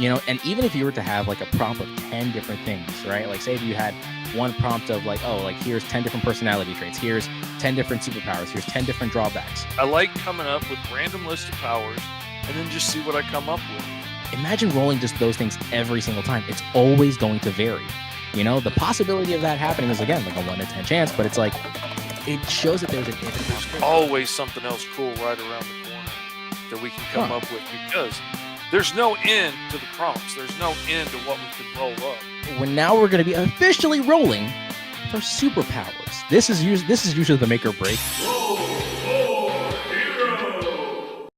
and even if you were to have like a prompt of 10 different things, right? Like say if you had one prompt of like, oh, like here's 10 different personality traits, here's 10 different superpowers, here's 10 different drawbacks. I like coming up with random list of powers and then just see what I come up with. Imagine rolling just those things every single time. It's always going to vary. The possibility of that happening is, again, like a 1 in 10 chance, but it's like, it shows that there's an infinite There's always something else cool right around the corner that we can come up with, because there's no end to the prompts. There's no end to what we can roll up. Now we're going to be officially rolling for superpowers. This is usually the make or break. Roll for Hero!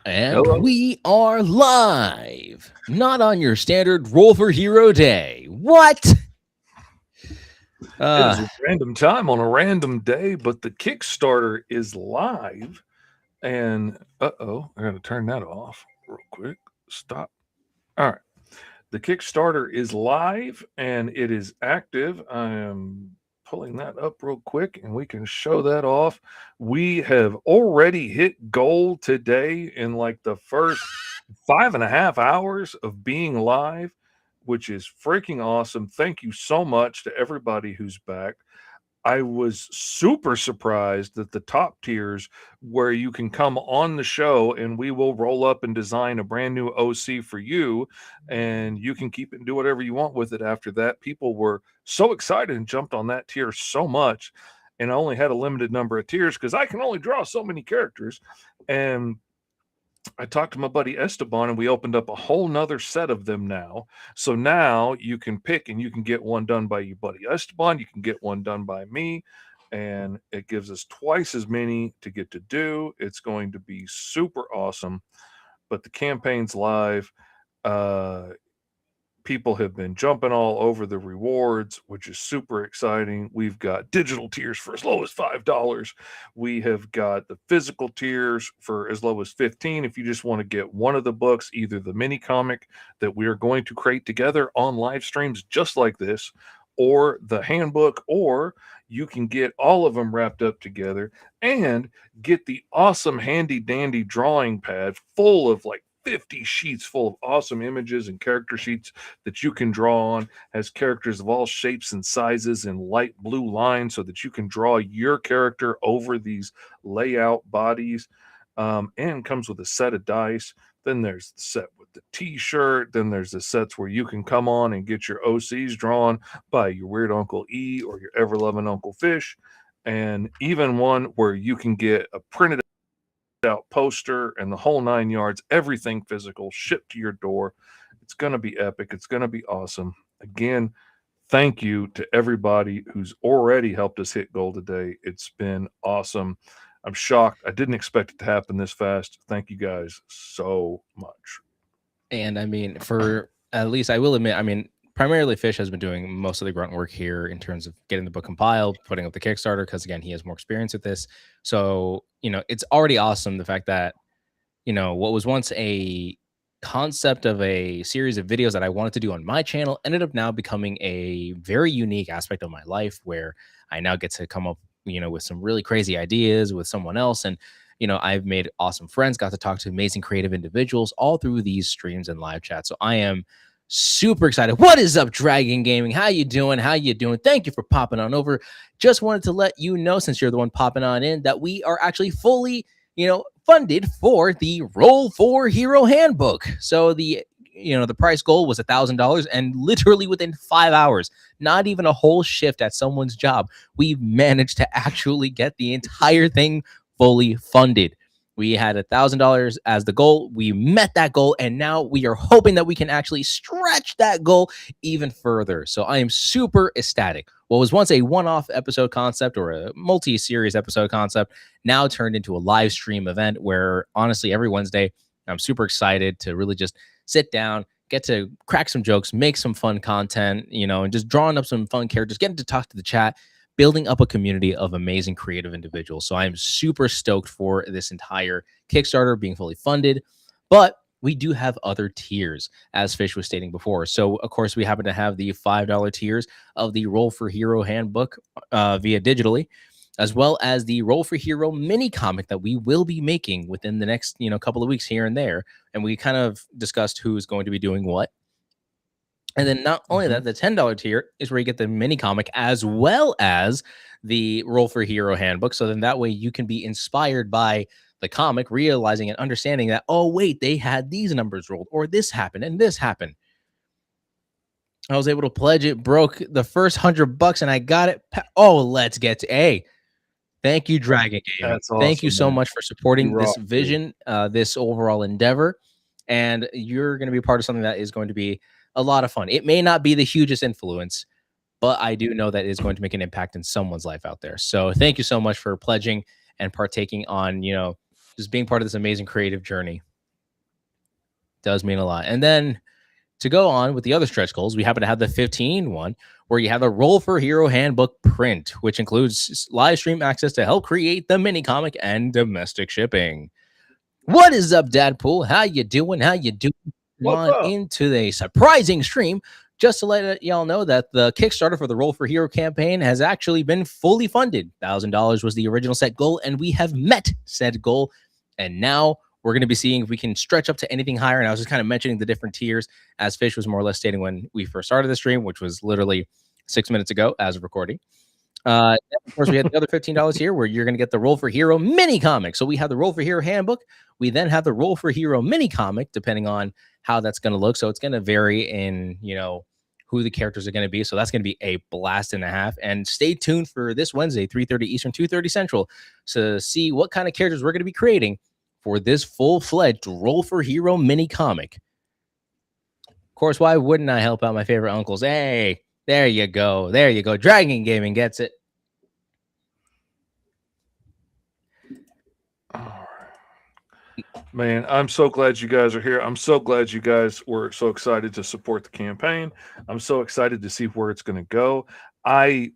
And hello. We are live, not on your standard Roll for Hero day. What? It is a random time on a random day, but the Kickstarter is live. And I got to turn that off real quick. Stop. All right. The Kickstarter is live and it is active. I am pulling that up real quick and we can show that off. We have already hit goal today in like the first 5.5 hours of being live, which is freaking awesome. Thank you so much to everybody who's back. I was super surprised that the top tiers, where you can come on the show and we will roll up and design a brand new OC for you, and you can keep it and do whatever you want with it after that. People were so excited and jumped on that tier so much, and I only had a limited number of tiers because I can only draw so many characters. And I talked to my buddy Esteban and we opened up a whole nother set of them now. So now you can pick and you can get one done by your buddy Esteban. You can get one done by me. And it gives us twice as many to get to do. It's going to be super awesome. But the campaign's live. People have been jumping all over the rewards, which is super exciting. We've got digital tiers for as low as $5. We have got the physical tiers for as low as $15. If you just want to get one of the books, either the mini comic that we are going to create together on live streams just like this, or the handbook, or you can get all of them wrapped up together and get the awesome handy dandy drawing pad full of like 50 sheets full of awesome images and character sheets that you can draw on. Has characters of all shapes and sizes in light blue lines so that you can draw your character over these layout bodies, and comes with a set of dice. Then there's the set with the t-shirt. Then there's the sets where you can come on and get your OCs drawn by your weird Uncle E or your ever-loving Uncle Fish, and even one where you can get a printed out poster and the whole 9 yards, everything physical, shipped to your door. It's going to be epic. It's going to be awesome. Again, thank you to everybody who's already helped us hit goal today. It's been awesome. I'm shocked. I didn't expect it to happen this fast. Thank you guys so much. And I mean, for at least I will admit, I mean, primarily Fish has been doing most of the grunt work here in terms of getting the book compiled, putting up the Kickstarter, because again, he has more experience with this. So, it's already awesome the fact that, what was once a concept of a series of videos that I wanted to do on my channel ended up now becoming a very unique aspect of my life, where I now get to come up, with some really crazy ideas with someone else. And, I've made awesome friends, got to talk to amazing creative individuals all through these streams and live chats. So I am super excited. What is up, Dragon Gaming? How you doing? Thank you for popping on over. Just wanted to let you know, since you're the one popping on in, that we are actually fully, funded for the Roll for Hero handbook. So the price goal was $1,000, and literally within 5 hours, not even a whole shift at someone's job, we've managed to actually get the entire thing fully funded. We had $1,000 as the goal. We met that goal, and now we are hoping that we can actually stretch that goal even further. So I am super ecstatic. What was once a one-off episode concept or a multi-series episode concept now turned into a live stream event where, honestly, every Wednesday, I'm super excited to really just sit down, get to crack some jokes, make some fun content, and just drawing up some fun characters, getting to talk to the chat, building up a community of amazing creative individuals. So I'm super stoked for this entire Kickstarter being fully funded, but we do have other tiers, as Fish was stating before. So of course we happen to have the $5 tiers of the Roll for Hero handbook via digitally. as well as the Roll for Hero mini comic that we will be making within the next, couple of weeks here and there. And we kind of discussed who's going to be doing what. And then not only that, the $10 tier is where you get the mini comic as well as the Roll for Hero handbook. So then that way you can be inspired by the comic, realizing and understanding that, oh, wait, they had these numbers rolled, or this happened and this happened. I was able to pledge it, broke the first $100 and I got it. Oh, let's get to A. Thank you, Dragon Game. That's awesome, Thank you so man. much for supporting You this rock, dude. vision, this overall endeavor. And you're going to be part of something that is going to be a lot of fun. It may not be the hugest influence, but I do know that it's going to make an impact in someone's life out there. So thank you so much for pledging and partaking on, just being part of this amazing creative journey. Does mean a lot. And then to go on with the other stretch goals, we happen to have the 15 one where you have the Roll for Hero handbook print, which includes live stream access to help create the mini comic and domestic shipping. What is up, Dadpool? How you doing? What's up? Into the surprising stream. Just to let y'all know that the Kickstarter for the Roll for Hero campaign has actually been fully funded. $1,000 was the original set goal, and we have met said goal. And now we're going to be seeing if we can stretch up to anything higher. And I was just kind of mentioning the different tiers as Fish was more or less stating when we first started the stream, which was literally 6 minutes ago as of recording. Of course, we had the other $15 here where you're going to get the Roll for Hero mini comic. So we have the Roll for Hero handbook. We then have the Roll for Hero mini comic, depending on how that's going to look. So it's going to vary in, who the characters are going to be. So that's going to be a blast and a half. And stay tuned for this Wednesday, 3:30 Eastern, 2:30 Central, to see what kind of characters we're going to be creating for this full-fledged Roll for Hero mini comic. Of course, why wouldn't I help out my favorite uncles? Hey, there you go. There you go. Dragon Gaming gets it. All right. Man, I'm so glad you guys are here. I'm so glad you guys were so excited to support the campaign. I'm so excited to see where it's going to go. I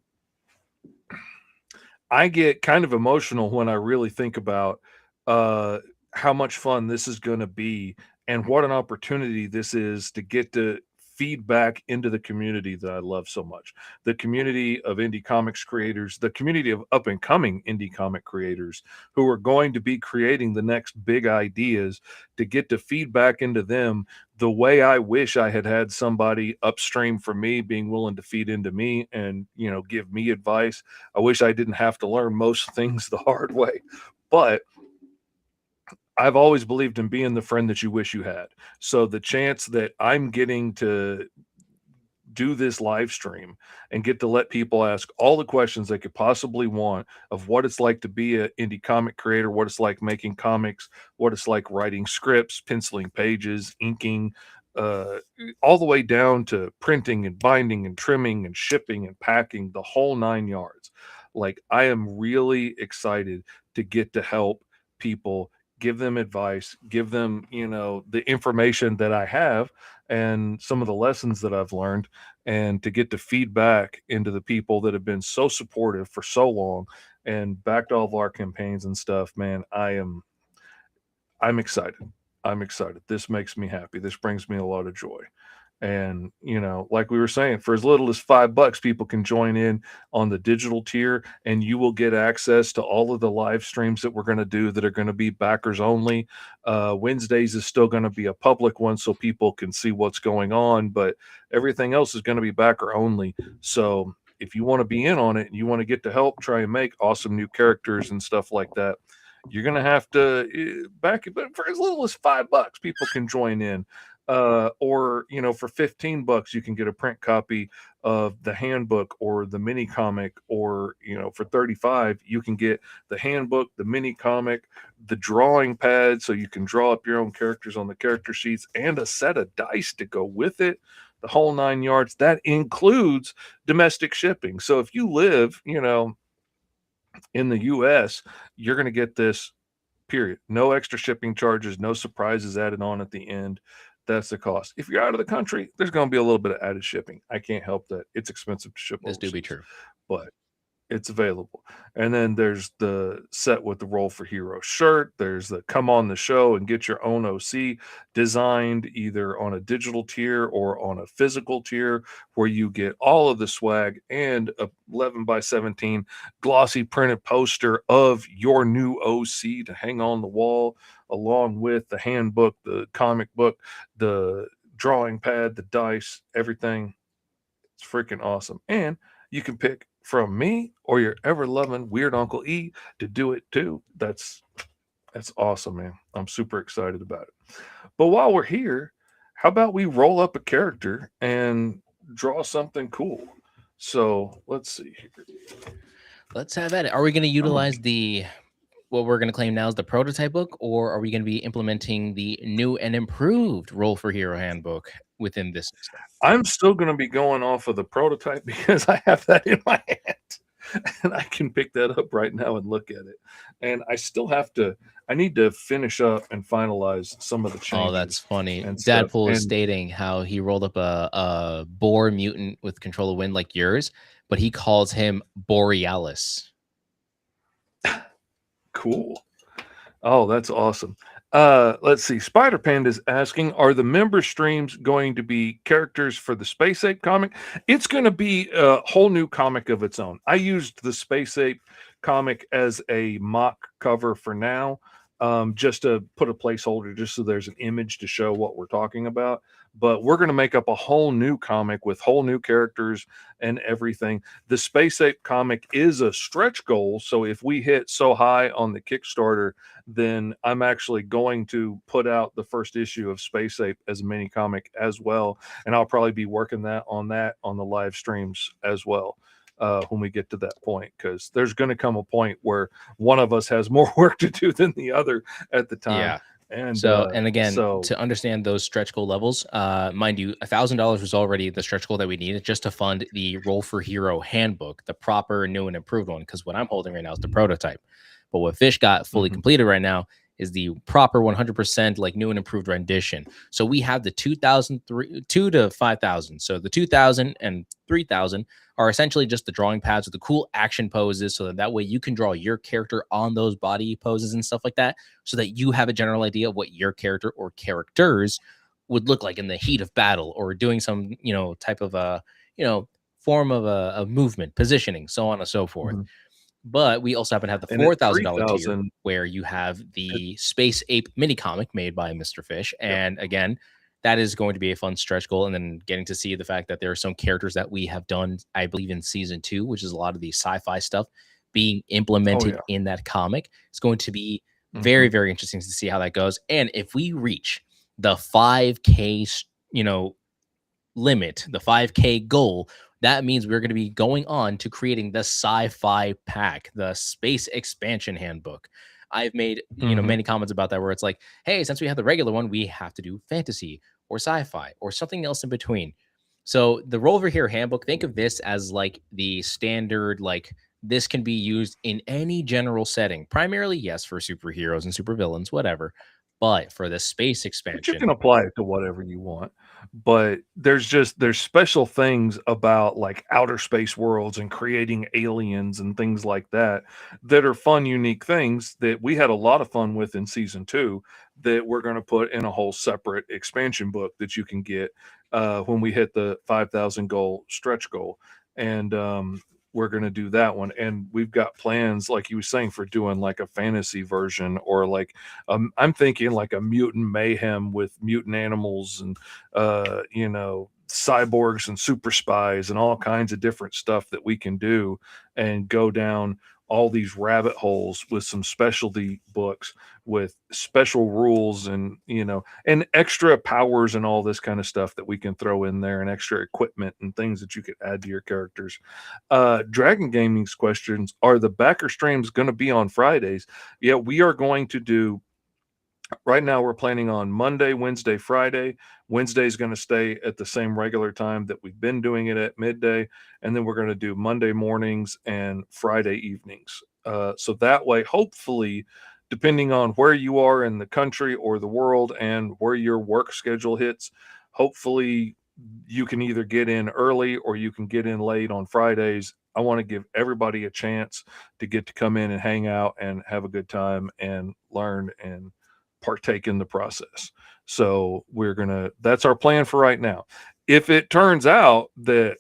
get kind of emotional when I really think about how much fun this is going to be and what an opportunity this is to get to feed back into the community that I love so much. The community of indie comics creators, the community of up and coming indie comic creators who are going to be creating the next big ideas, to get to feed back into them the way I wish I had had somebody upstream from me being willing to feed into me and, give me advice. I wish I didn't have to learn most things the hard way, but I've always believed in being the friend that you wish you had. So the chance that I'm getting to do this live stream and get to let people ask all the questions they could possibly want of what it's like to be an indie comic creator, what it's like making comics, what it's like writing scripts, penciling pages, inking, all the way down to printing and binding and trimming and shipping and packing, the whole 9 yards. Like, I am really excited to get to help people, give them advice, give them, the information that I have and some of the lessons that I've learned, and to get to feed back into the people that have been so supportive for so long and backed all of our campaigns and stuff. Man, I'm excited. I'm excited. This makes me happy. This brings me a lot of joy. And, like we were saying, for as little as $5, people can join in on the digital tier, and you will get access to all of the live streams that we're going to do that are going to be backers only. Wednesdays is still going to be a public one so people can see what's going on, but everything else is going to be backer only. So if you want to be in on it and you want to get to help try and make awesome new characters and stuff like that, you're going to have to back it. But for as little as $5, people can join in. Or for $15 you can get a print copy of the handbook or the mini comic, or for $35 you can get the handbook, the mini comic, the drawing pad so you can draw up your own characters on the character sheets, and a set of dice to go with it, the whole 9 yards. That includes domestic shipping. So if you live in the US, you're going to get this, period. No extra shipping charges, no surprises added on at the end. That's the cost. If you're out of the country, there's going to be a little bit of added shipping. I can't help that. It's expensive to ship This do be overseas. true. But It's available. And then there's the set with the Roll for Hero shirt. There's the come on the show and get your own OC designed either on a digital tier or on a physical tier, where you get all of the swag and a 11 by 17 glossy printed poster of your new OC to hang on the wall, along with the handbook, the comic book, the drawing pad, the dice, everything. It's freaking awesome. And you can pick from me or your ever loving weird Uncle E to do it too. That's awesome, man. I'm super excited about it. But while we're here, how about we roll up a character and draw something cool? So let's see here. Let's have at it. Are we going to I'm gonna utilize the what we're going to claim now is the prototype book, or are we going to be implementing the new and improved Roll for Hero handbook within this system? I'm still going to be going off of the prototype because I have that in my hand and I can pick that up right now and look at it. And I still have to, I need to finish up and finalize some of the Oh, that's changes funny. and stuff. Dadpool is And stating how he rolled up a boar mutant with control of wind like yours, but he calls him Borealis. cool. Oh, that's awesome. Let's see. Spider Panda is asking, are the member streams going to be characters for the Space Ape comic? It's going to be a whole new comic of its own. I used the Space Ape comic as a mock cover for now, just to put a placeholder, just so there's an image to show what we're talking about. But we're going to make up a whole new comic with whole new characters and everything. The Space Ape comic is a stretch goal. So if we hit so high on the Kickstarter, then I'm actually going to put out the first issue of Space Ape as a mini comic as well. And I'll probably be working that on the live streams as well. When we get to that point, because there's going to come a point where one of us has more work to do than the other at the time. Yeah. And So, and again, so to understand those stretch goal levels, mind you, $1,000 was already the stretch goal that we needed just to fund the Roll for Hero handbook, the proper new and improved one. Because what I'm holding right now is the prototype, but what Fish got fully completed right now is the proper 100% like new and improved rendition. So we have the 2 to 5,000. So the 2,000 and 3,000 are essentially just the drawing pads with the cool action poses, so that way you can draw your character on those body poses and stuff like that, so that you have a general idea of what your character or characters would look like in the heat of battle, or doing some, type of a, form of a movement, positioning, so on and so forth. But we also happen to have the and at $4,000 tier 3,000, where you have the Space Ape mini comic made by Mr. Fish. And again, that is going to be a fun stretch goal. And then getting to see the fact that there are some characters that we have done, I believe, in season 2, which is a lot of the sci-fi stuff being implemented in that comic. It's going to be very, very interesting to see how that goes. And if we reach the 5K, limit, the 5K goal, that means we're going to be going on to creating the sci-fi pack, the space expansion handbook. I've made, many comments about that, where it's like, hey, since we have the regular one, we have to do fantasy or sci-fi or something else in between. So the Roll Over Here handbook, think of this as like the standard, like this can be used in any general setting. Primarily, yes, for superheroes and supervillains, whatever. But for the space but you expansion, can apply it to whatever you want. But there's special things about like outer space worlds and creating aliens and things like that that are fun, unique things that we had a lot of fun with in season 2, that we're going to put in a whole separate expansion book that you can get when we hit the 5,000 goal stretch goal. And we're going to do that one. And we've got plans, like you were saying, for doing like a fantasy version, or like I'm thinking like a mutant mayhem with mutant animals and cyborgs and super spies and all kinds of different stuff that we can do, and go down all these rabbit holes with some specialty books with special rules, and and extra powers and all this kind of stuff that we can throw in there, and extra equipment and things that you could add to your characters. Dragon Gaming's questions: are the backer streams going to be on Fridays? Yeah, we are going to do. Right now, we're planning on Monday, Wednesday, Friday. Wednesday is going to stay at the same regular time that we've been doing it at midday. And then we're going to do Monday mornings and Friday evenings. So that way, hopefully, depending on where you are in the country or the world and where your work schedule hits, hopefully you can either get in early or you can get in late on Fridays I want to give everybody a chance to get to come in and hang out and have a good time and learn and partake in the process. So that's our plan for right now. If it turns out that,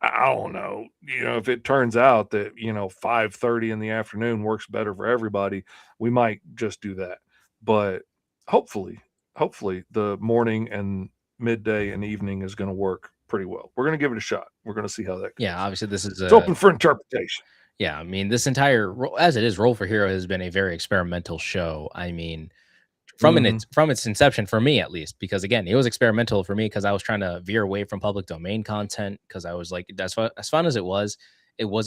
I don't know, if it turns out that, 5:30 in the afternoon works better for everybody, we might just do that. But hopefully, hopefully the morning and midday and evening is going to work pretty well. We're going to give it a shot. We're going to see how that Yeah, goes. obviously this is It's open for interpretation. yeah, I mean, this entire as it is, Roll for Hero has been a very experimental show. I mean, Mhm. from its inception for me at least, because again, it was experimental for me because I was trying to veer away from public domain content because I was like, as fun as it was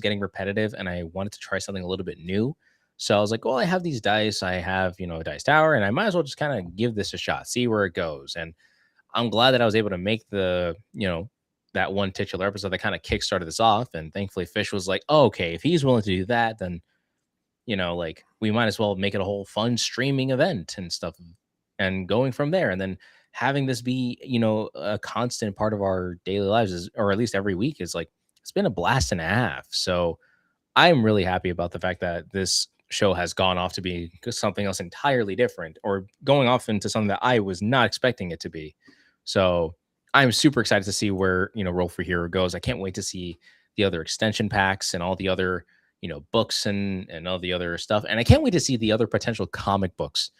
getting repetitive, and I wanted to try something a little bit new. So I was like, well, I have these dice, I have a dice tower, and I might as well just kind of give this a shot, see where it goes. And I'm glad that I was able to make that one titular episode that kind of kickstarted this off. And thankfully, Fish was like, oh, okay, if he's willing to do that, then like we might as well make it a whole fun streaming event and stuff and going from there. And then having this be, a constant part of our daily lives or at least every week is like, it's been a blast and a half. So I'm really happy about the fact that this show has gone off to be something else entirely different or going off into something that I was not expecting it to be. So I'm super excited to see where, Roll for Hero goes. I can't wait to see the other extension packs and all the other, books and all the other stuff. And I can't wait to see the other potential comic books,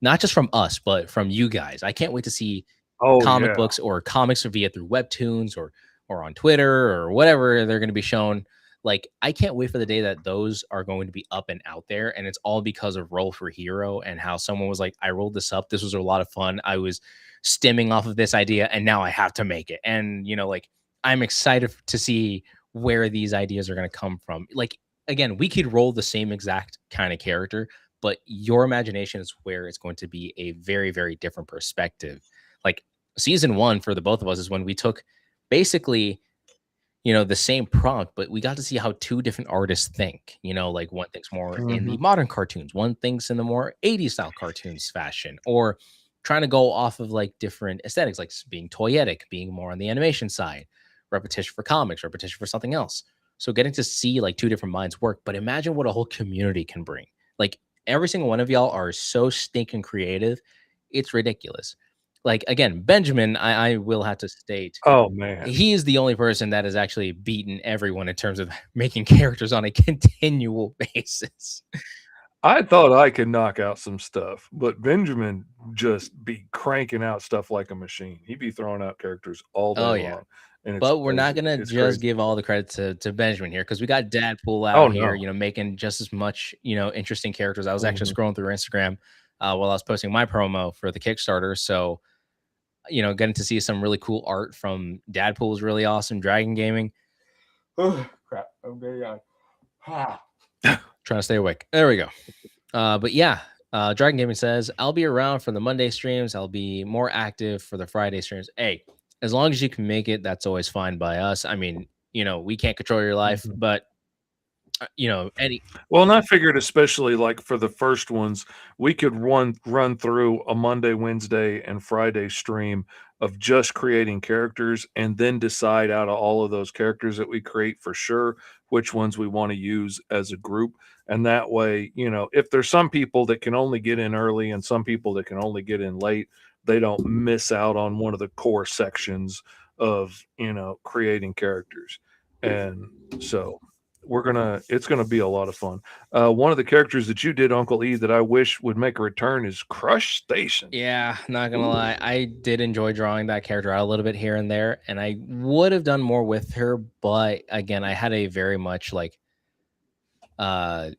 not just from us, but from you guys. I can't wait to see Oh comic yeah. books or comics via through webtoons or on Twitter or whatever they're going to be shown. Like, I can't wait for the day that those are going to be up and out there, and it's all because of Roll for Hero and how someone was like, I rolled this up, this was a lot of fun, I was stemming off of this idea, and now I have to make it. And like, I'm excited to see where these ideas are going to come from. Like, again, we could roll the same exact kind of character, but your imagination is where it's going to be a very, very different perspective. Like, season one for the both of us is when we took basically the same prompt, but we got to see how two different artists think. Like, one thinks more in the Mhm. modern cartoons, one thinks in the more 80s style cartoons fashion, or trying to go off of like different aesthetics, like being toyetic, being more on the animation side, repetition for comics, repetition for something else. So getting to see like two different minds work, but imagine what a whole community can bring. Like, every single one of y'all are so stinking creative. It's ridiculous. Like, again, Benjamin, I will have to state, Oh man. he is the only person that has actually beaten everyone in terms of making characters on a continual basis. I thought I could knock out some stuff, but Benjamin just be cranking out stuff like a machine. He'd be throwing out characters all day Oh yeah. long, and it's But we're not crazy. gonna It's just crazy. give all the credit to Benjamin here because we got Dadpool Oh out here, no. making just as much, interesting characters. I was actually Mhm. scrolling through Instagram while I was posting my promo for the Kickstarter. So, getting to see some really cool art from Dadpool is really awesome. Dragon Gaming. Oh crap. I'm getting on. Trying to stay awake. There we go. But yeah, Dragon Gaming says, I'll be around for the Monday streams. I'll be more active for the Friday streams. Hey, as long as you can make it, that's always fine by us. I mean, we can't control your life, Mhm. but any Well, and I figured especially like for the first ones, we could run through a Monday, Wednesday, and Friday stream of just creating characters and then decide out of all of those characters that we create for sure which ones we want to use as a group. And that way, if there's some people that can only get in early and some people that can only get in late, they don't miss out on one of the core sections of, creating characters. And so it's gonna be a lot of fun. One of the characters that you did, Uncle E, that I wish would make a return is Crush Station. Yeah, not gonna lie, I did enjoy drawing that character out a little bit here and there, and I would have done more with her, but again, I had a very much like uh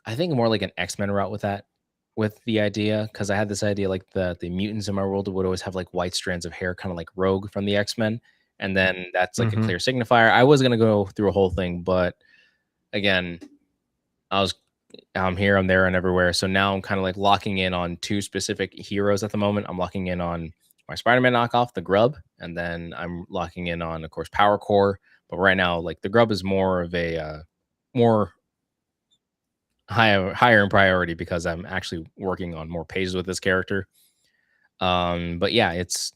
I think more like an X-Men route with that, with the idea, because I had this idea like the mutants in my world would always have like white strands of hair, kind of like Rogue from the X-Men, and then that's like a Mhm. clear signifier. I was gonna go through a whole thing, but again, I was I'm here, I'm there, and everywhere. So now I'm kind of like locking in on two specific heroes at the moment. I'm locking in on my Spider-Man knockoff, the Grub, and then I'm locking in on, of course, Power Core. But right now, like the Grub is more of a more higher in priority because I'm actually working on more pages with this character. But yeah, it's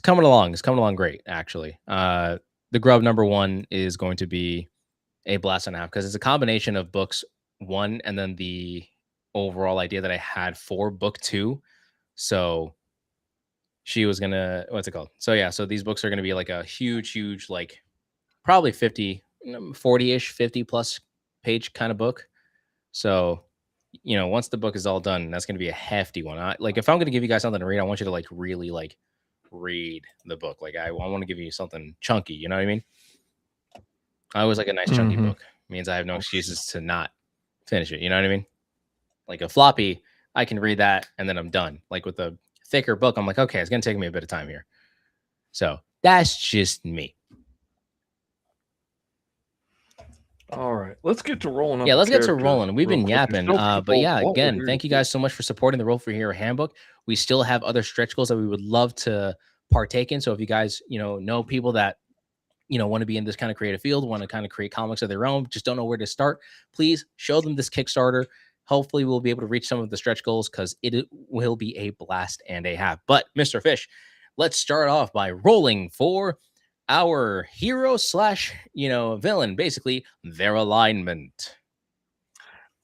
coming along. It's coming along great, actually. The Grub number one is going to be a blast and a half because it's a combination of books 1 and then the overall idea that I had for book 2. So she was gonna what's it called? So yeah, so these books are gonna be like a huge, like probably 50, 40-ish, 50 plus page kind of book. So, once the book is all done, that's gonna be a hefty one. Like if I'm gonna give you guys something to read, I want you to like really like read the book. Like I want to give you something chunky, you know what I mean? I always like a nice chunky Mm-hmm. book. Means I have no excuses to not finish it. You know what I mean? Like a floppy, I can read that and then I'm done. Like with a thicker book, I'm like, okay, it's gonna take me a bit of time here. So that's just me. All right, let's get to rolling up. Yeah, a let's get to character rolling. We've real been quick and yapping. show But people yeah, what we're again, here to thank you do. guys so much for supporting the Roll for Hero handbook. We still have other stretch goals that we would love to partake in. So if you guys, know people that want to be in this kind of creative field, want to kind of create comics of their own, just don't know where to start, please show them this Kickstarter. Hopefully we'll be able to reach some of the stretch goals because it will be a blast and a half. But Mr. Fish, let's start off by rolling for our hero slash, villain, basically their alignment.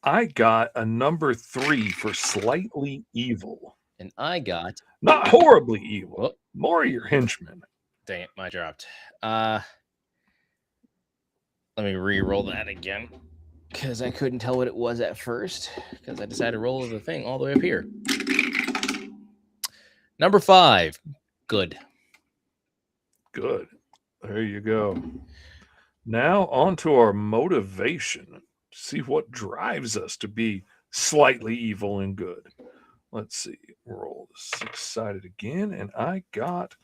I got a number 3 for slightly evil, And I got, not horribly evil. oh, More your henchman. dang it, my dropped. Let me re-roll that again because I couldn't tell what it was at first because I decided to roll the thing all the way up here. Number 5. Good. Good. There you go. Now on to our motivation. See what drives us to be slightly evil and good. Let's see. Roll the 6-sided again, and I got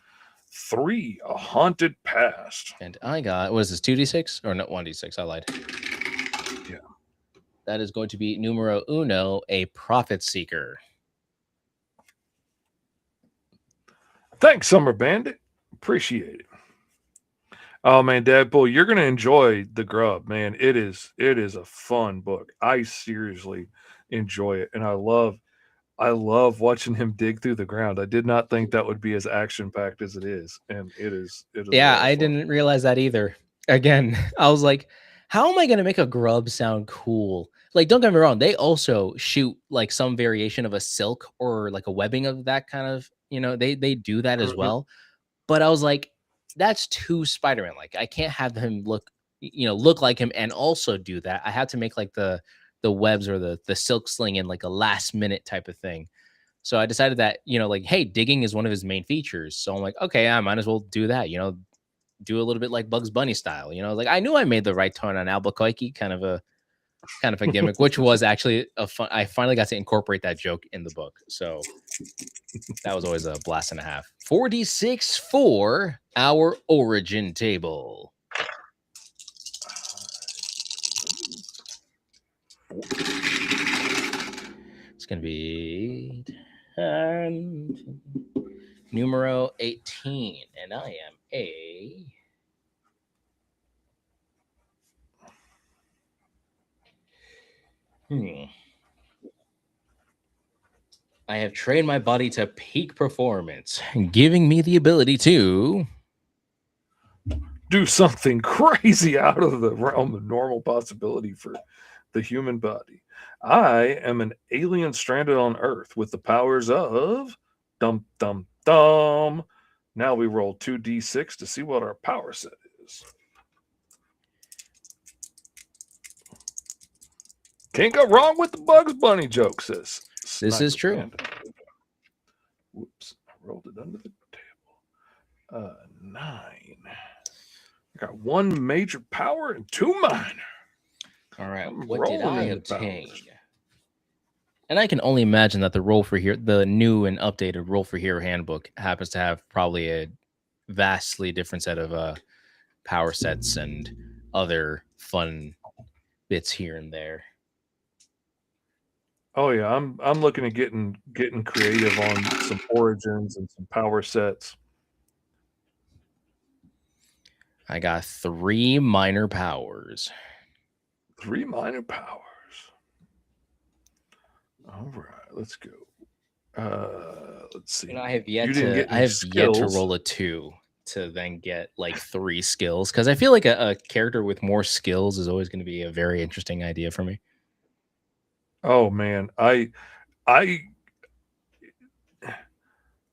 3, a haunted past. And I got, what is this, 2d6? Or no, 1d6, I lied. Yeah. That is going to be numero uno, a profit seeker. Thanks, Summer Bandit. Appreciate it. Oh man, Deadpool, you're gonna enjoy The Grub, man. It is a fun book. I seriously enjoy it, and I love watching him dig through the ground. I did not think that would be as action packed as it is, and it is. It is. Yeah, I didn't realize that either. Again, I was like, how am I going to make a grub sound cool? Like, don't get me wrong, they also shoot like some variation of a silk or like a webbing of that kind of, they do that as Mhm. well. But I was like, that's too Spider-Man. Like, I can't have him look like him and also do that. I have to make like the webs or the silk sling in like a last minute type of thing. So I decided that, like, hey, digging is one of his main features. So I'm like, okay, I might as well do that, do a little bit like Bugs Bunny style, like I knew I made the right turn on Albuquerque, kind of a gimmick, which was actually a fun. I finally got to incorporate that joke in the book. So that was always a blast and a half. 4d6 for our origin table. It's going to be numero 18. And I am a... I have trained my body to peak performance, giving me the ability to do something crazy out of the realm of normal possibility for the human body. I am an alien stranded on Earth with the powers of dum dum dum. Now we roll 2d6 to see what our power set is. Can't go wrong with the Bugs Bunny joke, sis. This is true. Panda. Whoops, I rolled it under the table. 9. I got 1 major power and 2 minor. All right. I'm What did rolling I in the obtain? powers. And I can only imagine that the new and updated Roll for Hero handbook happens to have probably a vastly different set of power sets and other fun bits here and there. Oh yeah, I'm looking at getting creative on some origins and some power sets. I got 3 minor powers. 3 minor powers. All right, let's go. Let's see. And I have yet You didn't to get I any have yet to skills. roll a 2. to then get like 3 skills, because I feel like a character with more skills is always going to be a very interesting idea for me. Oh man,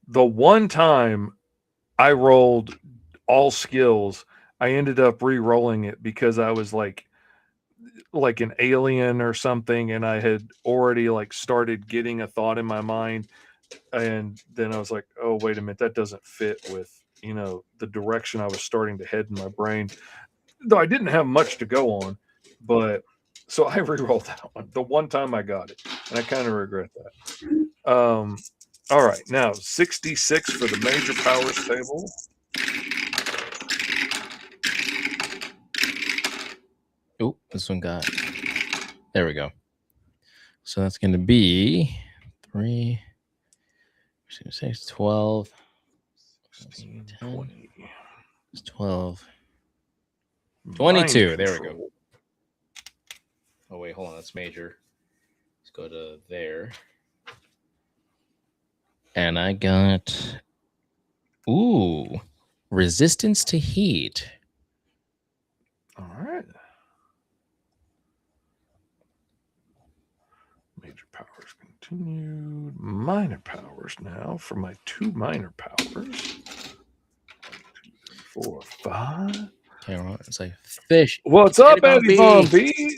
the one time I rolled all skills, I ended up re-rolling it because I was like an alien or something, and I had already like started getting a thought in my mind, and then I was like, oh wait a minute, that doesn't fit with the direction I was starting to head in my brain. Though I didn't have much to go on, but so I re-rolled that one the one time I got it, and I kind of regret that. All right, now 66 for the major powers table. Oh, this one got. There we go. So that's going to be 3, 6, 12, 16, 10, 20. 12, Mind 22. There we go. control. Oh, wait, hold on. That's major. Let's go to there. And I got. Ooh. Resistance to heat. All right. Major powers continued. Minor powers now for my 2 minor powers. 1, 2, 3, 4, 5. Okay, well, it's like fish. What's up, Get it on Eddie Von B?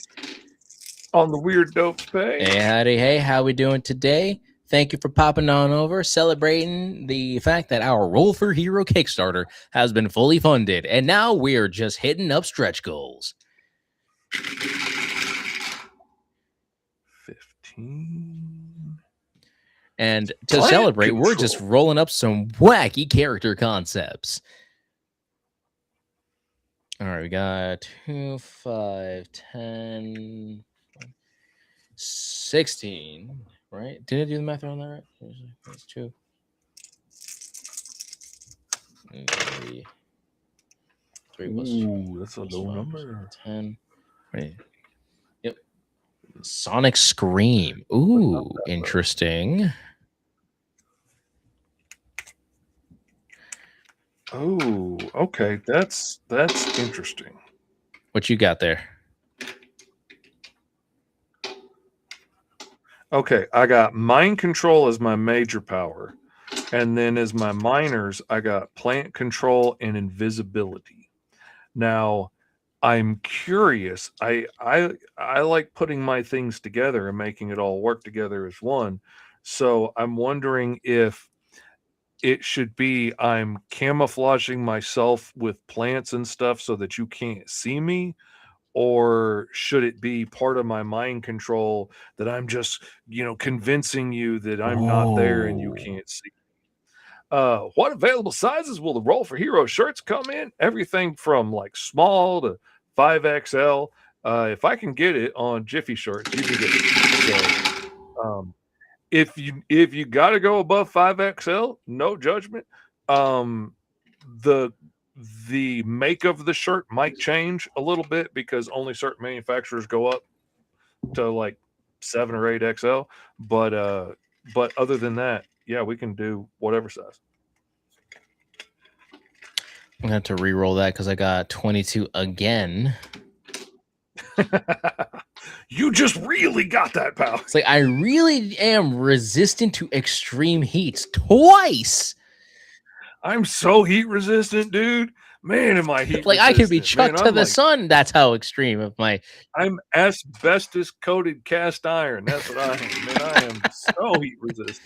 On the Weird Dopes page. Hey, howdy, hey, how we doing today? Thank you for popping on over, celebrating the fact that our Roll for Hero Kickstarter has been fully funded, and now we're just hitting up stretch goals. 15. And to Plant celebrate, we're just control. rolling up some wacky character concepts. All right, we got 2, 5, 10, 16, right? Did I do the math on that right? That's 2. 3. 3 plus Ooh, that's a plus low 5, number. 10. Right. Yep. Sonic Scream. Ooh, interesting. Oh, okay. That's interesting. What you got there? Okay, I got mind control as my major power, and then as my minors, I got plant control and invisibility. Now, I'm curious. I like putting my things together and making it all work together as one. So I'm wondering if it should be I'm camouflaging myself with plants and stuff so that you can't see me, or should it be part of my mind control that I'm just, convincing you that I'm not there and you can't see? What available sizes will the Roll for Hero shirts come in? Everything from like small to 5XL. If I can get it on Jiffy Shirts, you can get it. So, if you got to go above 5XL, no judgment. The make of the shirt might change a little bit because only certain manufacturers go up to like 7 or 8XL. But other than that, yeah, we can do whatever size. I'm going to have to re-roll that because I got 22 again. You just really got that, pal. It's like I really am resistant to extreme heats twice. I'm so heat resistant, dude. Man, am I heat Like resistant. I could be chucked Man, to I'm the sun. That's how extreme of my. I'm asbestos coated cast iron. That's what I am. Man, I am so heat resistant.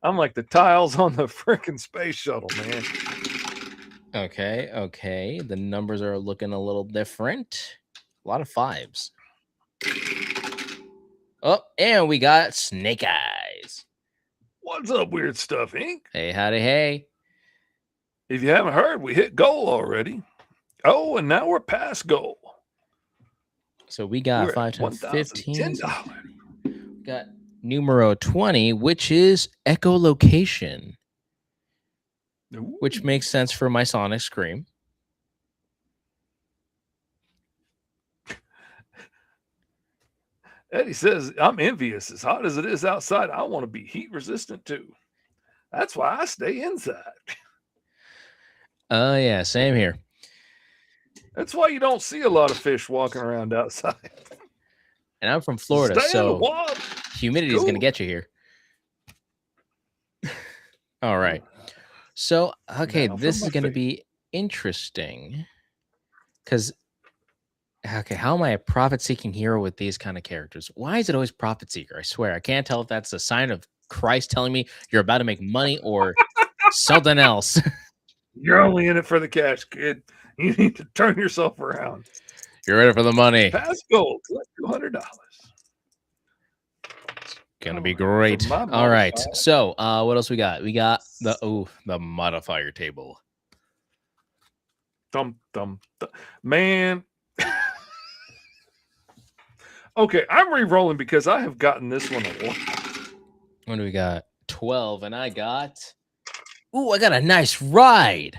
I'm like the tiles on the freaking space shuttle, man. Okay. The numbers are looking a little different. A lot of 5s. Oh, and we got Snake Eyes. What's up, Weird Stuff Inc? Hey, howdy, hey. If you haven't heard, we hit goal already. Oh, and now we're past goal. So we got We're 5 times 15. $1,010. We got numero 20, which is echolocation, which makes sense for my Sonic Scream. Eddie says, I'm envious. As hot as it is outside, I want to be heat resistant too. That's why I stay inside. Oh yeah, same here. That's why you don't see a lot of fish walking around outside. And I'm from Florida, Stay in the so water. humidity is going to Cool. get you here. All right. So, okay, Now for this my is going to fate. be interesting because, okay, how am I a profit-seeking hero with these kind of characters? Why is it always profit-seeker? I swear, I can't tell if that's a sign of Christ telling me you're about to make money or something else. You're only in it for the cash, kid. You need to turn yourself around. You're ready for the money. Pass gold. Collect $200. Gonna be Alright, great. for my All right. modifier- So, what else we got? We got the modifier table. Thump, thump, thump. Man. Okay, I'm re-rolling because I have gotten this one a lot. What do we got? 12, and I got. Ooh, I got a nice ride.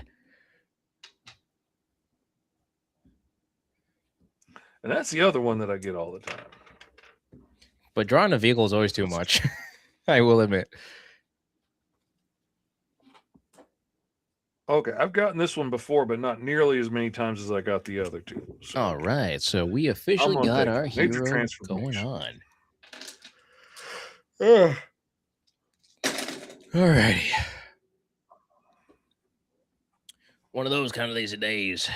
And that's the other one that I get all the time. But drawing a vehicle is always too much. I will admit. Okay, I've gotten this one before, but not nearly as many times as I got the other two. So All right, so we officially gonna got take our it. Major hero going transformation. on. All righty. One of those kind of lazy days.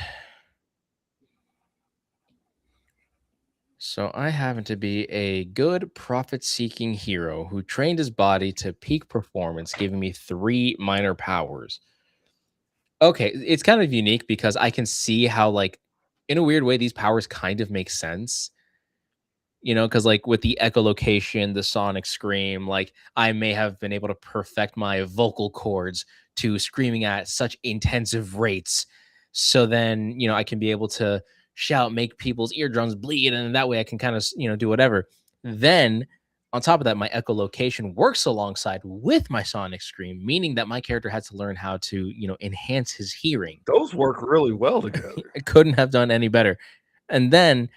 So I happen to be a good profit-seeking hero who trained his body to peak performance, giving me 3 minor powers. Okay, it's kind of unique because I can see how, like, in a weird way, these powers kind of make sense. You know, because like with the echolocation, the sonic scream, like I may have been able to perfect my vocal cords to screaming at such intensive rates. So then, I can be able to shout, make people's eardrums bleed, and that way I can kind of, do whatever. Then, on top of that, my echolocation works alongside with my sonic scream, meaning that my character had to learn how to, enhance his hearing. Those work really well together. I couldn't have done any better. And then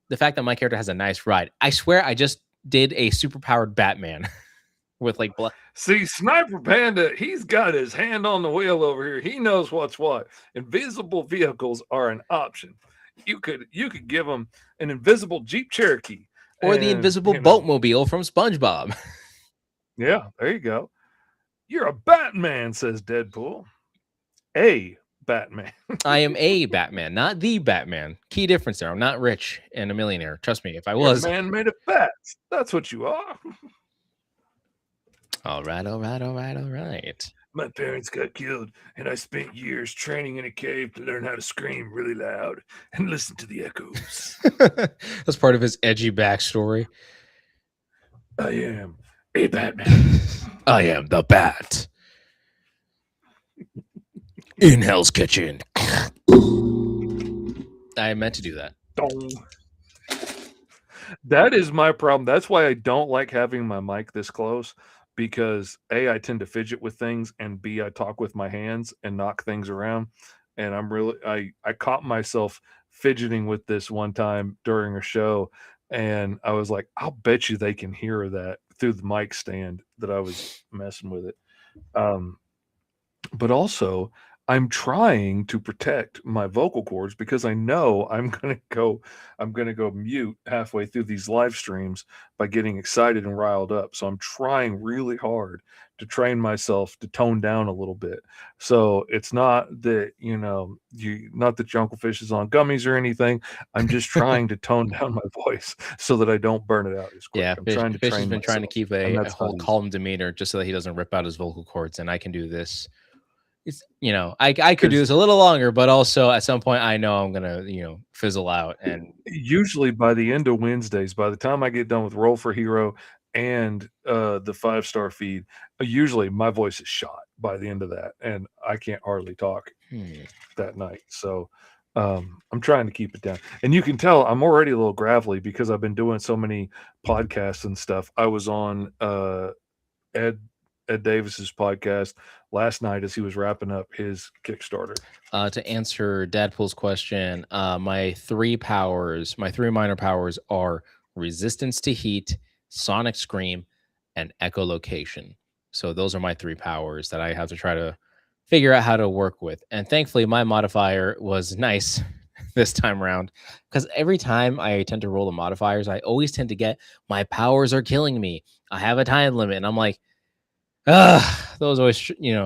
the fact that my character has a nice ride. I swear I just did a superpowered Batman with like See, Sniper Panda, he's got his hand on the wheel over here. He knows what's what. Invisible vehicles are an option. You could give him an invisible Jeep Cherokee or the invisible boatmobile from SpongeBob. Yeah, there you go. You're a Batman, says Deadpool. A Batman. I am a Batman, not the Batman. Key difference there. I'm not rich and a millionaire. Trust me, if I was. You're a man made of bats. That's what you are. All right. My parents got killed, and I spent years training in a cave to learn how to scream really loud and listen to the echoes. That's part of his edgy backstory. I am a Batman. I am the Bat. In Hell's Kitchen. I meant to do that. That is my problem. That's why I don't like having my mic this close, because A, I tend to fidget with things, and B, I talk with my hands and knock things around. And I caught myself fidgeting with this one time during a show, and I was like, I'll bet you they can hear that through the mic stand that I was messing with it. But also, I'm trying to protect my vocal cords because I know I'm gonna go mute halfway through these live streams by getting excited and riled up. So I'm trying really hard to train myself to tone down a little bit. So it's not that not that your Uncle Fish is on gummies or anything. I'm just trying to tone down my voice so that I don't burn it out as quick. Yeah, I'm trying to Fish train has been trying to myself, keep and a that's whole not easy. calm demeanor just so that he doesn't rip out his vocal cords, and I can do this. It's I could do this a little longer, but also at some point I know I'm gonna fizzle out. And usually by the end of Wednesdays, by the time I get done with Roll for Hero and the 5-star feed, usually my voice is shot by the end of that, and I can't hardly talk that night. So I'm trying to keep it down. And you can tell I'm already a little gravelly because I've been doing so many podcasts and stuff. I was on Ed Davis's podcast last night as he was wrapping up his Kickstarter. To answer Dadpool's question, my 3 minor powers are resistance to heat, sonic scream, and echolocation. So those are my 3 powers that I have to try to figure out how to work with. And thankfully, my modifier was nice this time around because every time I tend to roll the modifiers, I always tend to get my powers are killing me. I have a time limit, and I'm like, those always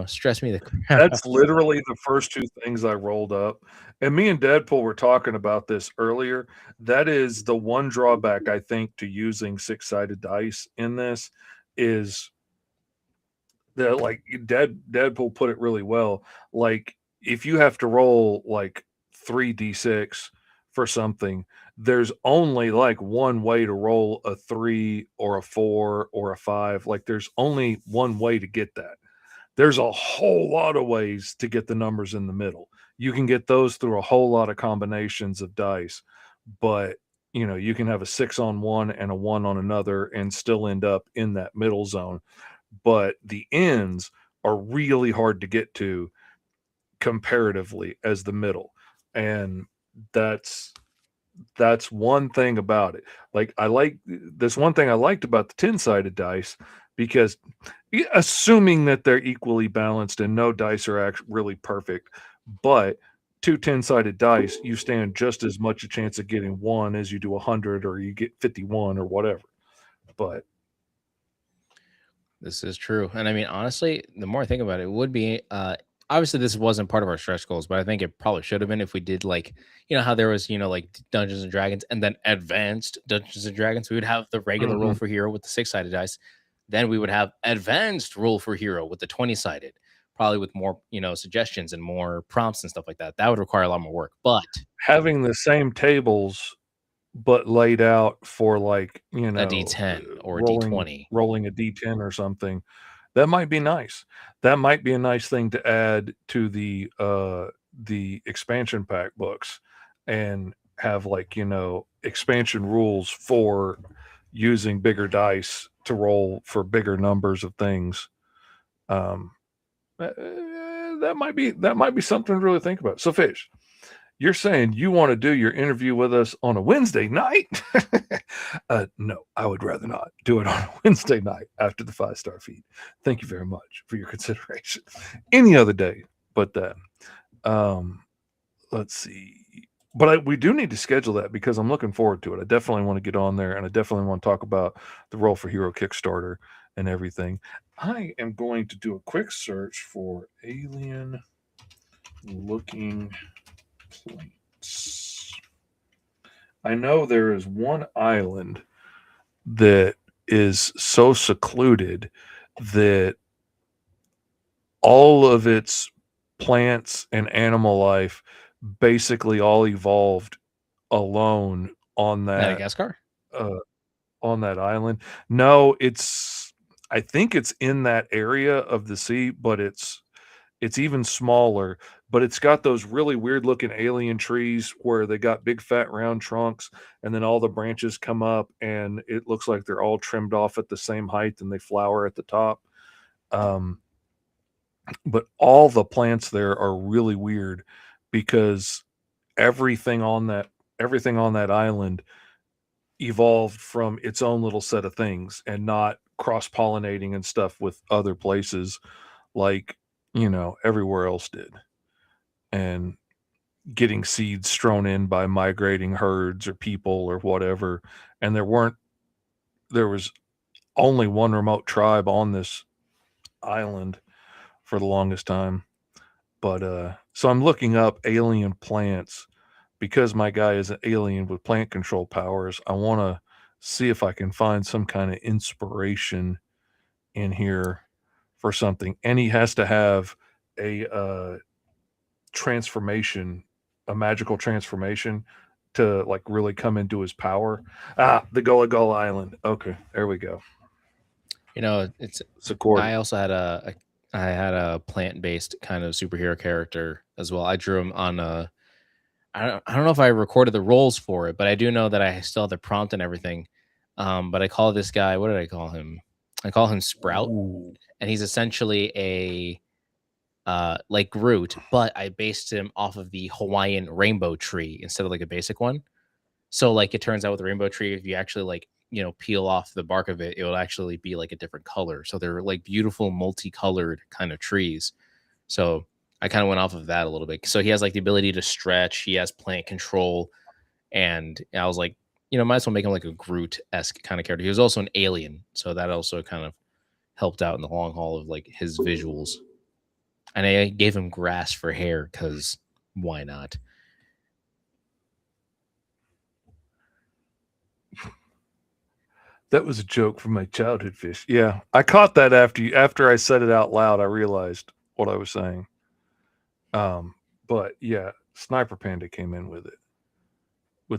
stress me the crap out. That's literally the first 2 things I rolled up, and me and Deadpool were talking about this earlier. That is the one drawback, I think, to using six-sided dice in this is that, like, Deadpool put it really well. Like, if you have to roll, like, 3d6 for something, there's only, like, one way to roll a 3 or a 4 or a 5. Like, there's only one way to get that. There's a whole lot of ways to get the numbers in the middle. You can get those through a whole lot of combinations of dice, but you can have a 6 on one and a 1 on another and still end up in that middle zone. But the ends are really hard to get to comparatively as the middle. And that's one thing about it. Like this one thing I liked about the 10-sided dice because assuming that they're equally balanced and no dice are actually really perfect, but 2 10-sided dice, you stand just as much a chance of getting one as you do 100 or you get 51 or whatever. But This is true. And I mean, honestly, the more I think about it, it would be obviously this wasn't part of our stretch goals, but I think it probably should have been if we did like, how there was, like Dungeons and Dragons and then advanced Dungeons and Dragons. We would have the regular roll for hero with the 6-sided dice. Then we would have advanced roll for hero with the 20-sided, probably with more, suggestions and more prompts and stuff like that. That would require a lot more work. But having the same tables but laid out for like a D10 or a rolling D20. rolling a D10 or something, that might be nice. That might be a nice thing to add to the expansion pack books and have like expansion rules for using bigger dice to roll for bigger numbers of things. That might be something to really think about. So Fish, you're saying you want to do your interview with us on a Wednesday night? No, I would rather not do it on a Wednesday night after the 5-star feed. Thank you very much for your consideration. Any other day but that. Let's see. But we do need to schedule that because I'm looking forward to it. I definitely want to get on there and I definitely want to talk about the Roll for Hero Kickstarter and everything. I am going to do a quick search for alien looking plates. I know there is one island that is so secluded that all of its plants and animal life basically all evolved alone on that Madagascar? On that island. No, I think it's in that area of the sea, but it's even smaller, but it's got those really weird looking alien trees where they got big fat round trunks and then all the branches come up and it looks like they're all trimmed off at the same height and they flower at the top. But all the plants there are really weird because everything on that island evolved from its own little set of things and not cross-pollinating and stuff with other places like everywhere else did, and getting seeds strewn in by migrating herds or people or whatever. And there was only one remote tribe on this island for the longest time. But so I'm looking up alien plants because my guy is an alien with plant control powers. I want to see if I can find some kind of inspiration in here for something. And he has to have a transformation, a magical transformation to like really come into his power. The Gullah Gullah Island. Okay, there we go. It's Sakura. I also had I had a plant-based kind of superhero character as well. I drew him on I don't know if I recorded the roles for it, but I do know that I still have the prompt and everything. But I call this guy, what did I call him? I call him Sprout, Ooh. and he's essentially a like Groot, but I based him off of the Hawaiian rainbow tree instead of like a basic one. So like it turns out with the rainbow tree, if you actually like peel off the bark of it, it will actually be like a different color. So they're like beautiful multicolored kind of trees. So I kind of went off of that a little bit. So he has like the ability to stretch, he has plant control, and I was like, might as well make him like a Groot-esque kind of character. He was also an alien, so that also kind of helped out in the long haul of like his visuals. And I gave him grass for hair because why not? That was a joke from my childhood, Fish. Yeah, I caught that after I said it out loud. I realized what I was saying. But yeah, Sniper Panda came in with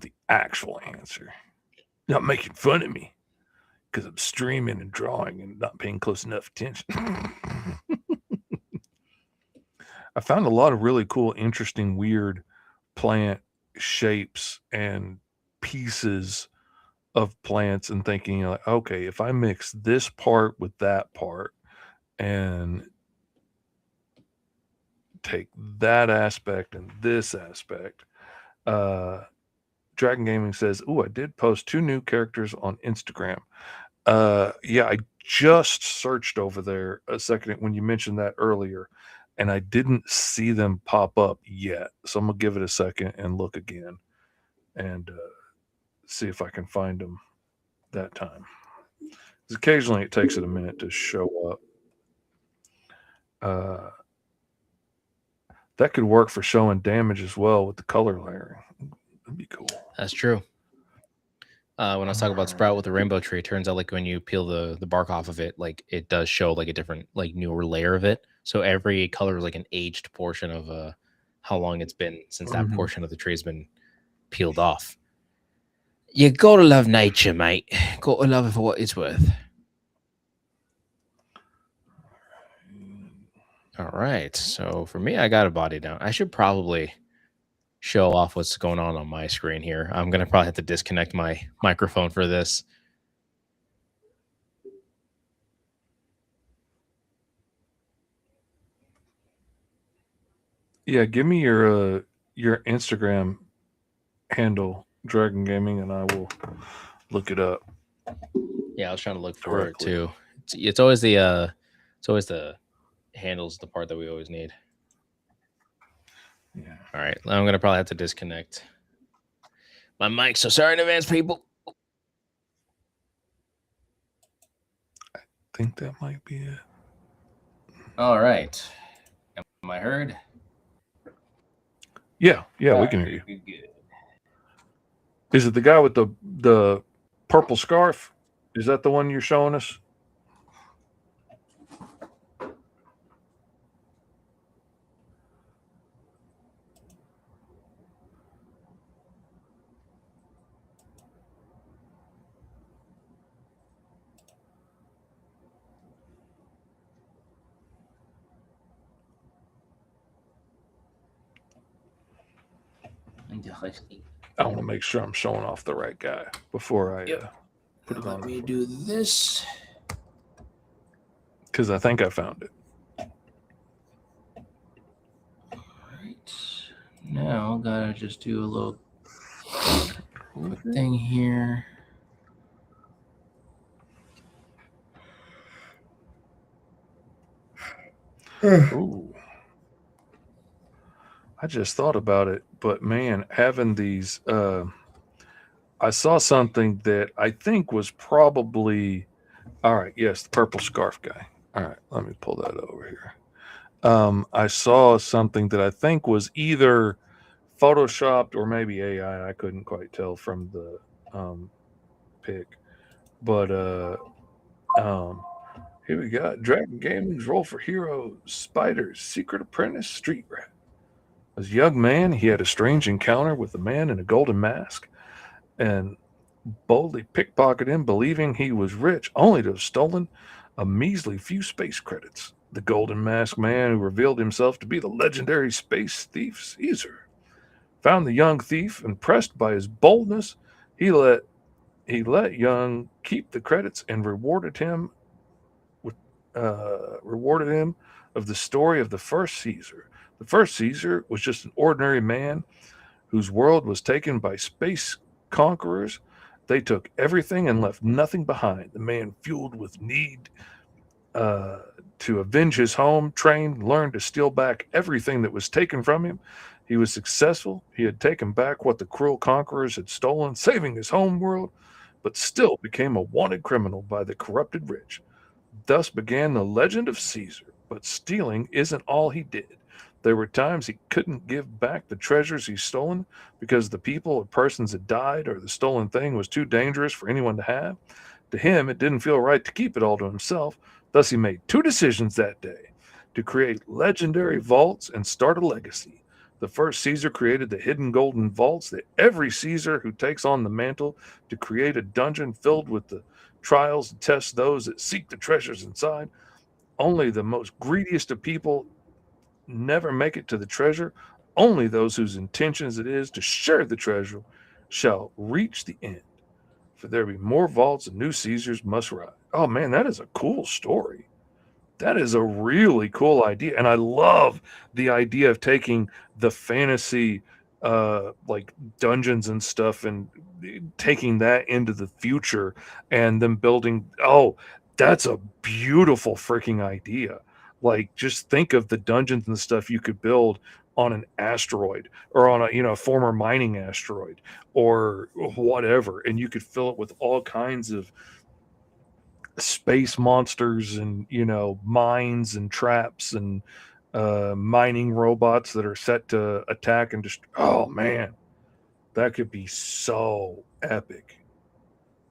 the actual answer. Not making fun of me because I'm streaming and drawing and not paying close enough attention. I found a lot of really cool, interesting, weird plant shapes and pieces of plants, and thinking like, okay, if I mix this part with that part and take that aspect and this aspect. Dragon Gaming says, "Ooh, I did post 2 new characters on Instagram." Yeah, I just searched over there a second when you mentioned that earlier, and I didn't see them pop up yet. So I'm gonna give it a second and look again, and see if I can find them that time. Because occasionally it takes it a minute to show up. That could work for showing damage as well with the color layering. That'd be cool. That's true. When I was talking about Sprout with the rainbow tree, it turns out like when you peel the bark off of it, like it does show like a different, like newer layer of it. So every color is like an aged portion of how long it's been since that portion of the tree has been peeled off. You gotta love nature, mate. Gotta love it for what it's worth. All right. So for me, I got a body down. I should probably show off what's going on my screen here. I'm gonna probably have to disconnect my microphone for this. Yeah, give me your Instagram handle, Dragon Gaming, and I will look it up. Yeah, I was trying to look for it too. It's always the handles, the part that we always need. Yeah. All right, I'm gonna probably have to disconnect my mic. So sorry in advance, people. I think that might be it. All right, am I heard? Yeah, we can hear you. Good. Is it the guy with the purple scarf? Is that the one you're showing us? I want to make sure I'm showing off the right guy before I put it on. Let me do this because I think I found it. All right, now gotta just do a little quick thing here. Ooh. I just thought about it, but man, having these, I saw something that I think was probably, all right, yes, the purple scarf guy. All right, let me pull that over here. I saw something that I think was either photoshopped or maybe AI. I couldn't quite tell from the pic, but here we got Dragon Gaming's Roll for Hero Spider's Secret Apprentice Street Rat. As a young man, he had a strange encounter with a man in a golden mask and boldly pickpocketed him, believing he was rich, only to have stolen a measly few space credits. The golden masked man, who revealed himself to be the legendary space thief Caesar, found the young thief. Impressed by his boldness, he let Young keep the credits and rewarded him of the story of the first Caesar. The first Caesar was just an ordinary man whose world was taken by space conquerors. They took everything and left nothing behind. The man, fueled with need to avenge his home, trained, learned to steal back everything that was taken from him. He was successful. He had taken back what the cruel conquerors had stolen, saving his home world, but still became a wanted criminal by the corrupted rich. Thus began the legend of Caesar. But stealing isn't all he did. There were times he couldn't give back the treasures he's stolen because the people or persons had died or the stolen thing was too dangerous for anyone to have. To him, it didn't feel right to keep it all to himself. Thus, he made two decisions that day: to create legendary vaults and start a legacy. The first Caesar created the hidden golden vaults that every Caesar who takes on the mantle to create a dungeon filled with the trials and tests those that seek the treasures inside. Only the most greediest of people never make it to the treasure. Only those whose intentions it is to share the treasure shall reach the end. For there be more vaults and new Caesars must rise. Oh man, that is a cool story. That is a really cool idea. And I love the idea of taking the fantasy like dungeons and stuff and taking that into the future and then building that's a beautiful freaking idea. Like just think of the dungeons and stuff you could build on an asteroid or on a former mining asteroid or whatever, and you could fill it with all kinds of space monsters and mines and traps and mining robots that are set to attack and just oh man, that could be so epic.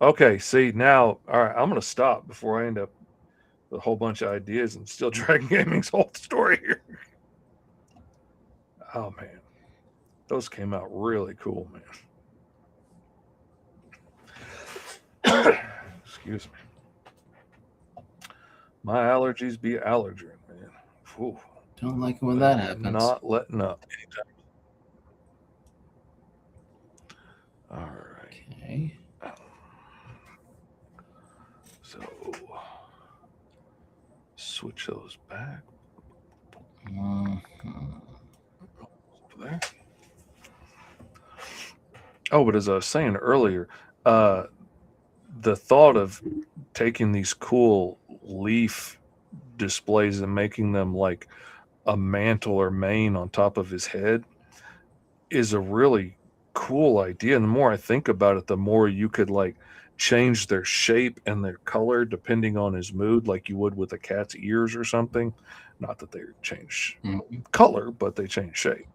Okay, see now, all right, I'm gonna stop before I end up with a whole bunch of ideas and Steel Dragon Gaming's whole story here. Oh man, those came out really cool, man. Excuse me. My allergies be allerging, man. Whew. Don't like it when that happens. Not letting up. All right. Okay. So switch those back Mhm. over there. Oh, but as I was saying earlier, the thought of taking these cool leaf displays and making them like a mantle or mane on top of his head is a really cool idea. And the more I think about it, the more you could like change their shape and their color depending on his mood, like you would with a cat's ears or something. Not that they change color, but they change shape.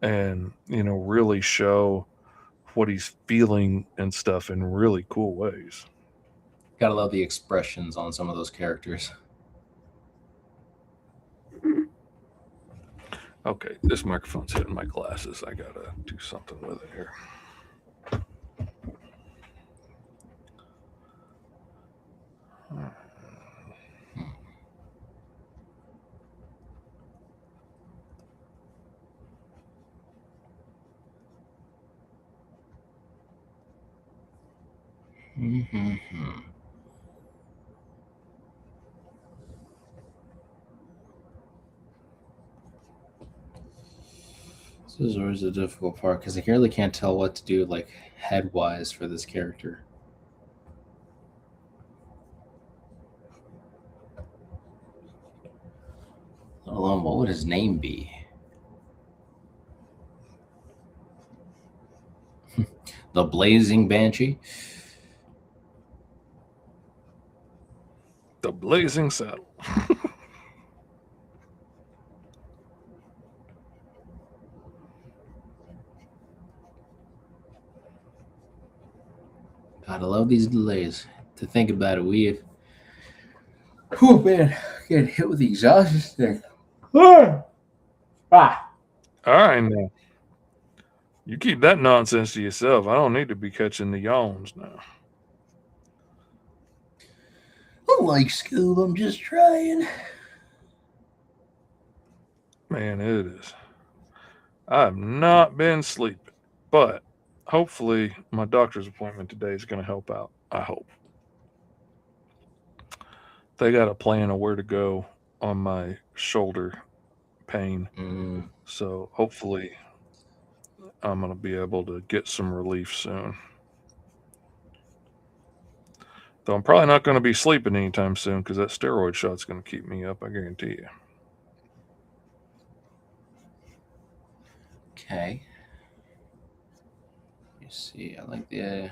And, really show what he's feeling and stuff in really cool ways. Gotta love the expressions on some of those characters. Okay, this microphone's hitting my glasses. I gotta do something with it here. Mm-hmm. This is always a difficult part because I really can't tell what to do, like head wise, for this character. Let alone, what would his name be? The Blazing Banshee? The Blazing Saddle. Gotta love these delays. To think about it, oh man, getting hit with the exhaust stick. All right, now. You keep that nonsense to yourself. I don't need to be catching the yawns now. Like Scoob, I'm just trying. Man, it is. I've not been sleeping, but hopefully my doctor's appointment today is going to help out. I hope. They got a plan of where to go on my shoulder pain. So hopefully I'm going to be able to get some relief soon. Though I'm probably not going to be sleeping anytime soon because that steroid shot's going to keep me up. I guarantee you. Okay. You see, I like the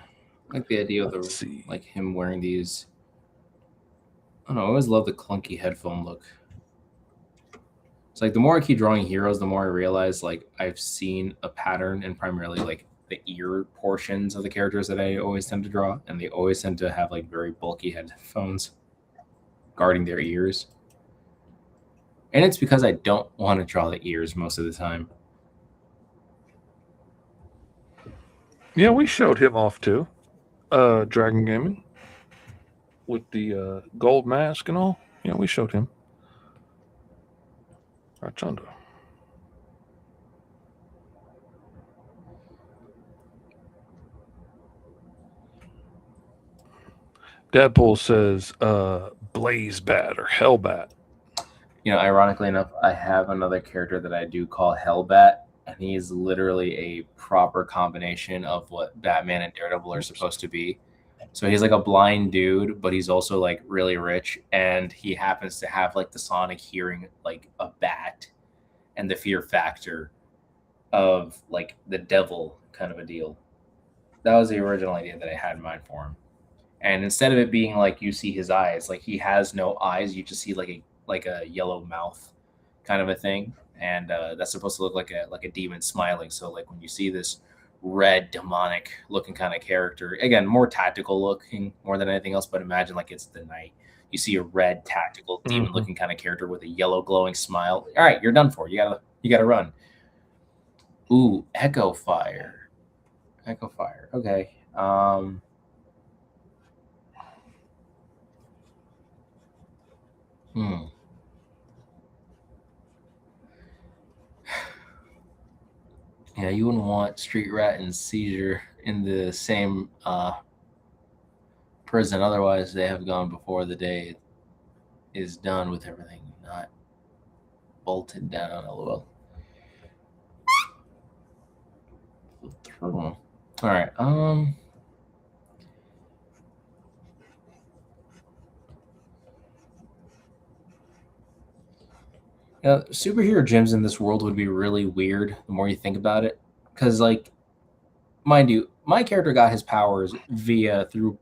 idea of Let's see. like him wearing these. I don't know. I always love the clunky headphone look. It's like the more I keep drawing heroes, the more I realize like I've seen a pattern in primarily like the ear portions of the characters that I always tend to draw, and they always tend to have like very bulky headphones guarding their ears. And it's because I don't want to draw the ears most of the time. Yeah, we showed him off too. Dragon Gaming with the gold mask and all. Yeah, we showed him. Archando. Deadpool says Blaze Bat or Hellbat. You know, ironically enough, I have another character that I do call Hellbat, and he's literally a proper combination of what Batman and Daredevil are supposed to be. So he's like a blind dude, but he's also like really rich, and he happens to have like the sonic hearing like a bat and the fear factor of like the devil kind of a deal. That was the original idea that I had in mind for him. And instead of it being like you see his eyes, like he has no eyes, you just see like a yellow mouth kind of a thing, and that's supposed to look like a demon smiling. So like when you see this red demonic looking kind of character, again more tactical looking more than anything else, but imagine like it's the night. You see a red tactical demon looking kind of character with a yellow glowing smile. All right, you're done for. You gotta run. Ooh, Echo Fire. Echo Fire. Okay. Yeah, you wouldn't want Street Rat and Seizure in the same prison. Otherwise, they have gone before the day is done with everything not bolted down. LOL. All right. Yeah, superhero gyms in this world would be really weird the more you think about it, because like, mind you, my character got his powers via through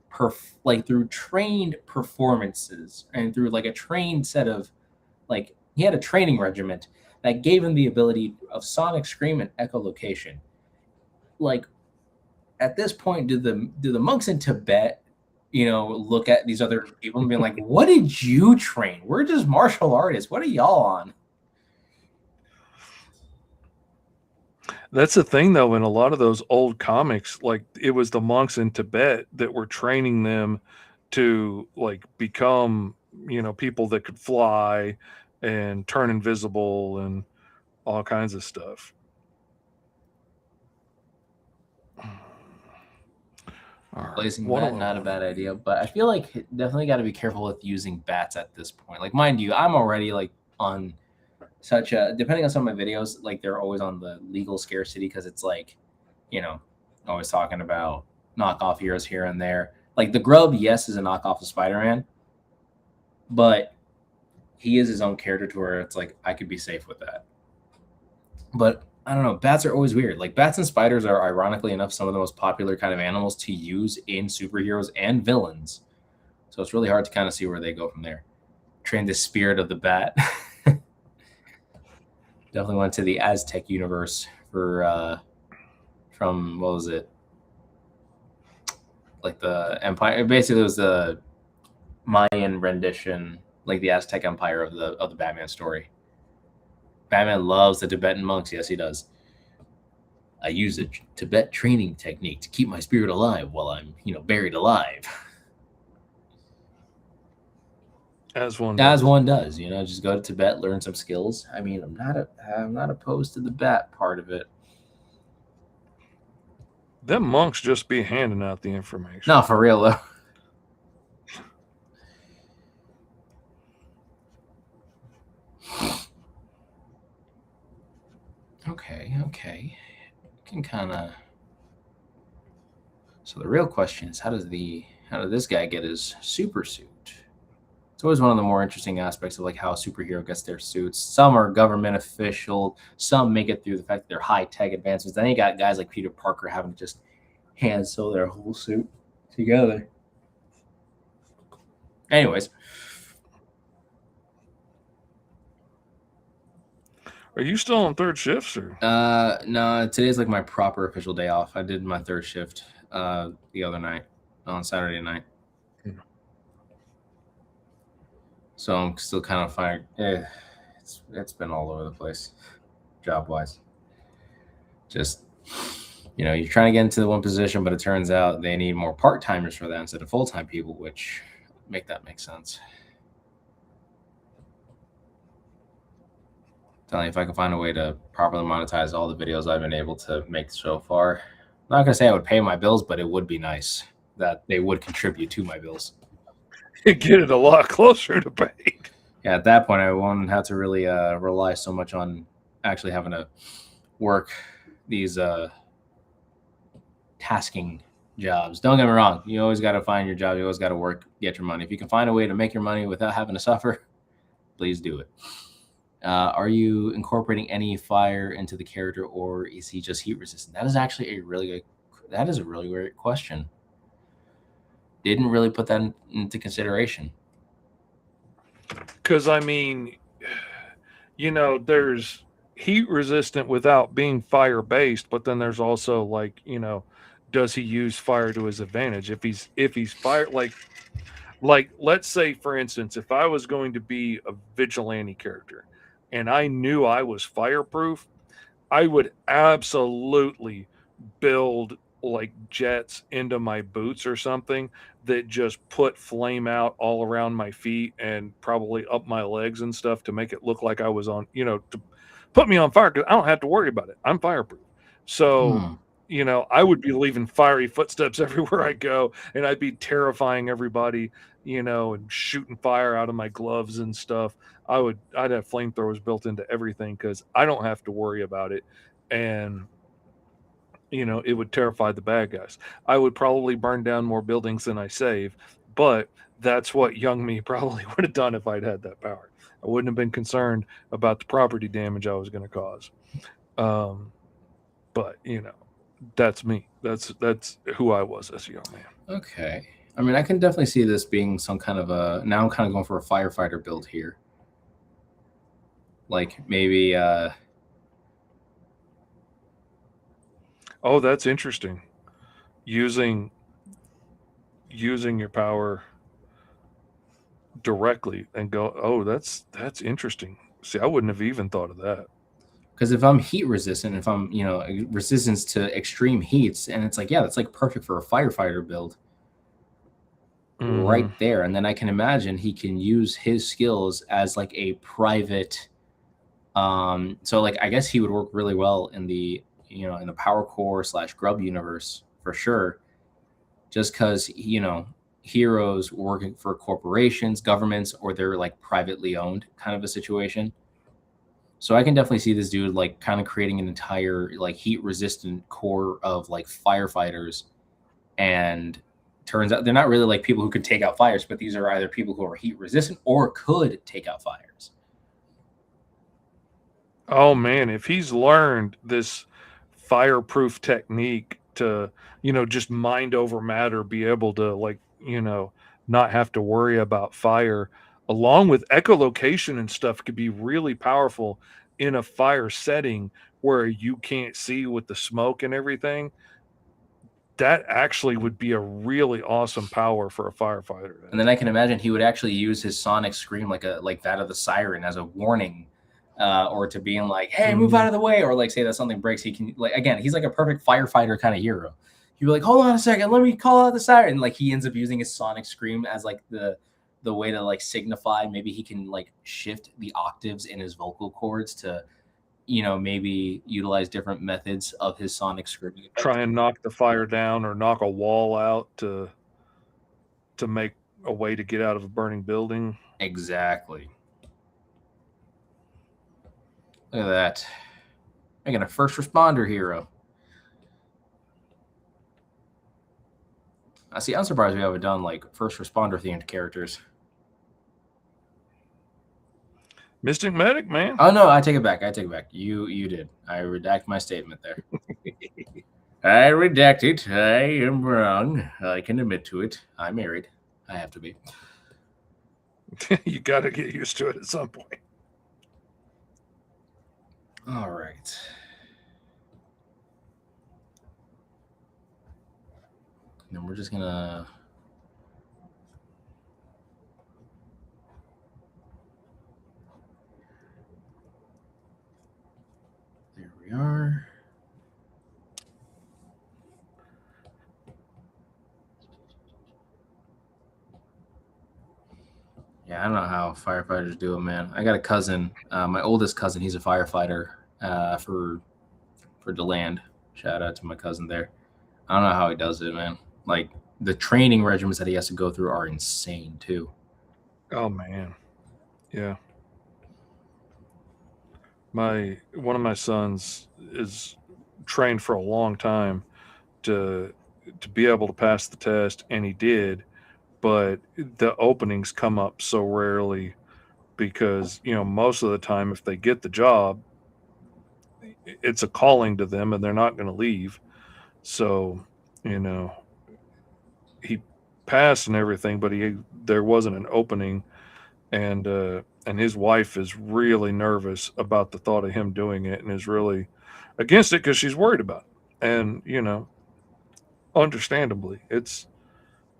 through trained performances and through like a trained set of like he had a training regiment that gave him the ability of sonic scream and echolocation. Like at this point, do the monks in Tibet, you know, look at these other people and be like, "What did you train? We're just martial artists. What are y'all on?" That's the thing, though. In a lot of those old comics, like it was the monks in Tibet that were training them to like become, you know, people that could fly and turn invisible and all kinds of stuff. Blazing bat, not a bad idea, but I feel like definitely got to be careful with using bats at this point. Like, mind you, I'm already like on such a, depending on some of my videos, like they're always on the legal scarcity because it's like, you know, always talking about knockoff heroes here and there. Like the Grub, yes, is a knockoff of Spider-Man, but he is his own character to where it's like I could be safe with that. But I don't know. Bats are always weird. Like bats and spiders are ironically enough some of the most popular kind of animals to use in superheroes and villains. So it's really hard to kind of see where they go from there. Train the spirit of the bat. Definitely went to the Aztec universe for from what was it? Like the Empire. Basically, it was the Mayan rendition, like the Aztec Empire of the Batman story. Batman loves the Tibetan monks. Yes, he does. I use a Tibet training technique to keep my spirit alive while I'm, you know, buried alive. As one does, you know, just go to Tibet, learn some skills. I mean, I'm not opposed to the bat part of it. Them monks just be handing out the information. No, for real though. Okay. Can kind of. So the real question is, how does the how did this guy get his super suit? It's always one of the more interesting aspects of like how a superhero gets their suits. Some are government official, some make it through the fact that they're high tech advancements. Then you got guys like Peter Parker having to just hand sew their whole suit together. Anyways, Are you still on third shift, sir? no, today's like my proper official day off. I did my third shift the other night on Saturday night. So I'm still kind of fine. It's been all over the place, job wise. Just you're trying to get into the one position, but it turns out they need more part timers for that instead of full time people, which make sense. Telling you, if I can find a way to properly monetize all the videos I've been able to make so far, I'm not gonna say I would pay my bills, but it would be nice that they would contribute to my bills. Get it a lot closer to pay. Yeah, at that point, I won't have to really rely so much on actually having to work these tasking jobs. Don't get me wrong. You always got to find your job. You always got to work, get your money. If you can find a way to make your money without having to suffer, please do it. Are you incorporating any fire into the character, or is he just heat resistant? That is actually a really great question. Didn't really put that into consideration. Because I mean, there's heat resistant without being fire based, but then there's also like, does he use fire to his advantage? If he's fire like let's say for instance, if I was going to be a vigilante character and I knew I was fireproof, I would absolutely build like jets into my boots or something that just put flame out all around my feet and probably up my legs and stuff to make it look like I was on, to put me on fire, because I don't have to worry about it. I'm fireproof. So, I would be leaving fiery footsteps everywhere I go, and I'd be terrifying everybody, and shooting fire out of my gloves and stuff. I'd have flamethrowers built into everything because I don't have to worry about it. And it would terrify the bad guys. I would probably burn down more buildings than I save, but that's what young me probably would have done if I'd had that power. I wouldn't have been concerned about the property damage I was going to cause. But that's me. That's who I was as a young man. Okay. I mean, I can definitely see this being some kind of now I'm kind of going for a firefighter build here. Like maybe oh, that's interesting. Using your power directly and go, oh, that's interesting. See, I wouldn't have even thought of that. Because if I'm heat resistant, if I'm resistance to extreme heats, and it's like, yeah, that's like perfect for a firefighter build. Right there. And then I can imagine he can use his skills as like a private so like I guess he would work really well in the in the Power Core / Grub universe for sure, just because heroes working for corporations, governments, or they're like privately owned kind of a situation. So I can definitely see this dude like kind of creating an entire like heat resistant core of like firefighters, and turns out they're not really like people who could take out fires, but these are either people who are heat resistant or could take out fires. Oh man, if he's learned this fireproof technique to, just mind over matter, be able to like, not have to worry about fire, along with echolocation and stuff, could be really powerful in a fire setting where you can't see with the smoke and everything. That actually would be a really awesome power for a firefighter. And then I can imagine he would actually use his sonic scream like that of the siren as a warning, or to being like, "Hey, move out of the way," or like say that something breaks. He can like again, he's like a perfect firefighter kind of hero. He'd be like, "Hold on a second, let me call out the siren." And, like he ends up using his sonic scream as like the way to like signify. Maybe he can like shift the octaves in his vocal cords to maybe utilize different methods of his sonic screaming. Try and knock the fire down or knock a wall out to make a way to get out of a burning building. Exactly. Look at that. Making a first responder hero. I see. I'm surprised we haven't done like first responder themed characters. Mystic Medic, man. Oh no, I take it back. You did. I redact my statement there. I redact it. I am wrong. I can admit to it. I'm married. I have to be. You got to get used to it at some point. All right. And then we're just gonna. There we are. Yeah, I don't know how firefighters do it, man. I got a cousin, my oldest cousin. He's a firefighter for DeLand. Shout out to my cousin there. I don't know how he does it, man. Like the training regimens that he has to go through are insane too. Oh man, yeah. One of my sons is trained for a long time to be able to pass the test, and he did. But the openings come up so rarely because most of the time, if they get the job, it's a calling to them, and they're not going to leave. So he passed and everything, but there wasn't an opening, and his wife is really nervous about the thought of him doing it and is really against it because she's worried about it. And understandably, it's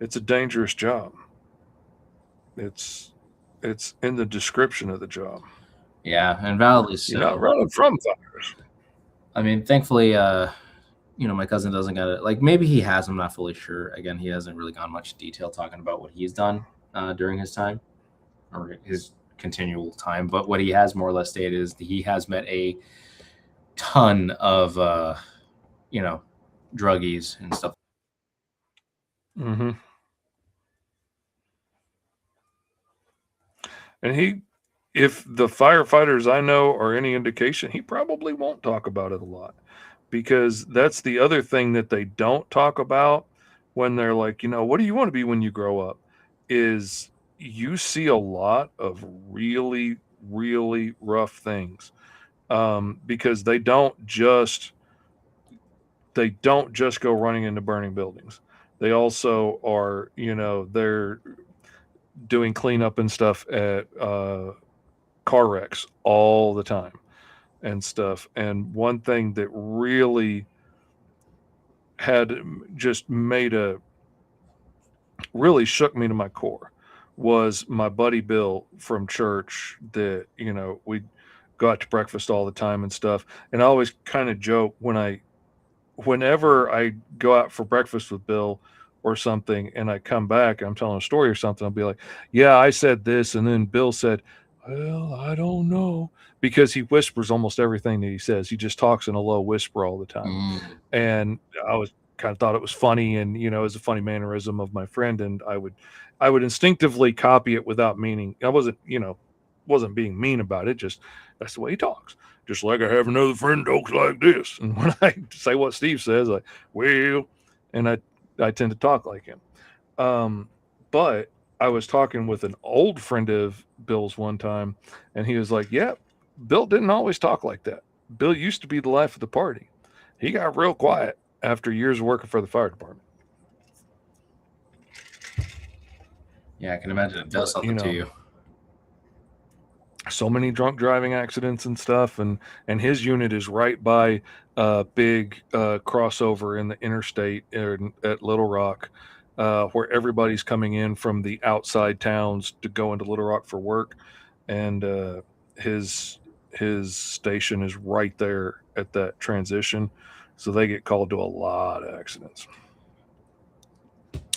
a dangerous job. It's in the description of the job. Yeah, and validly You're not so. running from fires. I mean, thankfully, my cousin doesn't got it. Like maybe he has. I'm not fully sure. Again, he hasn't really gone much detail talking about what he's done during his time or his continual time. But what he has more or less stated is that he has met a ton of druggies and stuff. Mm-hmm. And if the firefighters I know are any indication, he probably won't talk about it a lot, because that's the other thing that they don't talk about when they're like, what do you want to be when you grow up? Is you see a lot of really, really rough things, because they don't just go running into burning buildings. They also are, they're doing cleanup and stuff at car wrecks all the time and stuff. And one thing that really had just really shook me to my core was my buddy Bill from church that, we'd go out to breakfast all the time and stuff. And I always kind of joke whenever I go out for breakfast with Bill or something and I come back and I'm telling a story or something, I'll be like, yeah, I said this. And then Bill said, well, I don't know, because he whispers almost everything that he says. He just talks in a low whisper all the time. And I was kind of thought it was funny, and it was a funny mannerism of my friend, and I would instinctively copy it without meaning. I wasn't being mean about it, just that's the way he talks. Just like I have another friend talks like this. And when I say what Steve says, like, well, and I tend to talk like him. But I was talking with an old friend of Bill's one time, and he was like, yeah, Bill didn't always talk like that. Bill used to be the life of the party. He got real quiet after years of working for the fire department. Yeah, I can imagine it does something to you. So many drunk driving accidents and stuff, and his unit is right by a big crossover in the interstate at Little Rock, where everybody's coming in from the outside towns to go into Little Rock for work, and his station is right there at that transition, so they get called to a lot of accidents.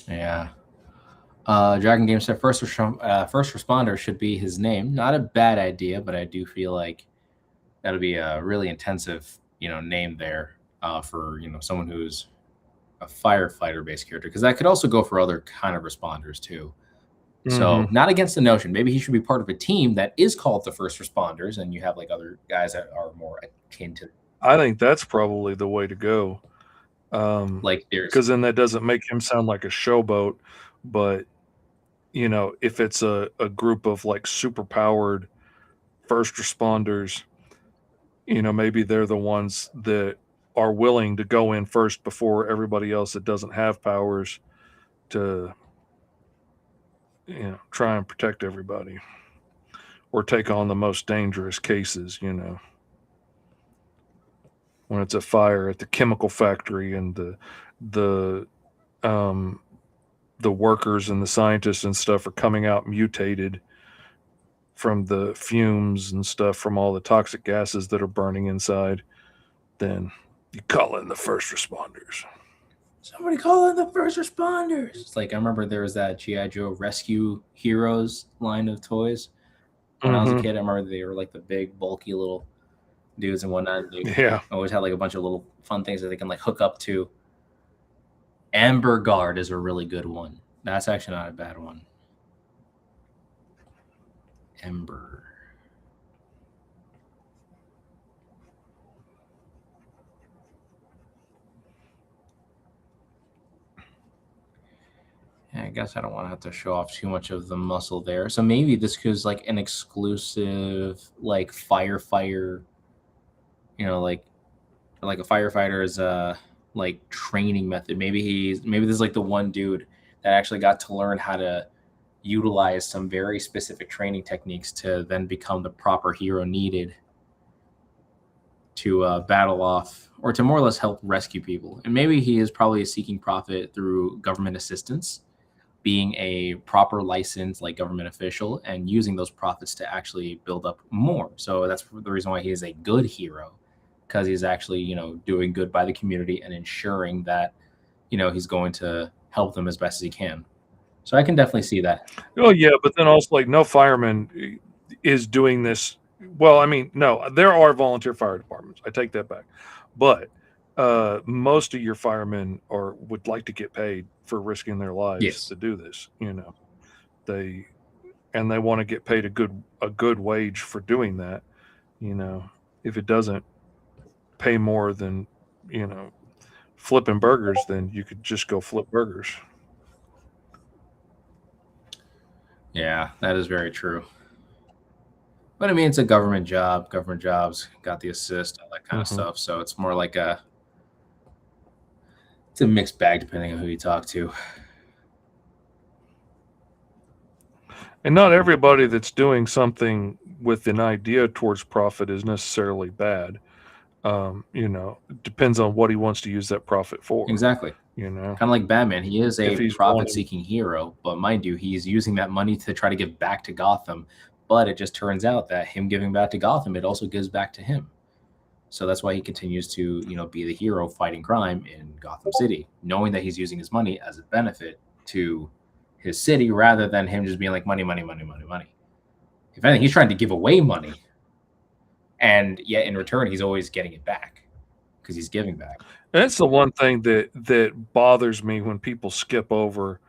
Yeah. Dragon Game said first responder should be his name. Not a bad idea, but I do feel like that'll be a really intensive, name there for someone who's a firefighter based character, because that could also go for other kind of responders too. So not against the notion. Maybe he should be part of a team that is called the first responders, and you have like other guys that are more akin to. I think that's probably the way to go. Like there's Because then that doesn't make him sound like a showboat. But if it's a group of like super powered first responders, maybe they're the ones that are willing to go in first before everybody else that doesn't have powers to try and protect everybody or take on the most dangerous cases, when it's a fire at the chemical factory and the um the workers and the scientists and stuff are coming out mutated from the fumes and stuff from all the toxic gases that are burning inside, then you call in the first responders. somebody call in the first responders. It's like I remember there was that GI Joe Rescue Heroes line of toys. When I was a Mhm. kid, I remember they were like the big, bulky little dudes and whatnot. They Yeah. always had like a bunch of little fun things that they can like hook up to. Amber Guard is a really good one. That's actually not a bad one. Ember. Yeah, I guess I don't want to have to show off too much of the muscle there. So maybe this is like an exclusive like firefighter, like a firefighter's like training method. Maybe this is like the one dude that actually got to learn how to utilize some very specific training techniques to then become the proper hero needed to battle off or to more or less help rescue people. And maybe he is probably seeking profit through government assistance, being a proper licensed like government official and using those profits to actually build up more. So that's the reason why he is a good hero, because he's actually, doing good by the community and ensuring that, he's going to help them as best as he can. So I can definitely see that. Oh yeah, but then also like no fireman is doing this. Well, I mean, no, there are volunteer fire departments. I take that back. But most of your firemen would like to get paid for risking their lives Yes. to do this, They want to get paid a good wage for doing that, If it doesn't pay more than, flipping burgers, then you could just go flip burgers. Yeah, that is very true. But I mean, it's a government job. Government jobs got the assist, all that kind of Mhm. stuff. So it's more like it's a mixed bag depending on who you talk to. And not everybody that's doing something with an idea towards profit is necessarily bad. It depends on what he wants to use that profit for. Exactly. Kind of like Batman. He is a If he's profit seeking hero, but mind you, he's using that money to try to give back to Gotham. But it just turns out that him giving back to Gotham, it also gives back to him. So that's why he continues to, be the hero fighting crime in Gotham City, knowing that he's using his money as a benefit to his city rather than him just being like money, money, money, money, money. If anything, he's trying to give away money. And yet in return, he's always getting it back because he's giving back. That's the one thing that bothers me when people skip over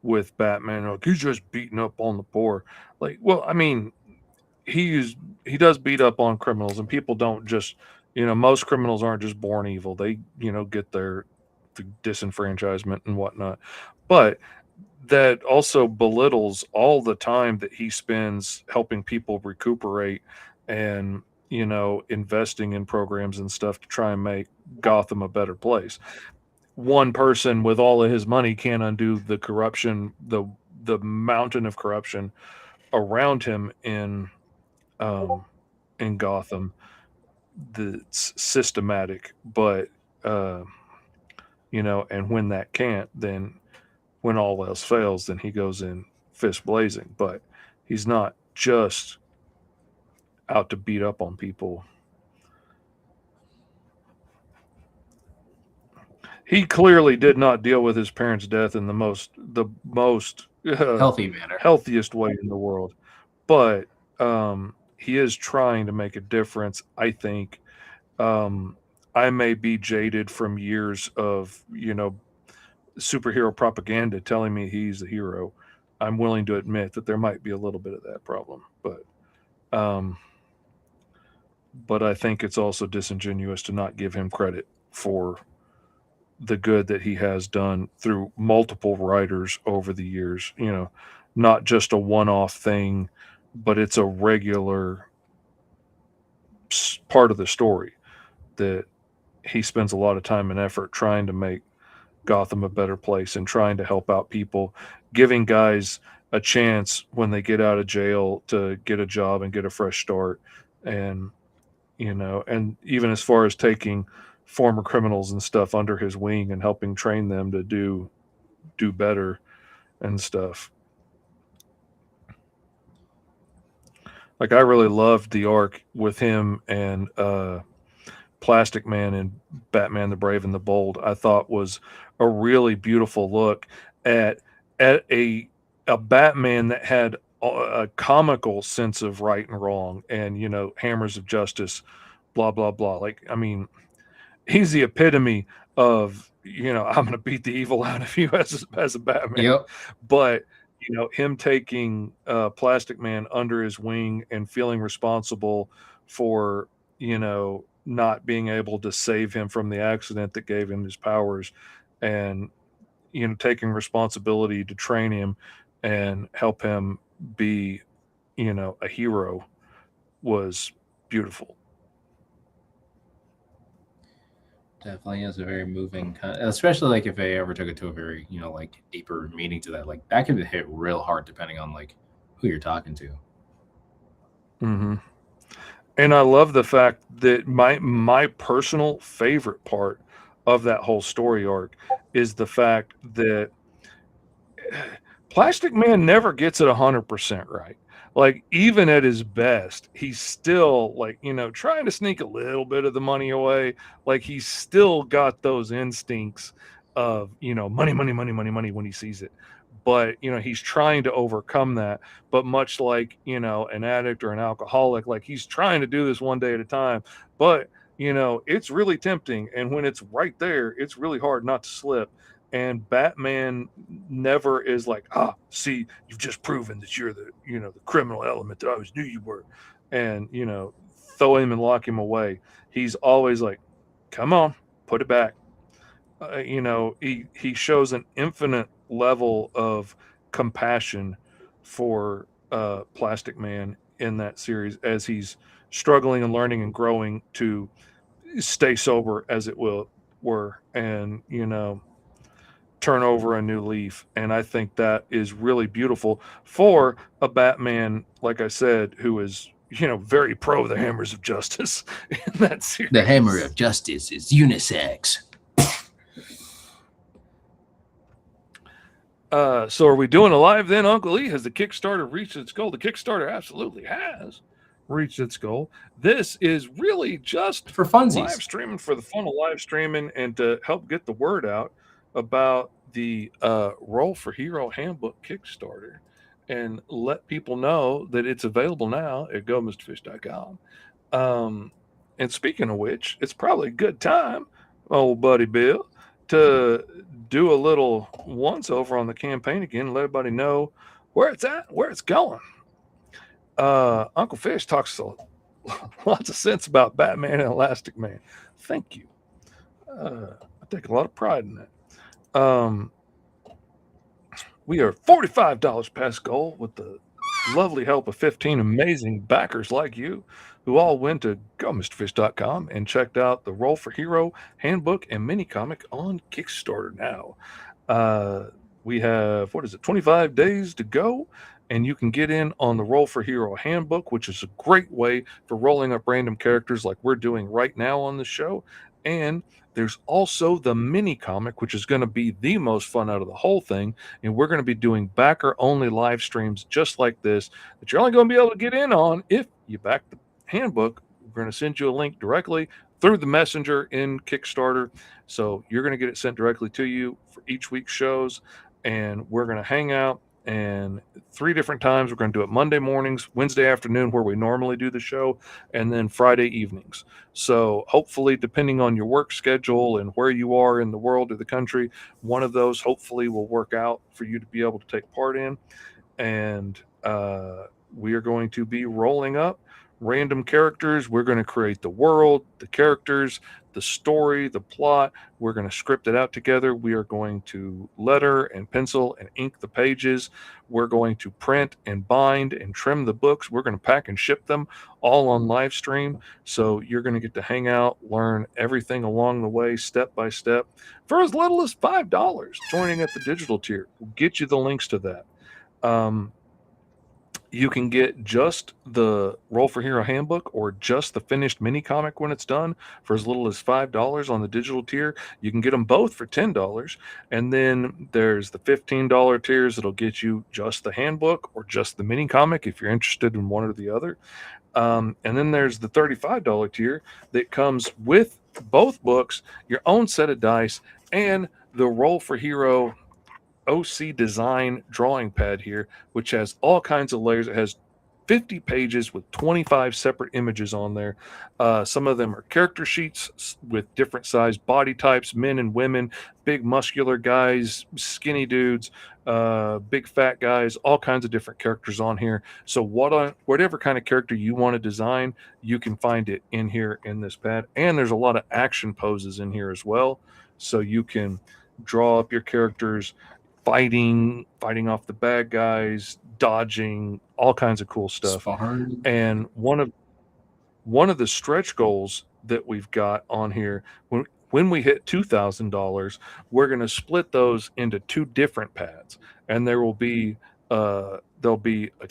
with Batman. Like, he's just beating up on the poor. Like, well, I mean, he does beat up on criminals, and people don't just, most criminals aren't just born evil. They, get the disenfranchisement and whatnot. But that also belittles all the time that he spends helping people recuperate and investing in programs and stuff to try and make Gotham a better place. One person with all of his money can't undo the corruption, the mountain of corruption around him in Gotham that's systematic. But and when that can't, then when all else fails, then he goes in fist blazing. But he's not just out to beat up on people. He clearly did not deal with his parents' death in the most Healthy manner. healthiest way in the world. But he is trying to make a difference, I think. I may be jaded from years of, superhero propaganda telling me he's a hero. I'm willing to admit that there might be a little bit of that problem, but I think it's also disingenuous to not give him credit for the good that he has done through multiple writers over the years. Not just a one-off thing, but it's a regular part of the story that he spends a lot of time and effort trying to make Gotham a better place and trying to help out people, giving guys a chance when they get out of jail to get a job and get a fresh start. And, and even as far as taking former criminals and stuff under his wing and helping train them to do better and stuff. Like, I really loved the arc with him and Plastic Man and Batman the Brave and the Bold. I thought was a really beautiful look at a Batman that had a comical sense of right and wrong, and hammers of justice, blah blah blah. Like, I mean, he's the epitome of I'm going to beat the evil out of you as a Batman. Yep. But him taking Plastic Man under his wing and feeling responsible for not being able to save him from the accident that gave him his powers, and taking responsibility to train him and help him be a hero was beautiful. Definitely is a very moving especially like if they ever took it to a very like deeper meaning to that, like that could hit real hard depending on like who you're talking to. Mm-hmm. And I love the fact that my personal favorite part of that whole story arc is the fact that Plastic Man never gets it 100% right. Like, even at his best, he's still like, trying to sneak a little bit of the money away. Like, he's still got those instincts of, money, money, money, money, money when he sees it. But, he's trying to overcome that. But much like, an addict or an alcoholic, like, he's trying to do this one day at a time. But, it's really tempting. And when it's right there, it's really hard not to slip. And Batman never is like, see, you've just proven that you're the the criminal element that I always knew you were, and throw him and lock him away. He's always like, come on, put it back. He shows an infinite level of compassion for Plastic Man in that series as he's struggling and learning and growing to stay sober, as it were, and turn over a new leaf. And I think that is really beautiful for a Batman, like I said, who is very pro the hammers of justice in that series. The hammer of justice is unisex. So are we doing a live then, Uncle E? Has the Kickstarter reached its goal? The Kickstarter absolutely has reached its goal. This is really just For funsies. live streaming for the fun of live streaming and to help get the word out about the Roll for Hero Handbook Kickstarter and let people know that it's available now at GoMrFish.com. And speaking of which, it's probably a good time, old buddy Bill, to do a little once over on the campaign again and let everybody know where it's at, where it's going. Uncle Fish talks lots of sense about Batman and Elastic Man. Thank you. I take a lot of pride in that. We are $45 past goal with the lovely help of 15 amazing backers like you who all went to GoMrFish.com and checked out the Roll for Hero Handbook and mini comic on Kickstarter now. We have, 25 days to go, and you can get in on the Roll for Hero Handbook, which is a great way for rolling up random characters like we're doing right now on the show. And there's also the mini comic, which is going to be the most fun out of the whole thing. And we're going to be doing backer only live streams just like this that you're only going to be able to get in on if you back the handbook. We're going to send you a link directly through the messenger in Kickstarter. So you're going to get it sent directly to you for each week's shows. And we're going to hang out. And 3 different times. We're going to do it Monday mornings, Wednesday afternoon, where we normally do the show, and then Friday evenings. So hopefully, depending on your work schedule and where you are in the world or the country, one of those hopefully will work out for you to be able to take part in. And we are going to be rolling up random characters. We're going to create the world, the characters, the story, the plot. We're going to script it out together. We are going to letter and pencil and ink the pages. We're going to print and bind and trim the books. We're going to pack and ship them all on live stream. So you're going to get to hang out, learn everything along the way, step by step, for as little as $5. Joining at the digital tier, we'll get you the links to that. You can get just the Roll for Hero handbook or just the finished mini comic when it's done for as little as $5 on the digital tier. You can get them both for $10. And then there's the $15 tiers that'll get you just the handbook or just the mini comic if you're interested in one or the other. And then there's the $35 tier that comes with both books, your own set of dice, and the Roll for Hero OC design drawing pad here, which has all kinds of layers. It has 50 pages with 25 separate images on there. Some of them are character sheets with different sized body types, men and women, big muscular guys, skinny dudes, big fat guys, all kinds of different characters on here. So whatever kind of character you want to design, you can find it in here in this pad. And there's a lot of action poses in here as well. So you can draw up your characters fighting off the bad guys, dodging, all kinds of cool stuff. Sparring. And one of the stretch goals that we've got on here, when we hit $2,000, we're going to split those into two different pads, and there'll be a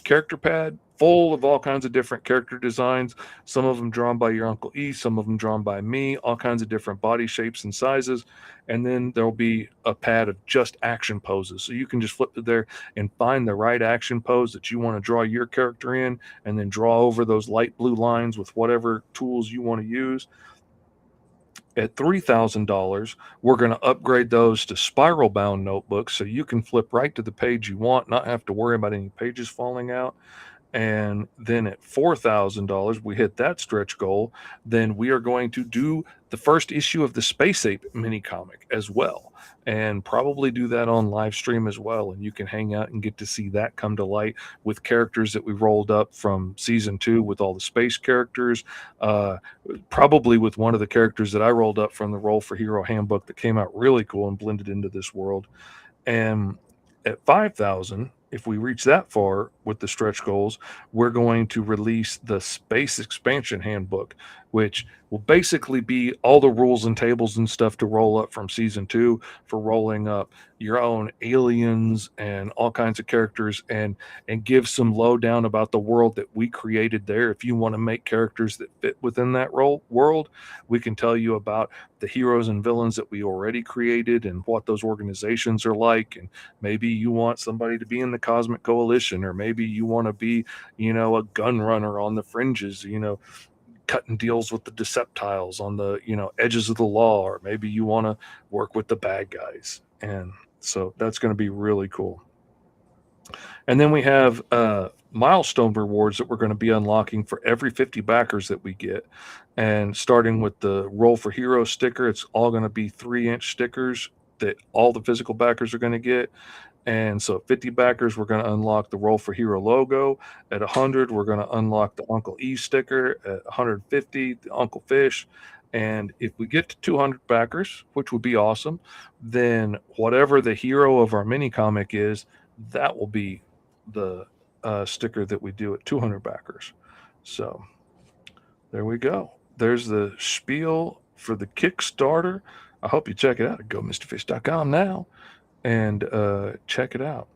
character pad full of all kinds of different character designs, some of them drawn by your Uncle E, some of them drawn by me, all kinds of different body shapes and sizes. And then there'll be a pad of just action poses. So you can just flip to there and find the right action pose that you want to draw your character in, and then draw over those light blue lines with whatever tools you want to use. At $3,000, we're going to upgrade those to spiral bound notebooks so you can flip right to the page you want, not have to worry about any pages falling out. And then at $4,000, we hit that stretch goal. Then we are going to do the first issue of the Space Ape mini comic as well, and probably do that on live stream as well. And you can hang out and get to see that come to light with characters that we rolled up from season 2 with all the space characters, probably with one of the characters that I rolled up from the Roll for Hero handbook that came out really cool and blended into this world. And at 5,000, if we reach that far with the stretch goals, we're going to release the Space Expansion Handbook, which will basically be all the rules and tables and stuff to roll up from season 2 for rolling up your own aliens and all kinds of characters, and give some lowdown about the world that we created there. If you want to make characters that fit within that world, we can tell you about the heroes and villains that we already created and what those organizations are like. And maybe you want somebody to be in the Cosmic Coalition, or maybe you want to be, a gun runner on the fringes, cutting deals with the Deceptiles on the, edges of the law, or maybe you want to work with the bad guys. And so that's going to be really cool. And then we have milestone rewards that we're going to be unlocking for every 50 backers that we get. And starting with the Roll for Hero sticker, it's all going to be 3-inch stickers that all the physical backers are going to get. And so 50 backers, we're going to unlock the Roll for Hero logo. At 100, we're going to unlock the Uncle E sticker. At 150, the Uncle Fish. And if we get to 200 backers, which would be awesome, then whatever the hero of our mini comic is, that will be the sticker that we do at 200 backers. So there we go. There's the spiel for the Kickstarter. I hope you check it out at GoMrFish.com now and check it out.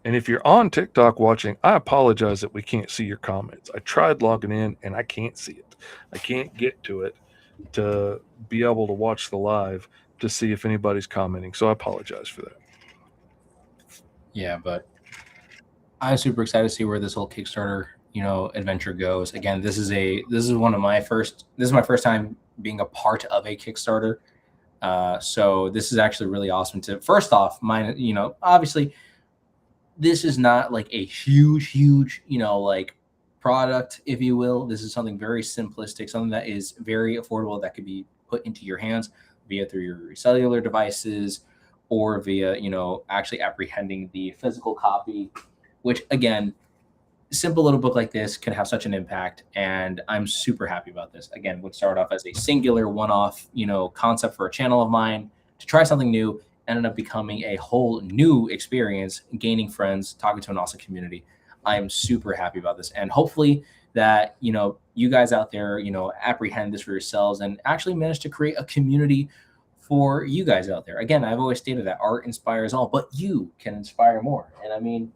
And if you're on TikTok watching, I apologize that we can't see your comments. I tried logging in and I can't see it. I can't get to it to be able to watch the live to see if anybody's commenting. So I apologize for that. Yeah, but I'm super excited to see where this whole Kickstarter, adventure goes. Again, this is my first time being a part of a Kickstarter. So this is actually really awesome to, first off, obviously this is not like a huge, like product, if you will. This is something very simplistic, something that is very affordable, that could be put into your hands via through your cellular devices, or via, actually apprehending the physical copy, which again, simple little book like this can have such an impact, and I'm super happy about this. Again, would start off as a singular one-off, concept for a channel of mine to try something new, ended up becoming a whole new experience, gaining friends, talking to an awesome community. I am super happy about this, and hopefully that you guys out there apprehend this for yourselves and actually manage to create a community for you guys out there. Again, I've always stated that art inspires all, but you can inspire more. And I mean,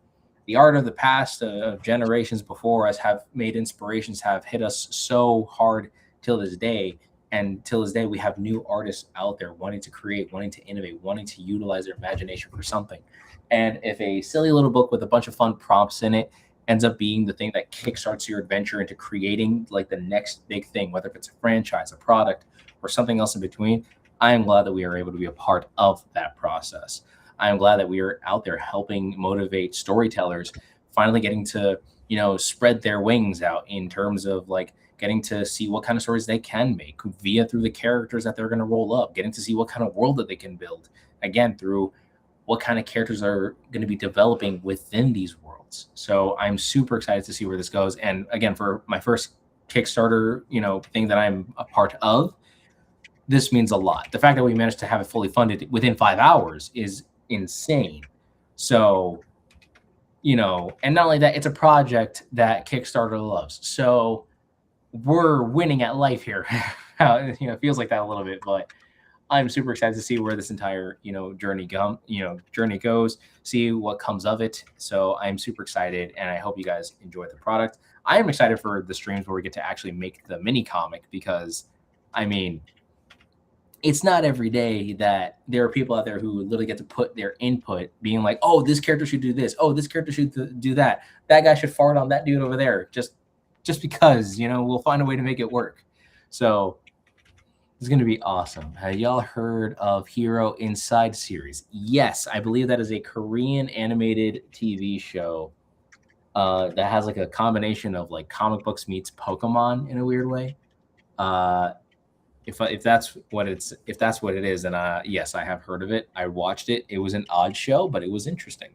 the art of the past, of generations before us, have made inspirations have hit us so hard till this day. And till this day, we have new artists out there wanting to create, wanting to innovate, wanting to utilize their imagination for something. And if a silly little book with a bunch of fun prompts in it ends up being the thing that kickstarts your adventure into creating like the next big thing, whether it's a franchise, a product, or something else in between, I am glad that we are able to be a part of that process. I am glad that we are out there helping motivate storytellers, finally getting to, spread their wings out in terms of like getting to see what kind of stories they can make through the characters that they're going to roll up, getting to see what kind of world that they can build, again, through what kind of characters are going to be developing within these worlds. So I'm super excited to see where this goes. And again, for my first Kickstarter, thing that I'm a part of, this means a lot. The fact that we managed to have it fully funded within 5 hours is insane. So, and not only that, it's a project that Kickstarter loves. So we're winning at life here. It feels like that a little bit, but I'm super excited to see where this entire, journey goes, see what comes of it. So I'm super excited, and I hope you guys enjoy the product. I am excited for the streams where we get to actually make the mini comic, because I mean, it's not every day that there are people out there who literally get to put their input, being like, oh, this character should do this. Oh, this character should do that. That guy should fart on that dude over there. Just because, we'll find a way to make it work. So it's going to be awesome. Have y'all heard of Hero Inside series? Yes, I believe that is a Korean animated TV show that has like a combination of like comic books meets Pokemon in a weird way. If that's what it is, then yes, I have heard of it. I watched it. It was an odd show, but it was interesting,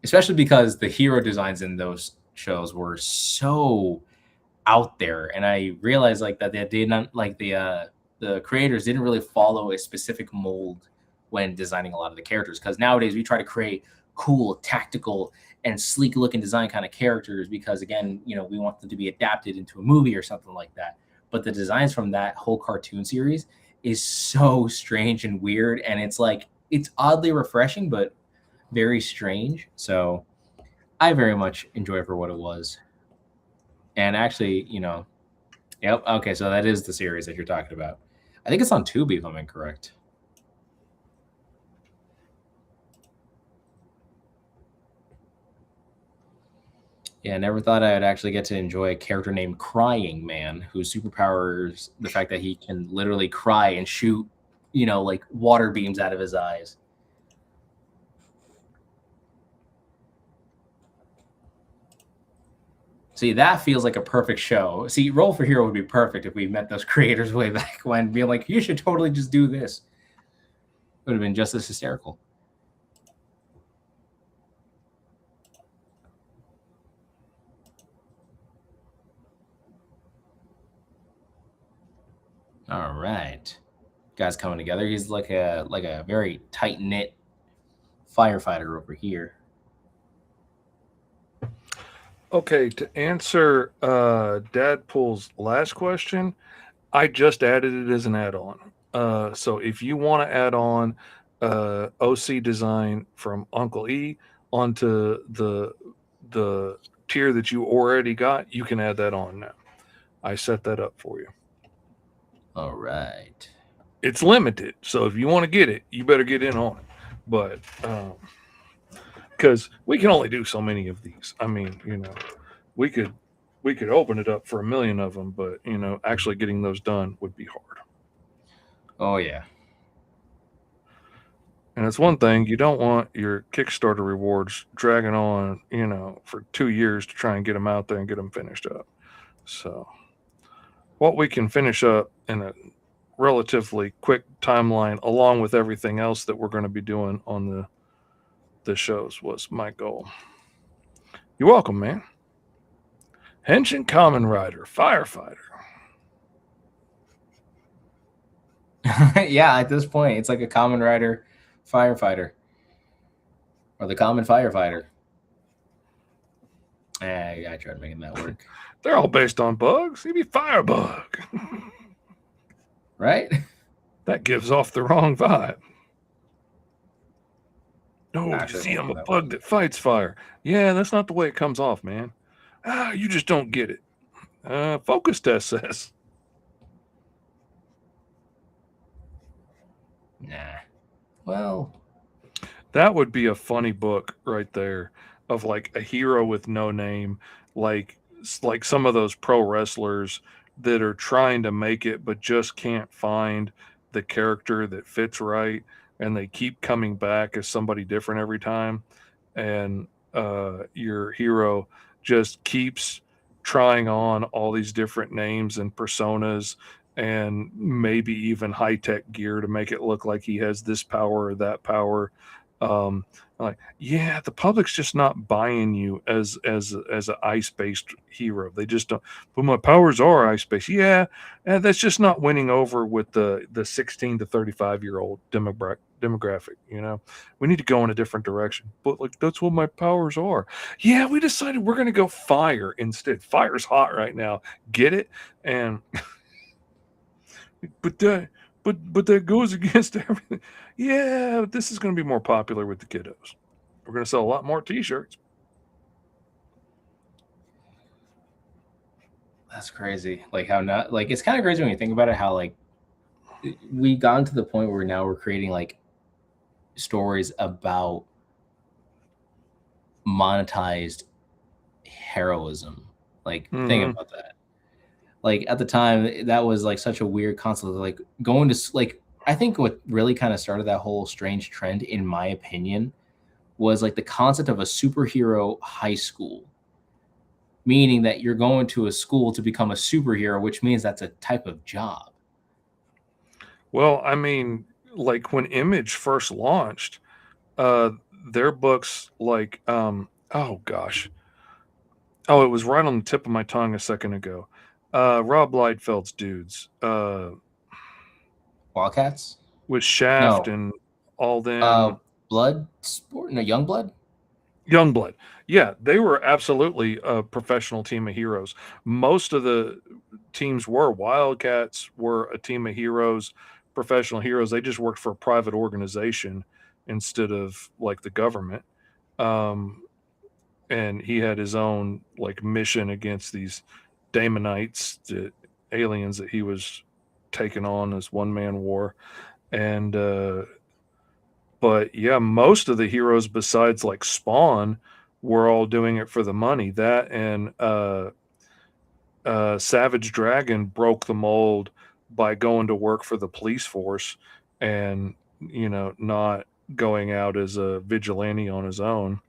especially because the hero designs in those shows were so out there, and I realized like that they did not like the creators didn't really follow a specific mold when designing a lot of the characters. Because nowadays we try to create cool, tactical, and sleek looking design kind of characters because, again, we want them to be adapted into a movie or something like that. But the designs from that whole cartoon series is so strange and weird. And it's like, it's oddly refreshing, but very strange. So I very much enjoy it for what it was. And actually, yep. Okay. So that is the series that you're talking about. I think it's on Tubi, if I'm incorrect. Yeah, I never thought I would actually get to enjoy a character named Crying Man, whose superpower is the fact that he can literally cry and shoot, like water beams out of his eyes. See, that feels like a perfect show. See, Roll for Hero would be perfect if we met those creators way back when, being like, you should totally just do this. It would have been just as hysterical. All right, guys coming together. He's like a very tight knit firefighter over here. Okay, to answer Dadpool's last question, I just added it as an add-on. So if you want to add on OC design from Uncle E onto the tier that you already got, you can add that on now. I set that up for you. All right. It's limited, so if you want to get it, you better get in on it. But because we can only do so many of these. I mean, we could open it up for 1 million of them, but actually getting those done would be hard. Oh yeah. And it's one thing, you don't want your Kickstarter rewards dragging on, for 2 years to try and get them out there and get them finished up. So what we can finish up in a relatively quick timeline, along with everything else that we're going to be doing on the shows, was my goal. You're welcome, man. Henshin Kamen Rider, Firefighter. Yeah, at this point, it's like a Kamen Rider firefighter. Or the Common Firefighter. I tried making that work. They're all based on bugs. He'd be Firebug. Right? That gives off the wrong vibe. No, Actually, you see, I'm a that bug that fights fire. Yeah, that's not the way it comes off, man. You just don't get it. Focus test says. Nah. Well, That would be a funny book right there of like a hero with no name, like some of those pro wrestlers that are trying to make it but just can't find the character that fits right, and they keep coming back as somebody different every time, and your hero just keeps trying on all these different names and personas and maybe even high-tech gear to make it look like he has this power or that power. Like, yeah, the public's just not buying you as an ice-based hero. They just don't. But my powers are ice-based. Yeah, and that's just not winning over with the 16 to 35-year-old demographic. We need to go in a different direction. But like, that's what my powers are. Yeah, we decided we're gonna go fire instead. Fire's hot right now. Get it? And but that goes against everything. Yeah, this is going to be more popular with the kiddos. We're going to sell a lot more T-shirts. that's crazy. Like how not like it's kind of crazy when you think about it. How like we gotten to the point where now we're creating like stories about monetized heroism. Like think about that. Like at the time, that was like such a weird concept. Like going to like I think what really kind of started that whole strange trend, in my opinion, was like the concept of a superhero high school, meaning that you're going to a school to become a superhero, which means that's a type of job. Well, I mean, like when Image first launched, uh, their books, like, oh gosh, it was right on the tip of my tongue a second ago. Rob Lightfeld's dudes, Wildcats? with Shaft No. and all them. Blood sport? No, young blood? Youngblood. Yeah, they were absolutely a professional team of heroes. Most of the teams were. Wildcats were a team of heroes, professional heroes. They just worked for a private organization instead of like the government. Um, and he had his own like mission against these Damonites, aliens that he was taking on as one man war. And but yeah, most of the heroes besides like Spawn were all doing it for the money. That and Savage Dragon broke the mold by going to work for the police force and not going out as a vigilante on his own.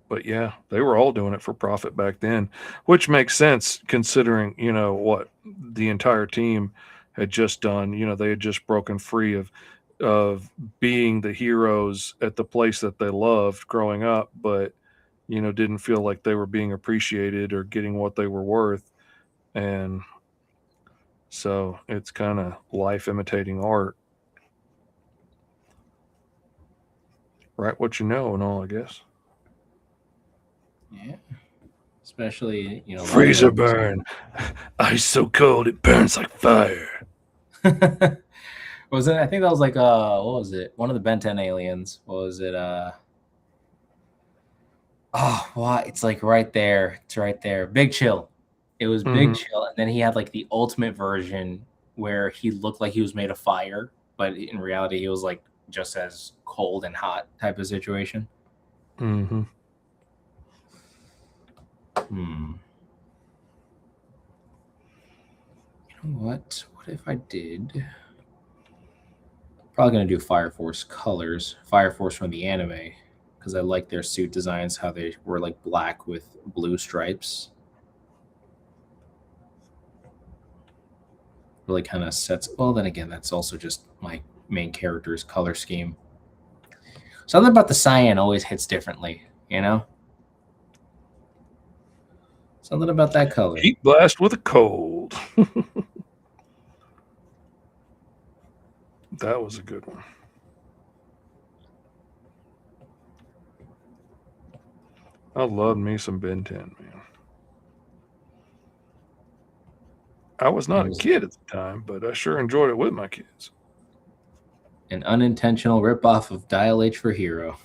But yeah, they were all doing it for profit back then, which makes sense considering what the entire team had just done. They had just broken free of being the heroes at the place that they loved growing up, but didn't feel like they were being appreciated or getting what they were worth. And so it's kind of life imitating art. Write what you know and all, I guess. Yeah. Especially, Freezer burn. Ice so cold it burns like fire. Was it? I think that was like what was it? One of the Ben 10 aliens. What was it? Oh, what? It's like right there. It's right there. Big Chill. It was Big Chill, and then he had like the ultimate version where he looked like he was made of fire, but in reality he was like just as cold and hot type of situation. Mm-hmm. You know what? What if I did? Probably gonna do Fire Force colors. Fire Force from the anime, because I like their suit designs, how they were like black with blue stripes. Really kind of sets. Well, then again, that's also just my main character's color scheme. Something about the cyan always hits differently, you know? Something about that color. Heat blast with a cold. That was a good one. I love me some Ben 10, man. I was not a kid at the time, but I sure enjoyed it with my kids. An unintentional ripoff of Dial H for Hero.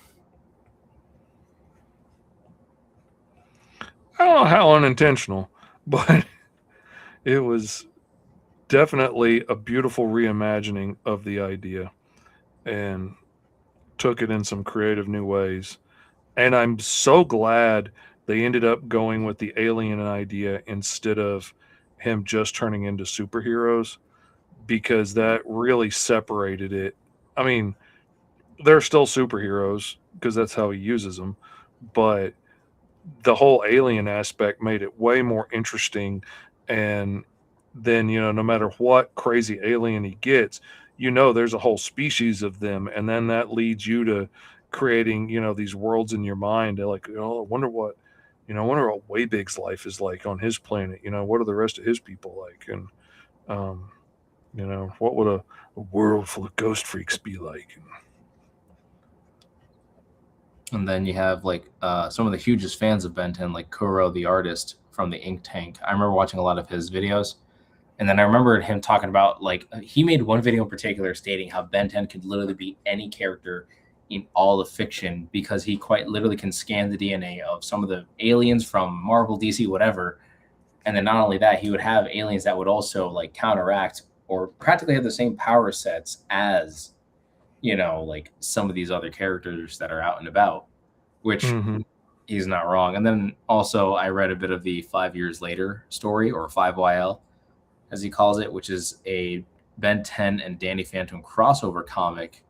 I don't know how unintentional, but it was definitely a beautiful reimagining of the idea and took it in some creative new ways. And I'm so glad they ended up going with the alien idea instead of him just turning into superheroes, because that really separated it. I mean, they're still superheroes because that's how he uses them, but the whole alien aspect made it way more interesting. And then, no matter what crazy alien he gets, there's a whole species of them. And then that leads you to creating, these worlds in your mind. Like, I wonder what Waybig's life is like on his planet. What are the rest of his people like? And, what would a world full of ghost freaks be like? And then you have like some of the hugest fans of Ben 10, like Kuro the artist from the Ink Tank. I remember watching a lot of his videos. And then I remember him talking about, like, he made one video in particular stating how Ben 10 could literally be any character in all of fiction, because he quite literally can scan the DNA of some of the aliens from Marvel, DC, whatever. And then not only that, he would have aliens that would also like counteract or practically have the same power sets as, like some of these other characters that are out and about, which Mhm. he's not wrong. And then also I read a bit of the 5 years later story, or 5YL as he calls it, which is a Ben 10 and Danny Phantom crossover comic.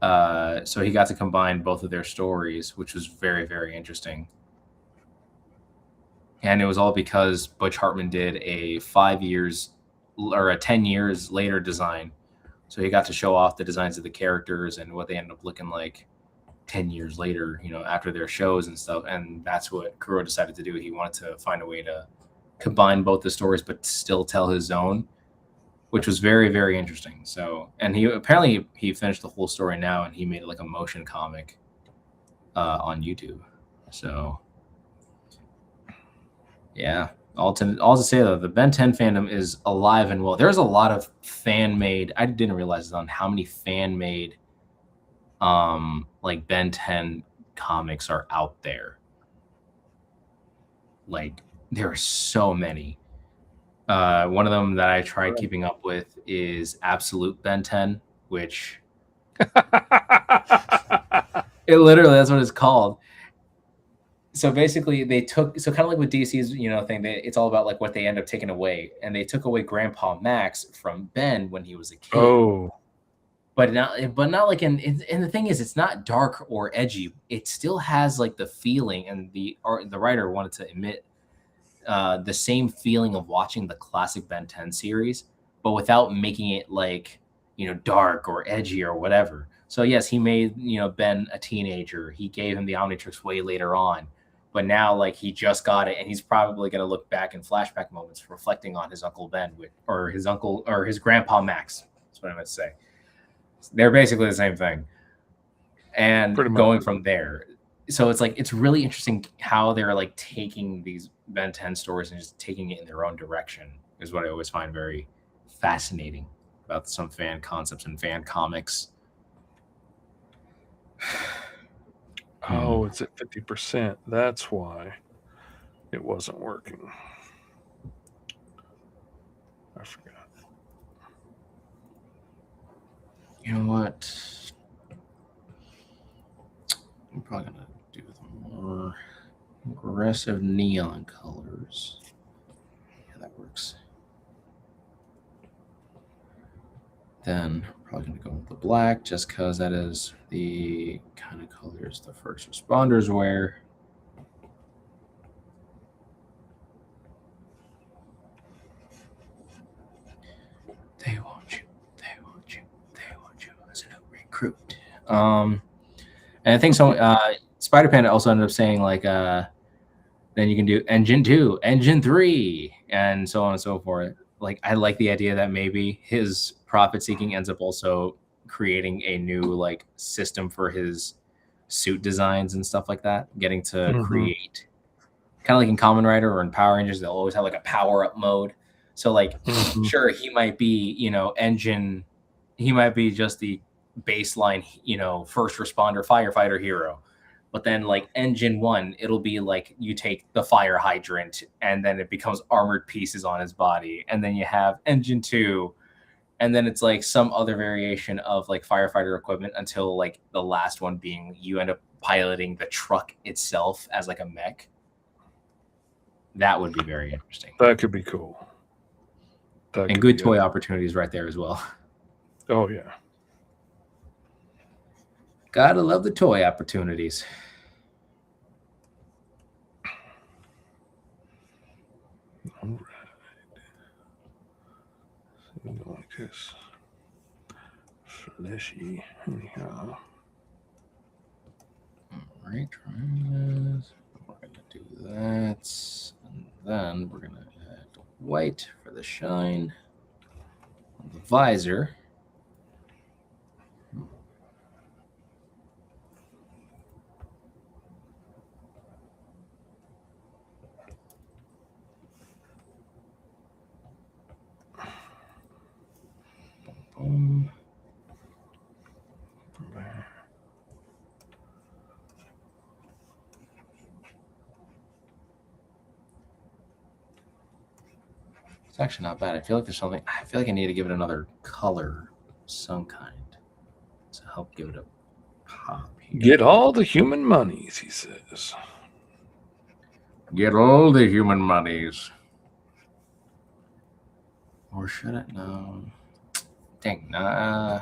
So he got to combine both of their stories, which was very, very interesting. And it was all because Butch Hartman did a 5 years or a 10 years later design. So he got to show off the designs of the characters and what they ended up looking like 10 years later, after their shows and stuff. And that's what Kuro decided to do. He wanted to find a way to combine both the stories but still tell his own, which was very, very interesting. So, and he finished the whole story now, and he made it like a motion comic on YouTube. So yeah, all to say though, the Ben 10 fandom is alive and well. There's a lot of fan made. I didn't realize on how many fan made like Ben 10 comics are out there. Like, there are so many. One of them that I tried keeping up with is Absolute Ben 10, which it literally, that's what it's called. So basically kind of like with DC's, thing, it's all about like what they end up taking away. And they took away Grandpa Max from Ben when he was a kid. Oh. But not like and the thing is, it's not dark or edgy. It still has like the feeling, and the writer wanted to emit the same feeling of watching the classic Ben 10 series, but without making it like, dark or edgy or whatever. So yes, he made, Ben a teenager. He gave him the Omnitrix way later on, but now like he just got it, and he's probably going to look back in flashback moments reflecting on his Uncle Ben or his Grandpa Max. That's what I meant to say. They're basically the same thing. And going from there. So it's like, it's really interesting how they're like taking these Ben 10 stories and just taking it in their own direction, is what I always find very fascinating about some fan concepts and fan comics. Oh, it's at 50%. That's why it wasn't working. I forgot. You know what? I'm probably going to do the more aggressive neon colors. Yeah, that works. Then I'm probably going to go with the black, just because that is the kind of colors the first responders wear. They want you. They want you. They want you as a new recruit. And I think so. Spider Panda also ended up saying like, then you can do engine 2, engine 3, and so on and so forth. Like, I like the idea that maybe his profit seeking ends up also creating a new like system for his suit designs and stuff like that. Getting to create kind of like in Kamen Rider or in Power Rangers, they'll always have like a power up mode. So like, sure, he might be, engine, he might be just the baseline, first responder firefighter hero. But then like engine 1, it'll be like you take the fire hydrant and then it becomes armored pieces on his body. And then you have engine 2, and then it's like some other variation of like firefighter equipment until like the last one being you end up piloting the truck itself as like a mech. That would be very interesting. That could be cool. And good toy opportunities right there as well. Oh, yeah. Gotta love the toy opportunities. All right. Like this. Fleshy. Anyhow. All right, try this. We're gonna do that. And then we're gonna add white for the shine on the visor. Boom. It's actually not bad. I feel like there's something. I feel like I need to give it another color, of some kind, to help give it a pop. Here. Get all the human monies, he says. Get all the human monies. Or should it? No. Dang, nah.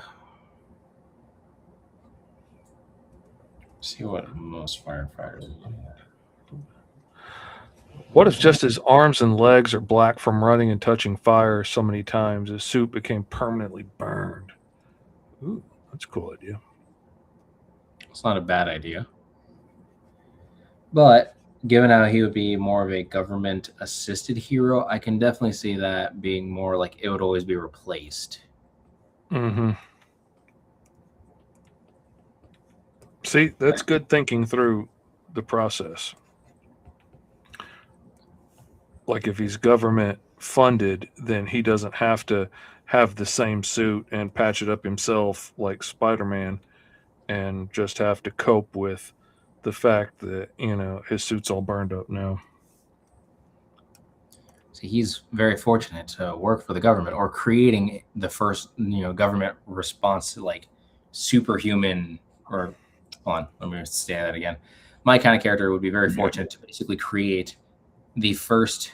See what most firefighters do. What if just his arms and legs are black from running and touching fire so many times, his suit became permanently burned? Ooh, that's a cool idea. It's not a bad idea. But given how he would be more of a government-assisted hero, I can definitely see that being more like it would always be replaced. Mm-hmm. See, that's good thinking through the process. Like if he's government funded, then he doesn't have to have the same suit and patch it up himself like Spider-Man and just have to cope with the fact that, his suit's all burned up now. See, he's very fortunate to work for the government or creating the first, government response to like superhuman or hold on, let me say that again. My kind of character would be very fortunate to basically create the first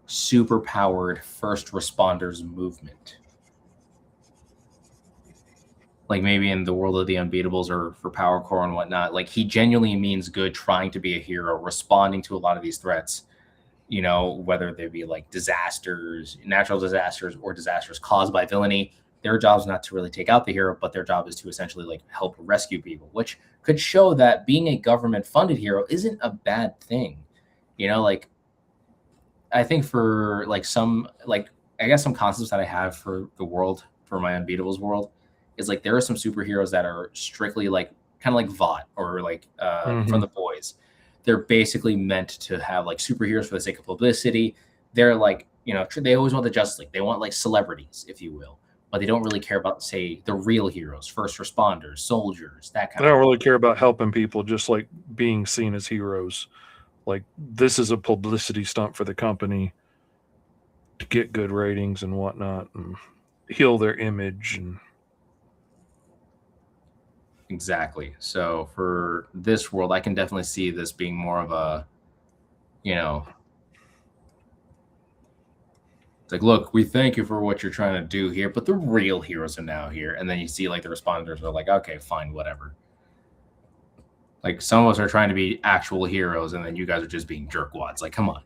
super powered first responders movement. Like maybe in the world of the Unbeatables or for Power Core and whatnot, like he genuinely means good trying to be a hero, responding to a lot of these threats, whether they be like disasters, natural disasters, or disasters caused by villainy. Their job is not to really take out the hero, but their job is to essentially like help rescue people, which could show that being a government funded hero isn't a bad thing. Like I think for like some, like I guess some concepts that I have for the world, for my Unbeatables world, is like there are some superheroes that are strictly like kind of like Vought or like from the boys. They're basically meant to have like superheroes for the sake of publicity. They're like, they always want the Justice League. They want like celebrities, if you will, but they don't really care about, say, the real heroes, first responders, soldiers, that kind of thing. They don't really care about helping people, just like being seen as heroes. Like this is a publicity stunt for the company to get good ratings and whatnot and heal their image. And exactly. So for this world, I can definitely see this being more of a, it's like, look, we thank you for what you're trying to do here, but the real heroes are now here. And then you see like the responders are like, okay, fine, whatever. Like some of us are trying to be actual heroes, and then you guys are just being jerkwads. Like, come on.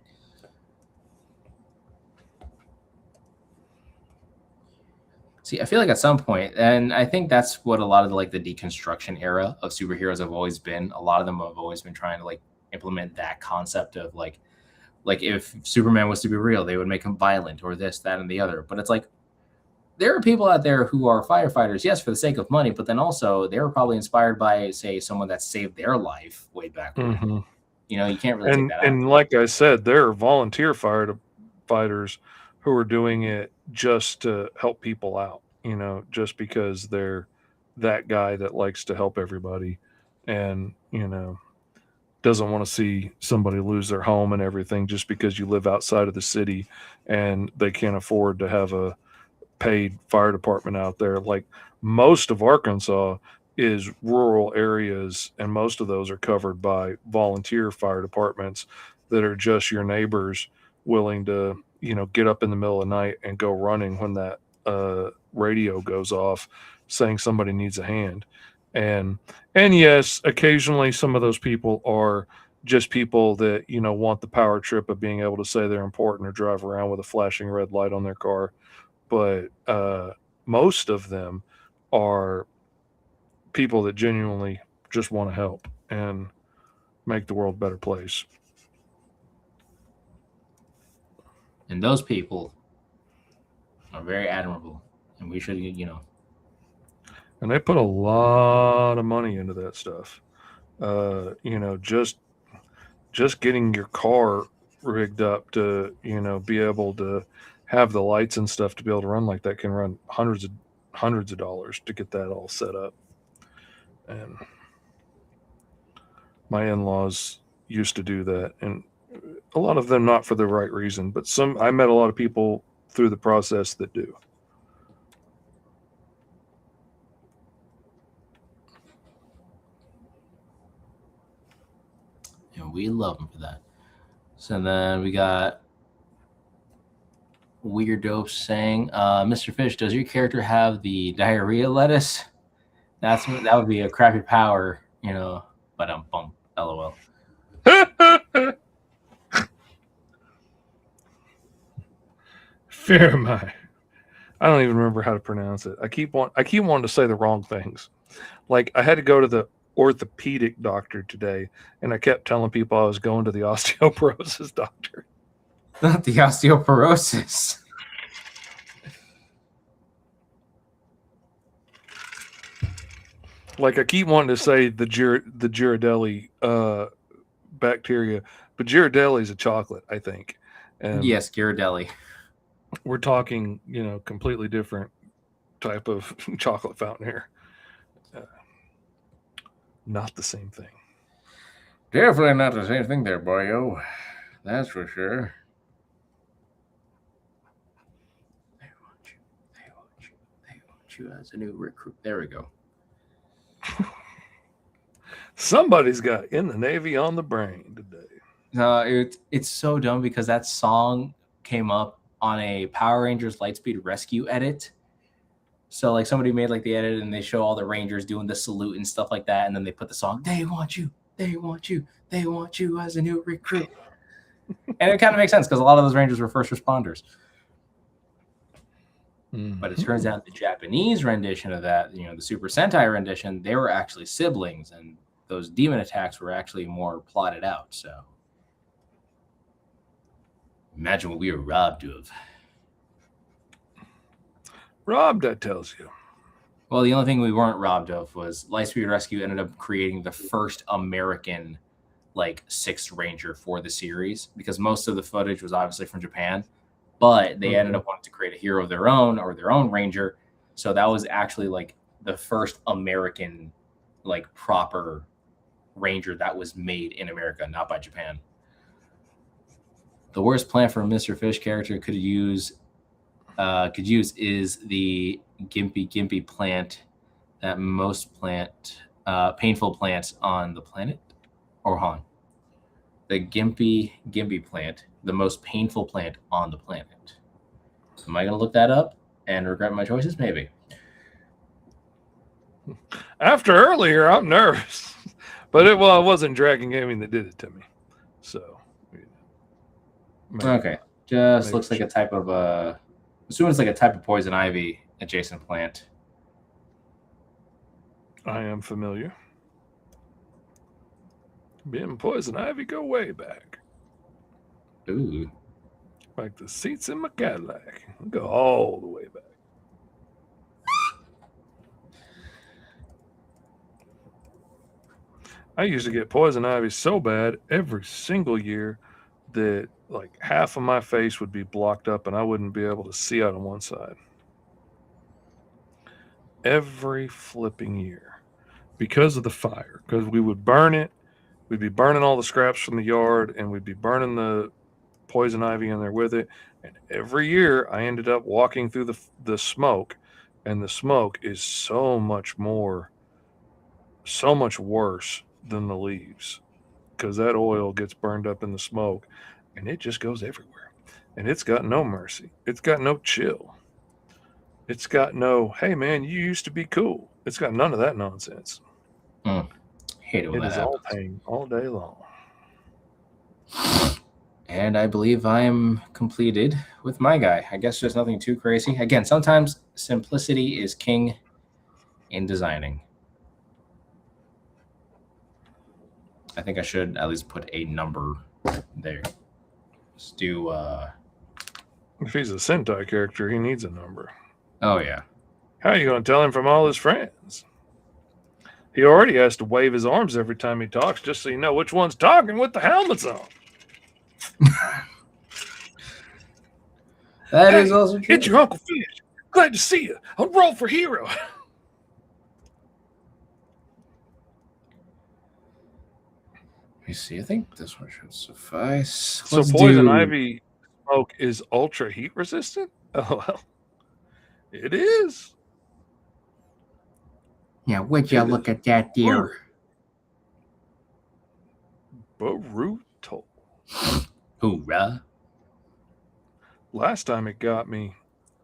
See, I feel like at some point, and I think that's what a lot of the deconstruction era of superheroes have always been. A lot of them have always been trying to implement that concept of if Superman was to be real, they would make him violent or this, that, and the other. But it's like there are people out there who are firefighters, yes, for the sake of money, but then also they were probably inspired by, say, someone that saved their life way back when. Mm-hmm. You can't really take that out. And like I said, there are volunteer fighters who are doing it just to help people out, just because they're that guy that likes to help everybody and, doesn't want to see somebody lose their home and everything just because you live outside of the city and they can't afford to have a paid fire department out there. Like most of Arkansas is rural areas, and most of those are covered by volunteer fire departments that are just your neighbors willing to, get up in the middle of the night and go running when that radio goes off saying somebody needs a hand. And yes, occasionally some of those people are just people that, want the power trip of being able to say they're important or drive around with a flashing red light on their car. But most of them are people that genuinely just want to help and make the world a better place. And those people are very admirable, and we should, And they put a lot of money into that stuff. Just getting your car rigged up to, be able to have the lights and stuff to be able to run like that can run hundreds of dollars to get that all set up. And my in-laws used to do that, and a lot of them not for the right reason, but I met a lot of people through the process that do. And we love them for that. So then we got Weird Dope saying, Mr. Fish, does your character have the diarrhea lettuce? That would be a crappy power, but I'm bummed. LOL. Fair mind. I don't even remember how to pronounce it. I keep wanting to say the wrong things. Like I had to go to the orthopedic doctor today, and I kept telling people I was going to the osteoporosis doctor. Not the osteoporosis. Like I keep wanting to say the Ghirardelli bacteria, but Ghirardelli is a chocolate, I think. And yes, Ghirardelli. We're talking, completely different type of chocolate fountain here. Not the same thing. Definitely not the same thing there, boyo. That's for sure. They want you. They want you. They want you as a new recruit. There we go. Somebody's got In the Navy on the brain today. It's so dumb because that song came up on a Power Rangers Lightspeed Rescue edit. So somebody made the edit and they show all the Rangers doing the salute and stuff like that, and then they put the song, they want you, they want you, they want you as a new recruit. And it kind of makes sense because a lot of those Rangers were first responders. Mm-hmm. But it turns out the Japanese rendition of that, the Super Sentai rendition, they were actually siblings, and those demon attacks were actually more plotted out. So imagine what we were robbed of. Robbed, that tells you. Well, the only thing we weren't robbed of was Lightspeed Rescue ended up creating the first American Sixth Ranger for the series, because most of the footage was obviously from Japan, but they ended up wanting to create a hero of their own or their own Ranger. So that was actually the first American proper Ranger that was made in America, not by Japan. The worst plant for a Mr. Fish character could use is the Gimpy plant, that most painful plants on the planet. Or hold on. The Gimpy plant, the most painful plant on the planet. Am I going to look that up and regret my choices? Maybe. After earlier, I'm nervous. But it wasn't Dragon Gaming that did it to me. So. Okay. Just looks like a type of... assuming it's a type of poison ivy, adjacent plant. I am familiar. Me and Poison Ivy go way back. Ooh. Like the seats in my Cadillac. We go all the way back. I used to get poison ivy so bad every single year that like half of my face would be blocked up and I wouldn't be able to see out on one side. Every flipping year because of the fire. Because we would burn it. We'd be burning all the scraps from the yard and we'd be burning the poison ivy in there with it. And every year I ended up walking through the smoke, and the smoke is so much worse than the leaves because that oil gets burned up in the smoke and it just goes everywhere. And it's got no mercy. It's got no chill. It's got no, hey man, you used to be cool. It's got none of that nonsense. Hate it when It that is all happens. pain all day long. And I believe I'm completed with my guy. I guess there's nothing too crazy. Again, sometimes simplicity is king in designing. I think I should at least put a number there. Let's do If he's a Sentai character, he needs a number. oh yeah. How are you going to tell him from all his friends? He already has to wave his arms every time he talks just so you know which one's talking with the helmets on. That Hey, is also true. it's your Uncle Fish. Glad to see you. I'll roll for Hero. Let me see. I think this one should suffice. So Let's poison do- ivy smoke is ultra heat resistant? Oh, well, it is. Yeah, would you It look is at that deer? Brutal. Hoorah. Last time it got me,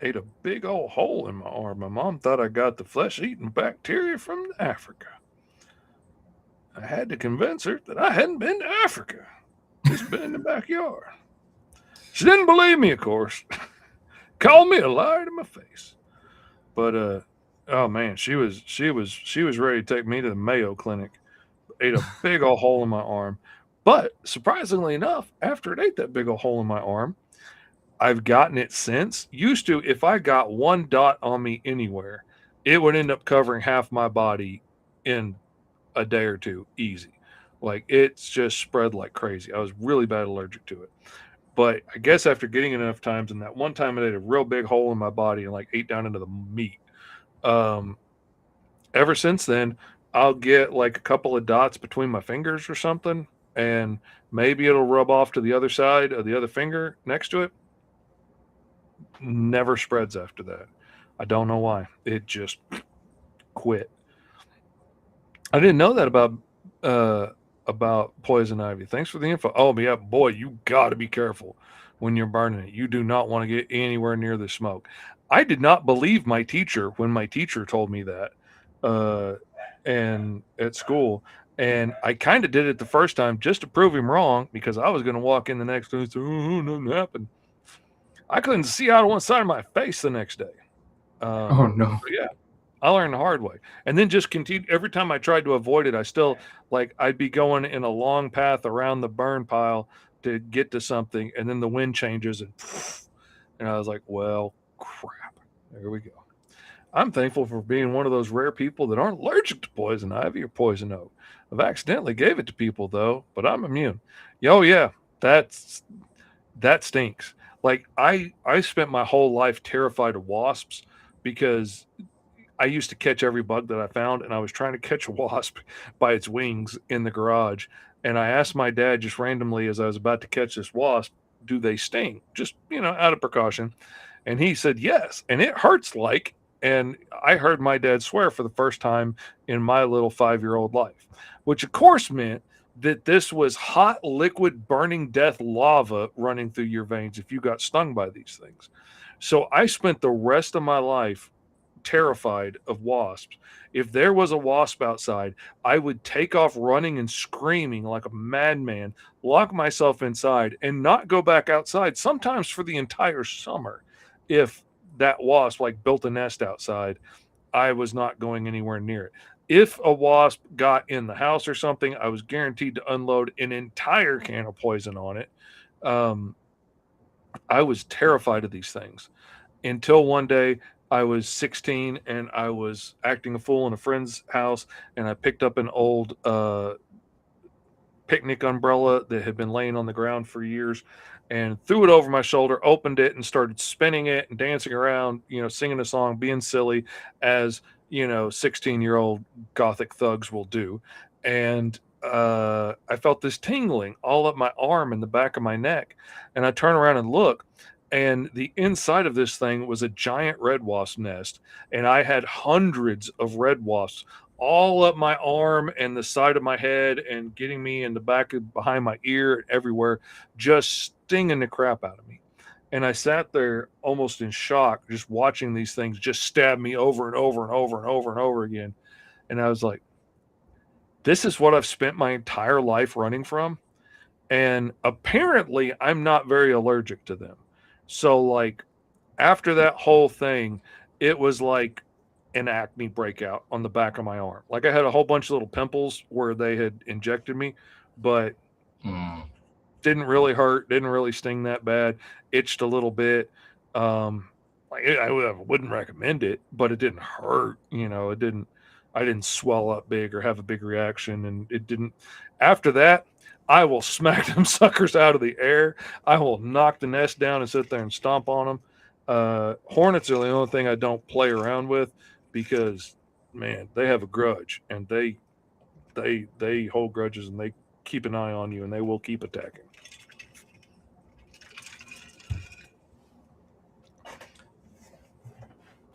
ate a big old hole in my arm. My mom thought I got the flesh-eating bacteria from Africa. I had to convince her that I hadn't been to Africa. Just been in the backyard. She didn't believe me, of course. Called me a liar to my face. But oh man, she was ready to take me to the Mayo Clinic. Ate a big old hole in my arm. But surprisingly enough, after it ate that big old hole in my arm, I've gotten it since. Used to, if I got one dot on me anywhere, it would end up covering half my body in a day or two, easy. Like it's just spread like crazy. I was really bad allergic to it. But I guess after getting it enough times, and that one time it ate a real big hole in my body and like ate down into the meat. Ever since then, I'll get like a couple of dots between my fingers or something, and maybe it'll rub off to the other side of the other finger next to it. Never spreads after that. I don't know why. It just quit. I didn't know that about poison ivy. Thanks for the info. Oh yeah, boy, you got to be careful when you're burning it. You do not want to get anywhere near the smoke. I did not believe my teacher when my teacher told me that, and at school. And I kind of did it the first time just to prove him wrong because I was going to walk in the next day and say, "Oh, nothing happened." I couldn't see out of one side of my face the next day. Oh no. Yeah, I learned the hard way. And then just continued. Every time I tried to avoid it, I still, like, I'd be going in a long path around the burn pile to get to something. And then the wind changes and I was like, well, crap. There we go. I'm thankful for being one of those rare people that aren't allergic to poison ivy or poison oak. I've accidentally gave it to people though, but I'm immune. Oh yeah, that stinks. Like I spent my whole life terrified of wasps because I used to catch every bug that I found, and I was trying to catch a wasp by its wings in the garage. And I asked my dad just randomly as I was about to catch this wasp, do they sting? Just, out of precaution. And he said, yes. And it hurts like, and I heard my dad swear for the first time in my little 5-year-old life, which of course meant that this was hot, liquid, burning death lava running through your veins if you got stung by these things. So I spent the rest of my life terrified of wasps. If there was a wasp outside, I would take off running and screaming like a madman, lock myself inside, and not go back outside, sometimes for the entire summer, if that wasp like built a nest outside, I was not going anywhere near it. If a wasp got in the house or something, I was guaranteed to unload an entire can of poison on it. Um, I was terrified of these things until one day I was 16 and I was acting a fool in a friend's house, and I picked up an old picnic umbrella that had been laying on the ground for years and threw it over my shoulder, opened it, and started spinning it and dancing around, singing a song, being silly, as 16-year-old gothic thugs will do. And I felt this tingling all up my arm and the back of my neck. And I turn around and look, and the inside of this thing was a giant red wasp nest. And I had hundreds of red wasps all up my arm and the side of my head and getting me in the back of behind my ear and everywhere, just stinging the crap out of me. And I sat there almost in shock, just watching these things just stab me over and over and over and over and over again. And I was like, this is what I've spent my entire life running from. And apparently I'm not very allergic to them. So like after that whole thing, it was like an acne breakout on the back of my arm. Like I had a whole bunch of little pimples where they had injected me, but didn't really hurt, didn't really sting that bad, itched a little bit. I wouldn't recommend it, but it didn't hurt. I didn't swell up big or have a big reaction, and it didn't. After that, I will smack them suckers out of the air. I will knock the nest down and sit there and stomp on them. Hornets are the only thing I don't play around with, because man, they have a grudge, and they hold grudges, and they keep an eye on you, and they will keep attacking.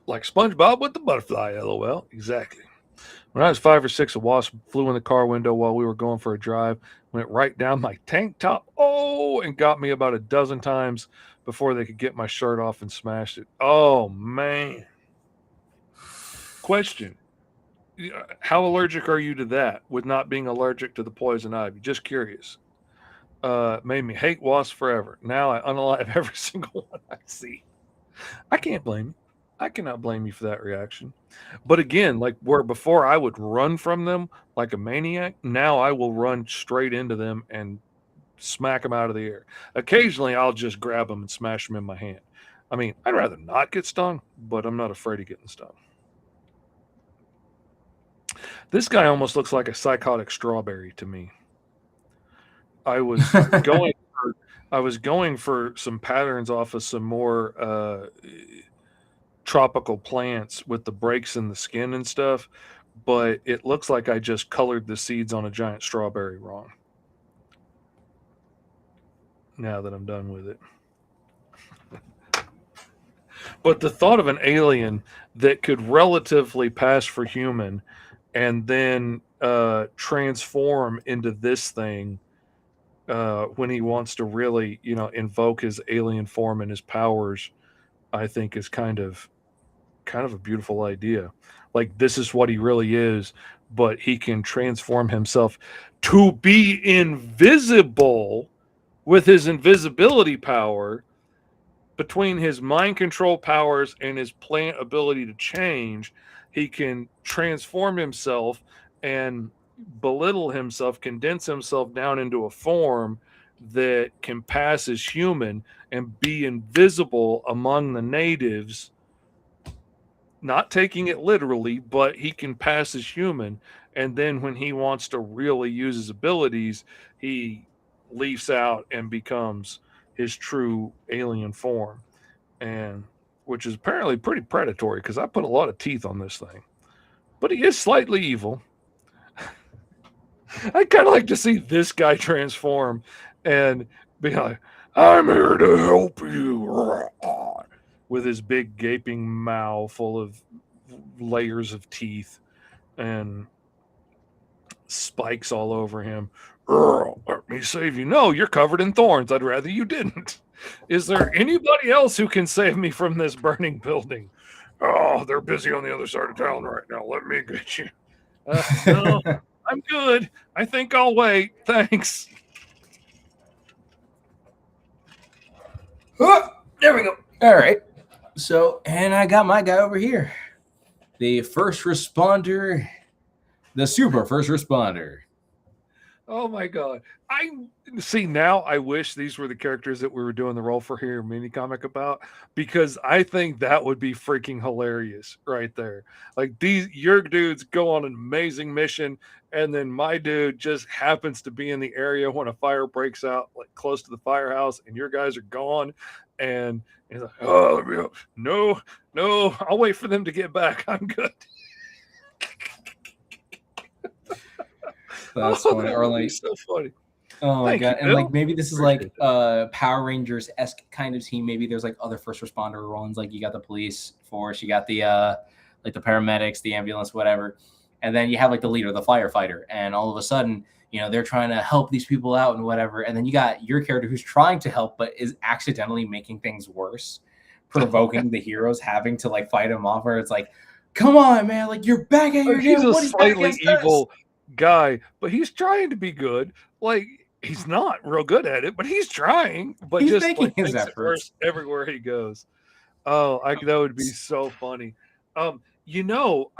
Like SpongeBob with the butterfly, LOL. Exactly. When I was 5 or 6, a wasp flew in the car window while we were going for a drive, went right down my tank top, and got me about a dozen times before they could get my shirt off and smashed it. Oh, man. Question. How allergic are you to that with not being allergic to the poison ivy? Just curious. Made me hate wasps forever. Now I unalive every single one I see. I can't blame you. I cannot blame you for that reaction. But again, like where before I would run from them like a maniac, now I will run straight into them and smack them out of the air. Occasionally, I'll just grab them and smash them in my hand. I mean, I'd rather not get stung, but I'm not afraid of getting stung. This guy almost looks like a psychotic strawberry to me. I was going for some patterns off of some more tropical plants with the breaks in the skin and stuff, but it looks like I just colored the seeds on a giant strawberry wrong. Now that I'm done with it. But the thought of an alien that could relatively pass for human and then transform into this thing when he wants to really, invoke his alien form and his powers, I think is kind of a beautiful idea. Like, this is what he really is, but he can transform himself to be invisible with his invisibility power. Between his mind control powers and his plant ability to change, he can transform himself and belittle himself, condense himself down into a form that can pass as human and be invisible among the natives. Not taking it literally, but he can pass as human. And then when he wants to really use his abilities, he leaps out and becomes his true alien form, and which is apparently pretty predatory, because I put a lot of teeth on this thing. But he is slightly evil. I'd kind of like to see this guy transform and be like, I'm here to help you, with his big gaping mouth full of layers of teeth and spikes all over him. Let me save you. No, you're covered in thorns. I'd rather you didn't. Is there anybody else who can save me from this burning building? Oh, they're busy on the other side of town right now. Let me get you. No, I'm good. I think I'll wait. Thanks. Oh, there we go. All right. So, and I got my guy over here, the first responder, the super first responder. Oh my god. I see now I wish these were the characters that we were doing the role for here mini comic about, because I think that would be freaking hilarious right there. Like your dudes go on an amazing mission, and then my dude just happens to be in the area when a fire breaks out like close to the firehouse, and your guys are gone, and he's like, "Oh, let me go. No, no, I'll wait for them to get back. I'm good." That's Oh, funny. that Or would be like, so funny. oh my Thank you, god. And like Bill. maybe this is like Appreciate that. Power Rangers esque kind of team. Maybe there's like other first responder ones. Like you got the police force, you got the like the paramedics, the ambulance, whatever. And then you have like the leader, the firefighter, and all of a sudden, they're trying to help these people out and whatever. And then you got your character who's trying to help but is accidentally making things worse, provoking the heroes having to like fight him off, where it's like, come on, man, like you're back at your He's damn a what he's back slightly against us. evil guy, but he's trying to be good. Like he's not real good at it, but he's trying. But He's just making like his makes it efforts. worse everywhere he goes. Oh, that would be so funny. I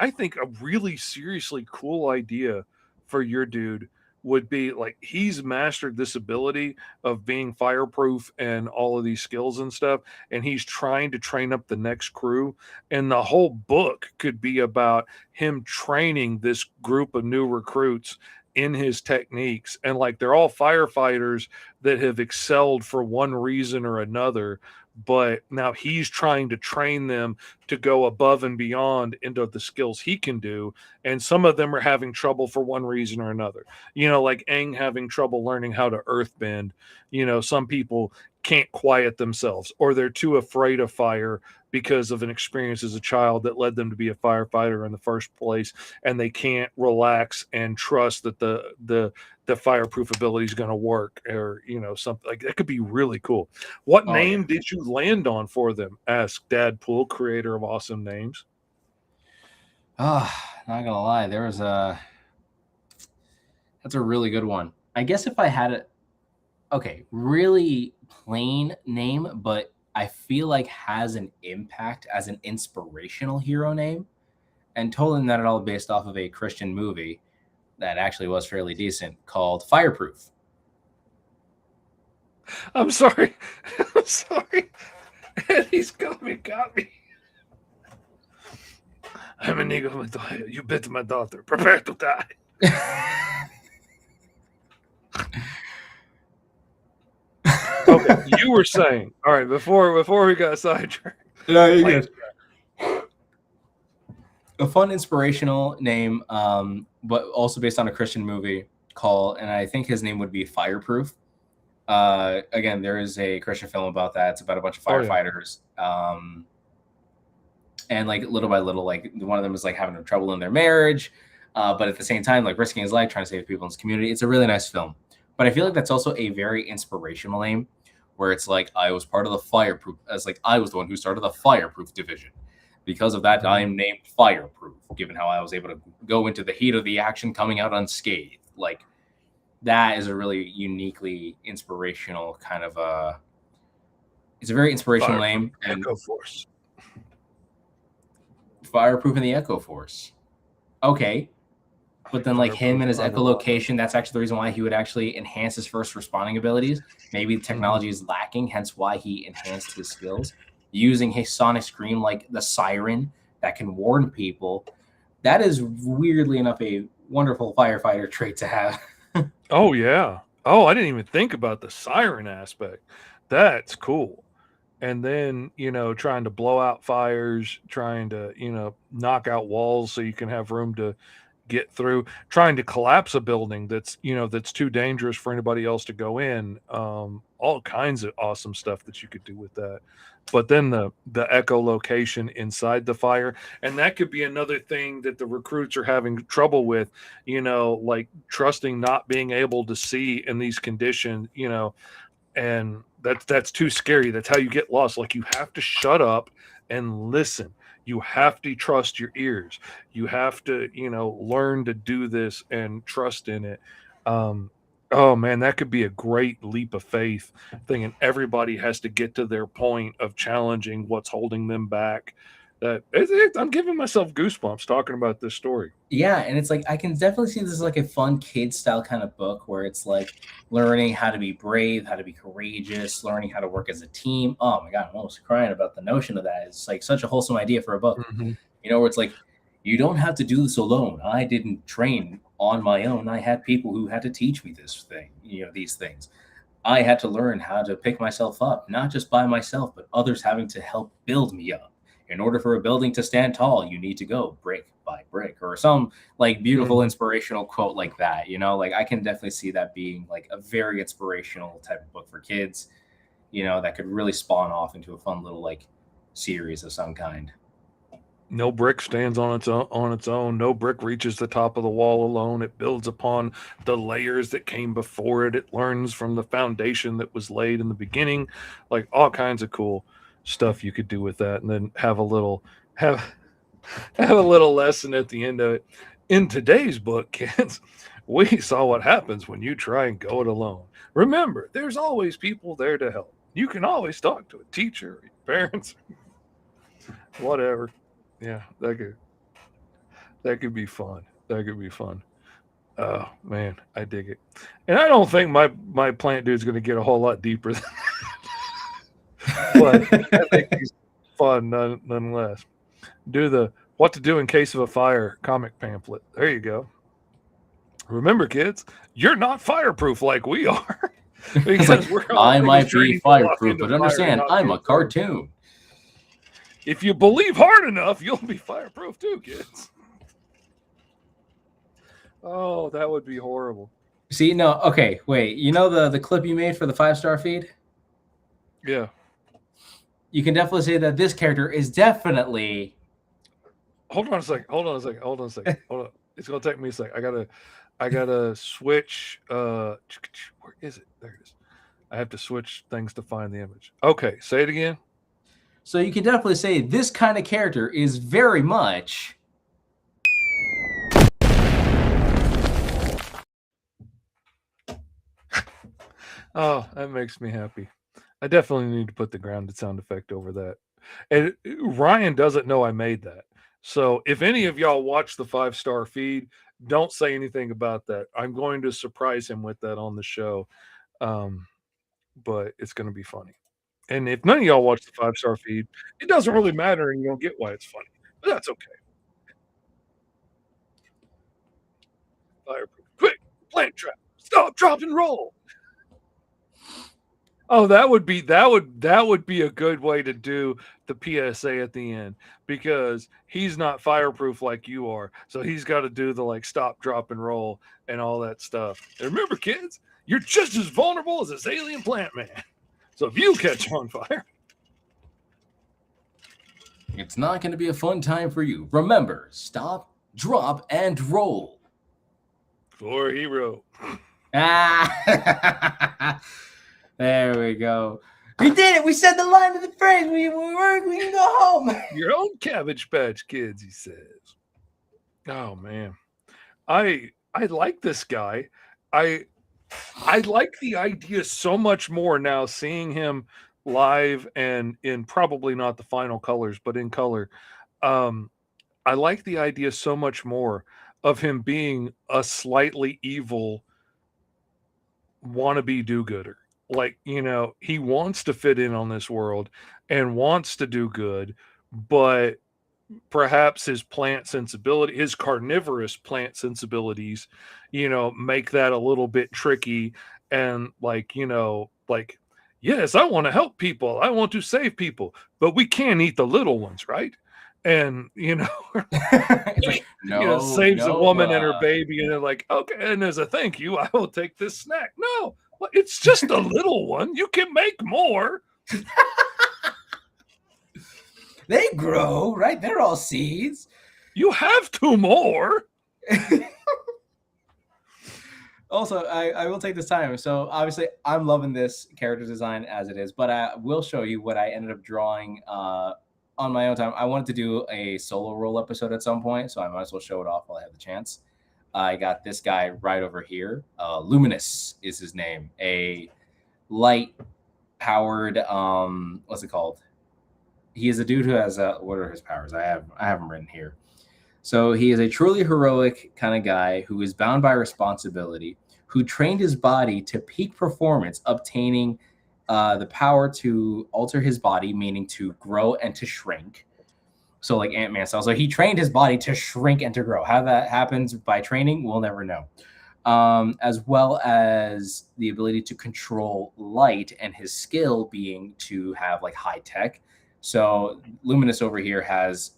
think a really seriously cool idea for your dude would be like he's mastered this ability of being fireproof and all of these skills and stuff, and he's trying to train up the next crew. And the whole book could be about him training this group of new recruits in his techniques. And like they're all firefighters that have excelled for one reason or another, but now he's trying to train them to go above and beyond into the skills he can do. And some of them are having trouble for one reason or another. Like Aang having trouble learning how to earthbend. Some people can't quiet themselves, or they're too afraid of fire because of an experience as a child that led them to be a firefighter in the first place, and they can't relax and trust that the fireproof ability is going to work, or something like that. Could be really cool. What Oh yeah. name did you land on for them? Asked Dad Pool, creator of awesome names. Not gonna lie, that's a really good one. I guess if I had it, okay, really plain name, but I feel like has an impact as an inspirational hero name, and totally not at all based off of a Christian movie that actually was fairly decent called Fireproof. I'm sorry. I'm sorry. Eddie's got me. I'm an eagle with the You bit my daughter. Prepare to die. Okay, you were saying. All right, before we got sidetracked. No, you good. A fun inspirational name, but also based on a Christian movie called, and I think his name would be Fireproof. Again, there is a Christian film about that. It's about a bunch of firefighters. And like little by little, like one of them is like having trouble in their marriage, but at the same time, like risking his life trying to save people in his community. It's a really nice film, but I feel like that's also a very inspirational name, where it's like I was part of the fireproof, as like I was the one who started the fireproof division. Because of that, I am named Fireproof. Given how I was able to go into the heat of the action, coming out unscathed, like that is a really uniquely inspirational kind of. It's a very inspirational name. And Echo Force. Fireproof in the Echo Force. Okay. But then like him and his echolocation, that's actually the reason why he would actually enhance his first responding abilities. Maybe the technology is lacking, hence why he enhanced his skills. Using his sonic scream like the siren that can warn people. That is weirdly enough a wonderful firefighter trait to have. Oh yeah. Oh, I didn't even think about the siren aspect. That's cool. And then trying to blow out fires, trying to knock out walls so you can have room to get through, trying to collapse a building that's too dangerous for anybody else to go in. All kinds of awesome stuff that you could do with that. But then the echolocation inside the fire, and that could be another thing that the recruits are having trouble with, like trusting not being able to see in these conditions, and that's too scary. That's how you get lost. Like you have to shut up and listen. You have to trust your ears. You have to learn to do this and trust in it. Oh man, that could be a great leap of faith thing, and everybody has to get to their point of challenging what's holding them back. I'm giving myself goosebumps talking about this story. Yeah, and it's like I can definitely see this as like a fun kid style kind of book where it's like learning how to be brave, how to be courageous, learning how to work as a team. Oh my god, I'm almost crying about the notion of that. It's like such a wholesome idea for a book. Mhm. You know, where it's like you don't have to do this alone. I didn't train on my own. I had people who had to teach me this thing, these things. I had to learn how to pick myself up, not just by myself, but others having to help build me up. In order for a building to stand tall, you need to go brick by brick, or some like beautiful Mhm. inspirational quote like that. Like I can definitely see that being like a very inspirational type of book for kids, that could really spawn off into a fun little like series of some kind. No brick stands on its own. No brick reaches the top of the wall alone. It builds upon the layers that came before it. It learns from the foundation that was laid in the beginning. Like all kinds of cool stuff you could do with that, and then have have a little lesson at the end of it. In today's book, kids, we saw what happens when you try and go it alone. Remember, there's always people there to help. You can always talk to a teacher, or your parents, whatever. Yeah, that could be fun. That could be fun. Oh man, I dig it. And I don't think my plant dude's going to get a whole lot deeper, but I think he's fun nonetheless. Do the what to do in case of a fire comic pamphlet. There you go. Remember, kids, you're not fireproof like we are. It's Because like we're all I might be training to walk fireproof, into but fire and understand not I'm be a afraid. cartoon. If you believe hard enough, you'll be fireproof too, kids. Oh, that would be horrible. See, no, okay, wait. You know the clip you made for the 5-star feed? Yeah. You can definitely say that this character is definitely Hold on a second. Hold on a second. Hold on a second. Hold on. It's gonna take me a sec. I gotta switch where is it? There it is. I have to switch things to find the image. Okay, say it again. so you can definitely say this kind of character is very much Oh, that makes me happy. I definitely need to put the grounded sound effect over that. And Ryan doesn't know I made that. So if any of y'all watch the 5-star feed, don't say anything about that. I'm going to surprise him with that on the show. Um, but it's going to be funny. And if none of y'all watch the 5-star feed, it doesn't really matter and you'll get why it's funny. But that's okay. Fireproof. Quick, plant trap. Stop, drop, and roll. Oh, that would be a good way to do the PSA at the end because he's not fireproof like you are. So he's got to do the like stop, drop, and roll and all that stuff. And remember, kids, you're just as vulnerable as this alien plant man. So if you catch on fire, it's not going to be a fun time for you. Remember, stop, drop, and roll. for Hero. Ah, there we go. We did it. We said the line of the phrase. We can go home. Your own Cabbage Patch Kids, he says. Oh man, I like this guy. I like the idea so much more now seeing him live and in probably not the final colors, but in color. Um, I like the idea so much more of him being a slightly evil wannabe do-gooder. Like, he wants to fit in on this world and wants to do good, but perhaps his plant sensibility, his carnivorous plant sensibilities, make that a little bit tricky. And like, yes, I want to help people. I want to save people, but we can't eat the little ones, right? And, It's like, no, saves a no, woman and her baby. And they're like, okay, and as a thank you, I will take this snack. No, it's just a little one. You can make more. they grow, right? They're all seeds. You have 2 more. Also, I will take this time. So obviously, I'm loving this character design as it is, but I will show you what I ended up drawing on my own time. I wanted to do a solo roll episode at some point, so I might as well show it off while I have the chance. I got this guy right over here. Luminous is his name. A light powered, what's it called? He is a dude who has what are his powers? I have them written here. So he is a truly heroic kind of guy who is bound by responsibility, who trained his body to peak performance, obtaining the power to alter his body, meaning to grow and to shrink. So like Ant-Man style. So he trained his body to shrink and to grow. How that happens by training, we'll never know. As well as the ability to control light, and his skill being to have like high tech. So Luminous over here has,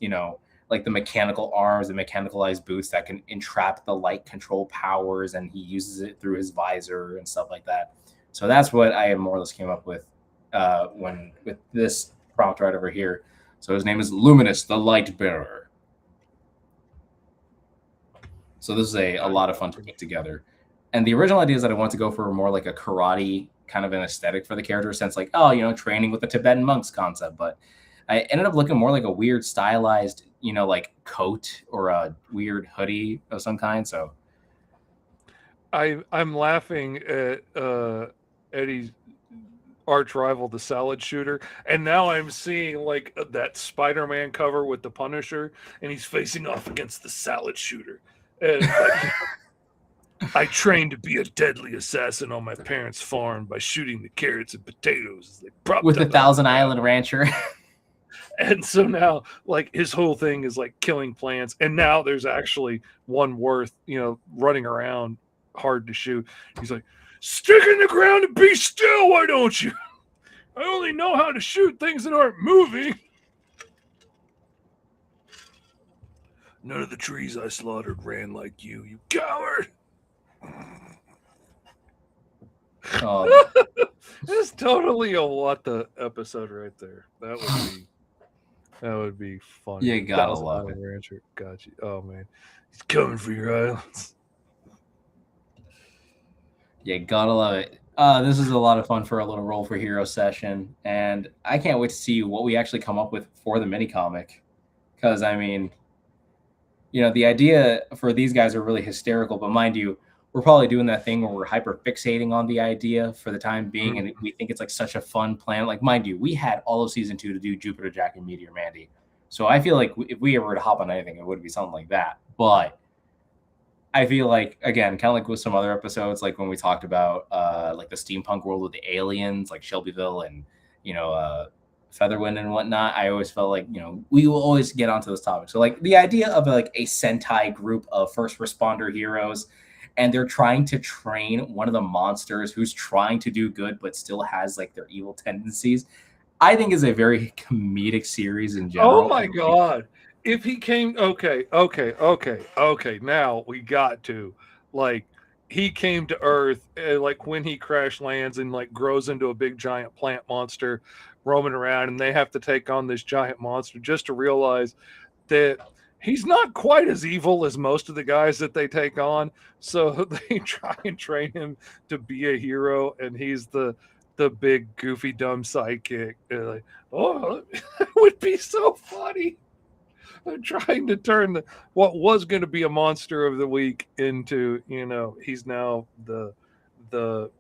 like the mechanical arms, the mechanicalized boots that can entrap the light control powers, and he uses it through his visor and stuff like that. So that's what I more or less came up with with this prompt right over here. So his name is Luminous, the Light Bearer. So this is a lot of fun to put together. And the original idea is that I want to go for more like a karate kind of an aesthetic for the character, since like, training with the Tibetan monks concept. But I ended up looking more like a weird stylized, like coat or a weird hoodie of some kind. So I'm laughing at Eddie's arch rival, the Salad Shooter, and now I'm seeing like that Spider-Man cover with the Punisher, and he's facing off against the Salad Shooter. And like, I trained to be a deadly assassin on my parents' farm by shooting the carrots and potatoes as they propped with up the Thousand Island Rancher. And so now, like, his whole thing is like killing plants. And now there's actually one worth, running around hard to shoot. He's like, stick in the ground and be still, why don't you? I only know how to shoot things that aren't moving. None of the trees I slaughtered ran like you coward. Oh. It's totally a what the episode right there. That would be funny. You gotta love it. Rancher. Got you. Oh man, he's coming for your islands. You gotta love it. This is a lot of fun for a little roll for hero session, and I can't wait to see what we actually come up with for the mini comic. Because I mean, the idea for these guys are really hysterical, but mind you, we're probably doing that thing where we're hyper fixating on the idea for the time being, and we think it's like such a fun plan. Like, mind you, we had all of season 2 to do Jupiter, Jack, and Meteor Mandy. So I feel like if we ever were to hop on anything, it would be something like that. But I feel like, again, kind of like with some other episodes, like when we talked about like the steampunk world with the aliens, like Shelbyville and, Featherwind and whatnot, I always felt like, we will always get onto this topic. So like the idea of like a Sentai group of first responder heroes, and they're trying to train one of the monsters who's trying to do good but still has like their evil tendencies, I think is a very comedic series in general. Oh my god. If he came, okay. Now we got to, like, he came to Earth, like when he crash lands and like grows into a big giant plant monster roaming around, and they have to take on this giant monster just to realize that he's not quite as evil as most of the guys that they take on. So they try and train him to be a hero, and he's the big goofy dumb sidekick. And like, oh, it would be so funny. I'm trying to turn what was going to be a monster of the week into, he's now the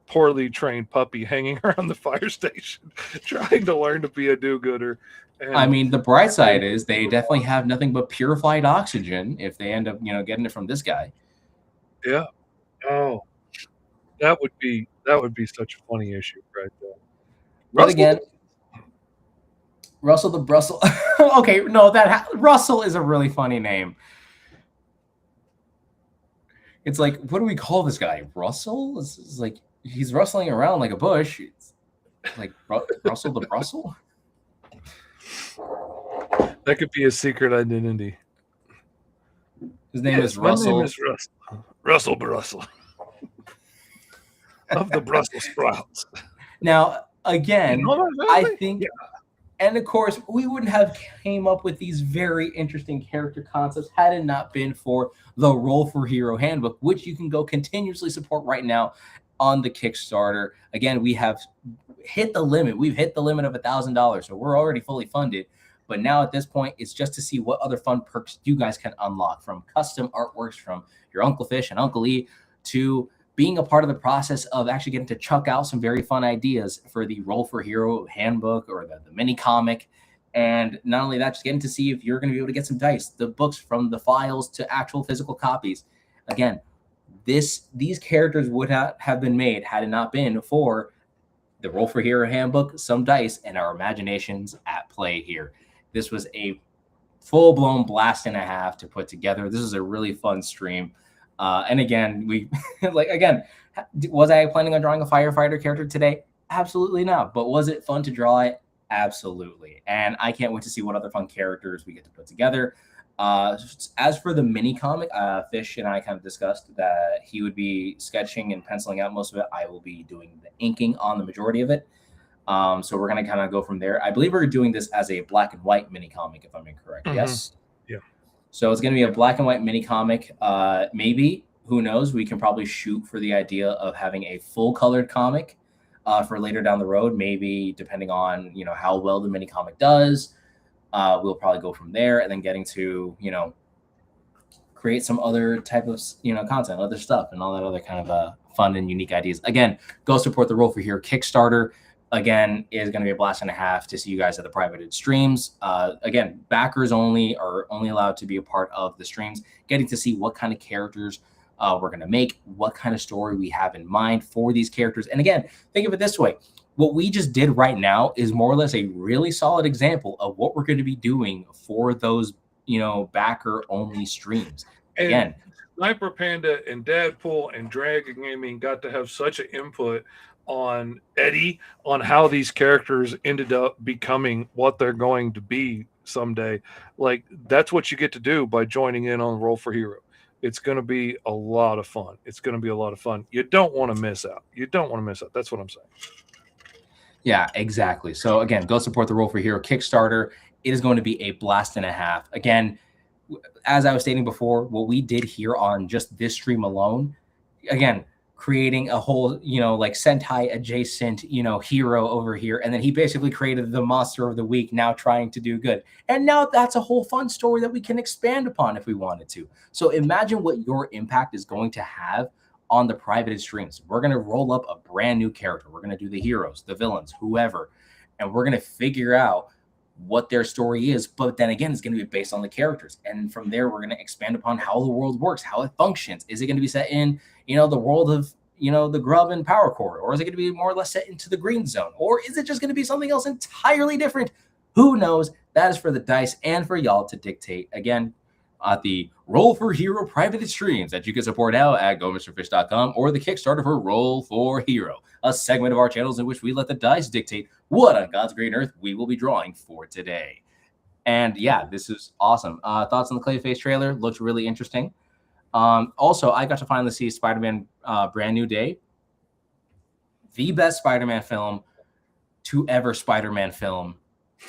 poorly trained puppy hanging around the fire station trying to learn to be a do-gooder. And I mean, the bright side is they definitely have nothing but purified oxygen if they end up, getting it from this guy. Yeah. Oh, that would be such a funny issue right there. But again, Russell the Brussel. Okay, no, Russell is a really funny name. It's like, what do we call this guy? Russell? It's like he's rustling around like a bush. It's like Russell the Brussel. That could be a secret identity. His name is Russell. My name is Russell Brussel of the Brussels sprouts. Now, again, I think, yeah. And of course, we wouldn't have came up with these very interesting character concepts had it not been for the Roll for Hero Handbook, which you can go continuously support right now on the Kickstarter. Again, we have hit the limit. We've hit the limit of $1,000, so we're already fully funded. But now at this point, it's just to see what other fun perks you guys can unlock, from custom artworks, from your Uncle Fish and Uncle E, to being a part of the process of actually getting to chuck out some very fun ideas for the Roll for Hero handbook or the mini comic. And not only that, just getting to see if you're going to be able to get some dice, the books from the files to actual physical copies. Again, these characters would not have been made had it not been for the Roll for Hero handbook, some dice, and our imaginations at play here. This was a full-blown blast and a half to put together. This was a really fun stream. And again, we was I planning on drawing a firefighter character today? Absolutely not. But was it fun to draw it? Absolutely. And I can't wait to see what other fun characters we get to put together. As for the mini comic, Fish and I kind of discussed that he would be sketching and penciling out most of it. I will be doing the inking on the majority of it. So we're going to kind of go from there. I believe we're doing this as a black and white mini comic, if I'm incorrect. Mm-hmm. Yes. Yeah. So it's going to be a black and white mini comic. Maybe, who knows? We can probably shoot for the idea of having a full colored comic for later down the road. Maybe depending on, how well the mini comic does. We'll probably go from there, and then getting to, create some other type of, content, other stuff, and all that other kind of fun and unique ideas. Again, go support the Roll for Hero Kickstarter. Again, is going to be a blast and a half to see you guys at the privated streams. Again, backers only are only allowed to be a part of the streams, getting to see what kind of characters we're going to make, what kind of story we have in mind for these characters. And again, think of it this way. What we just did right now is more or less a really solid example of what we're going to be doing for those, backer only streams. And again, Sniper Panda and Dadpool and Dragon Gaming got to have such an input on Eddie, on how these characters ended up becoming what they're going to be someday. Like, that's what you get to do by joining in on Roll for Hero. It's going to be a lot of fun. It's going to be a lot of fun. You don't want to miss out. That's what I'm saying. Yeah, exactly. So again, go support the Roll for Hero Kickstarter. It is going to be a blast and a half. Again, as I was stating before, what we did here on just this stream alone, again, creating a whole, like Sentai adjacent, hero over here. And then he basically created the monster of the week, now trying to do good. And now that's a whole fun story that we can expand upon if we wanted to. So imagine what your impact is going to have on the privated streams. We're going to roll up a brand new character. We're going to do the heroes, the villains, whoever, and we're going to figure out what their story is. But then again, it's going to be based on the characters. And from there, we're going to expand upon how the world works, how it functions. Is it going to be set in, the world of, the Grub and Power Core? Or is it going to be more or less set into the Green Zone? Or is it just going to be something else entirely different? Who knows? That is for the dice and for y'all to dictate. Again, at the Roll for Hero private streams that you can support now at GoMrFish.com or the Kickstarter for Roll for Hero, a segment of our channels in which we let the dice dictate what on God's green earth we will be drawing for today. And yeah, this is awesome. Thoughts on the Clayface trailer? Looks really interesting. Also, I got to finally see Spider-Man Brand New Day. The best Spider-Man film to ever Spider-Man film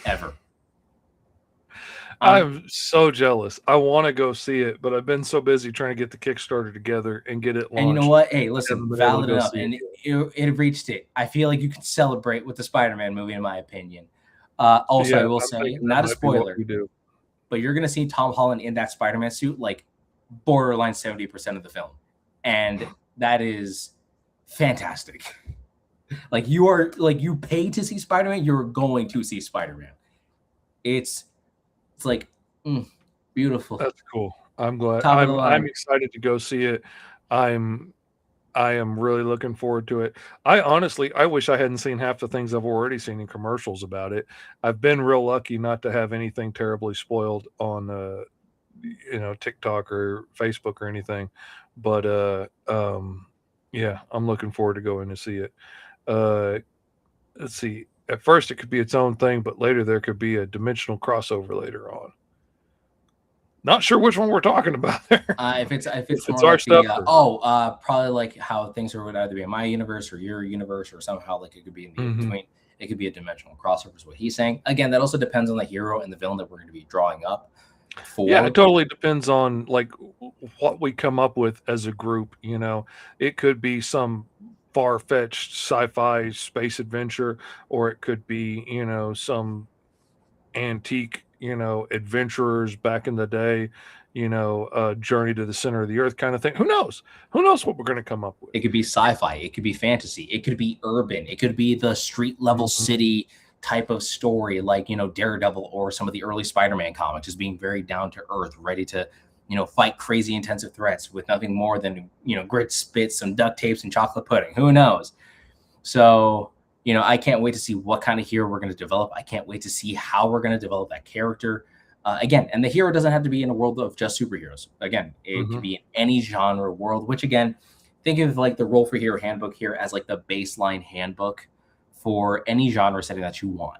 ever. I'm so jealous. I want to go see it, but I've been so busy trying to get the Kickstarter together and get it launched. And you know what? Hey, listen, valid enough. And it reached it. I feel like you can celebrate with the Spider-Man movie, in my opinion. Also, yeah, I will say, not a spoiler, but you're going to see Tom Holland in that Spider-Man suit like borderline 70% of the film. And that is fantastic. Like, you pay to see Spider-Man, you're going to see Spider-Man. It's like beautiful. That's cool. I'm glad. I'm excited to go see it. I am really looking forward to it. I wish I hadn't seen half the things I've already seen in commercials about it. I've been real lucky not to have anything terribly spoiled on TikTok or Facebook or anything. But yeah, I'm looking forward to going to see it. Let's see. At first, it could be its own thing, but later there could be a dimensional crossover later on. Not sure which one we're talking about there. If it's more our like stuff. Probably like how things would either be in my universe or your universe, or somehow like it could be in between. It could be a dimensional crossover, is what he's saying. Again, that also depends on the hero and the villain that we're going to be drawing up. Yeah, it totally depends on like what we come up with as a group. It could be some far-fetched sci-fi space adventure, or it could be some antique adventurers back in the day, Journey to the Center of the Earth kind of thing. Who knows? Who knows what we're going to come up with? It could be sci-fi. It could be fantasy. It could be urban. It could be the street level city type of story, like, Daredevil or some of the early Spider-Man comics, just being very down to earth, ready to, fight crazy intensive threats with nothing more than, grit, spit, some duct tapes and chocolate pudding. Who knows? So, I can't wait to see what kind of hero we're going to develop. I can't wait to see how we're going to develop that character. Again, and the hero doesn't have to be in a world of just superheroes. Again, it could be in any genre world, which, again, think of like the Roll for Hero handbook here as like the baseline handbook for any genre setting that you want.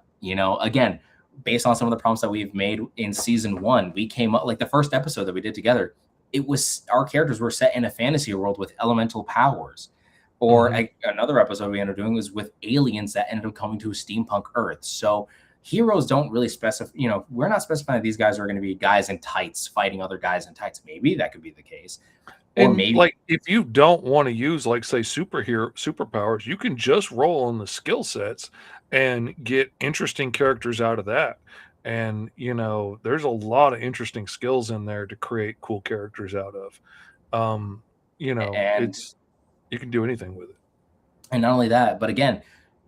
Again, based on some of the prompts that we've made in season 1, we came up, like the first episode that we did together, it was our characters were set in a fantasy world with elemental powers. Or another episode we ended up doing was with aliens that ended up coming to a steampunk Earth. So heroes don't really specify, we're not specifying that these guys are going to be guys in tights fighting other guys in tights. Maybe that could be the case. Or maybe, like, if you don't want to use, like, say, superpowers, you can just roll on the skill sets and get interesting characters out of that. And, there's a lot of interesting skills in there to create cool characters out of. and You can do anything with it. And not only that, but again,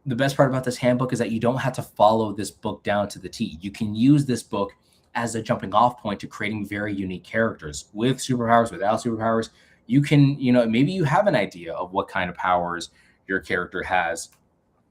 the best part about this handbook is that you don't have to follow this book down to the T. You can use this book as a jumping off point to creating very unique characters with superpowers, without superpowers. You can, maybe you have an idea of what kind of powers your character has,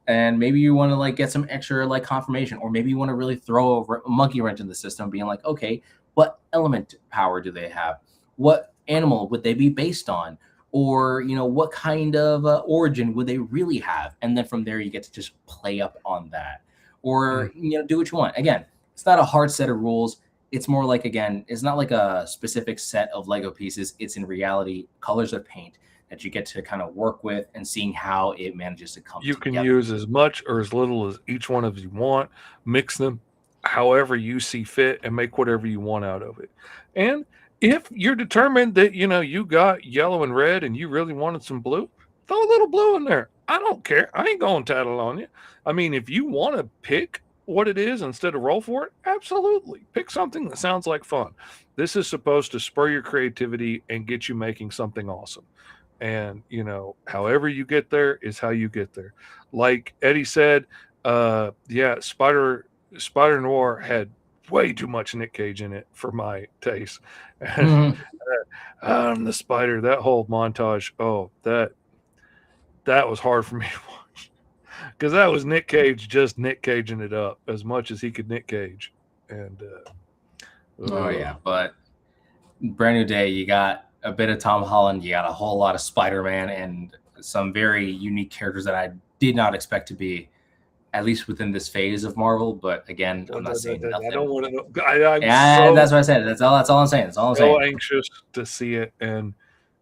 and maybe you want to like get some extra like confirmation, or maybe you want to really throw a monkey wrench in the system, being like, okay, what element power do they have? What animal would they be based on? Or, what kind of origin would they really have? And then from there, you get to just play up on that, or, do what you want. Again, it's not a hard set of rules. It's more like, again, it's not like a specific set of Lego pieces. It's in reality colors of paint that you get to kind of work with and seeing how it manages to come together. You can use as much or as little as each one of you want, mix them however you see fit, and make whatever you want out of it. And if you're determined that, you got yellow and red and you really wanted some blue, throw a little blue in there. I don't care. I ain't going to tattle on you. I mean, if you want to pick what it is instead of roll for it, absolutely. Pick something that sounds like fun. This is supposed to spur your creativity and get you making something awesome. And, however you get there is how you get there. Like Eddie said, Spider Noir had way too much Nick Cage in it for my taste. The spider, that whole montage, that was hard for me to watch, because that was Nick Cage just Nick Caging it up as much as he could Nick Cage. And but Brand New Day, you got a bit of Tom Holland, you got a whole lot of Spider-Man, and some very unique characters that I did not expect to be, at least within this phase of Marvel. But again, I'm not saying nothing. I don't want to know. That's what I said. That's all I'm saying. That's all I'm saying. So anxious to see it and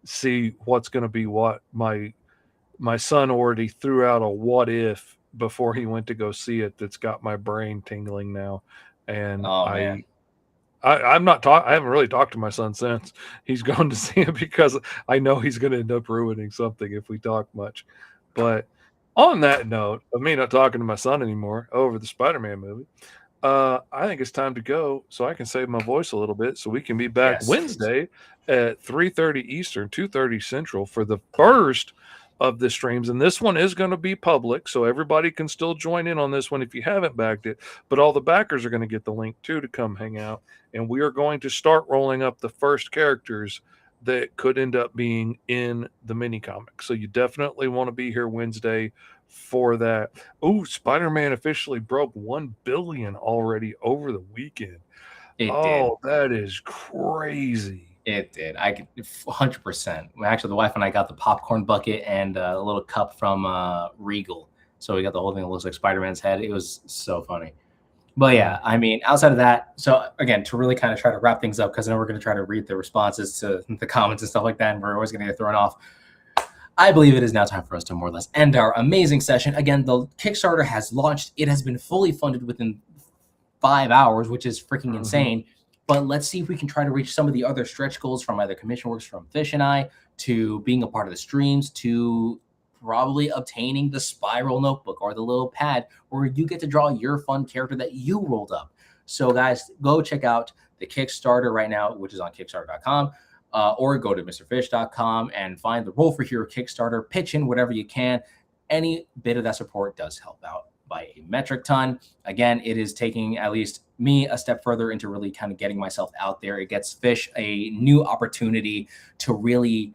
see what's going to be what. My son already threw out a what if before he went to go see it. That's got my brain tingling now. And I haven't really talked to my son since he's gone to see it, because I know he's going to end up ruining something if we talk much. But on that note of me not talking to my son anymore over the Spider-Man movie, I think it's time to go so I can save my voice a little bit, so we can be back Wednesday at 3:30 Eastern, 2:30 Central for the first of the streams. And this one is going to be public, so everybody can still join in on this one if you haven't backed it. But all the backers are going to get the link too to come hang out. And we are going to start rolling up the first characters that could end up being in the mini comic. So you definitely want to be here Wednesday for that. Oh, Spider-Man officially broke 1 billion already over the weekend. It did. That is crazy. It did. I could 100%. Actually, the wife and I got the popcorn bucket and a little cup from Regal. So we got the whole thing that looks like Spider-Man's head. It was so funny. But yeah, I mean, outside of that, so again, to really kind of try to wrap things up, because I know we're going to try to read the responses to the comments and stuff like that, and we're always going to get thrown off. I believe it is now time for us to more or less end our amazing session. Again, the Kickstarter has launched. It has been fully funded within 5 hours, which is freaking insane. But let's see if we can try to reach some of the other stretch goals from either commission works from Fish and I, to being a part of the streams, to probably obtaining the spiral notebook or the little pad where you get to draw your fun character that you rolled up. So guys, go check out the Kickstarter right now, which is on Kickstarter.com. Or go to MrFish.com and find the Roll for Hero Kickstarter. Pitch in whatever you can. Any bit of that support does help out by a metric ton. Again, it is taking at least me a step further into really kind of getting myself out there. It gets Fish a new opportunity to really,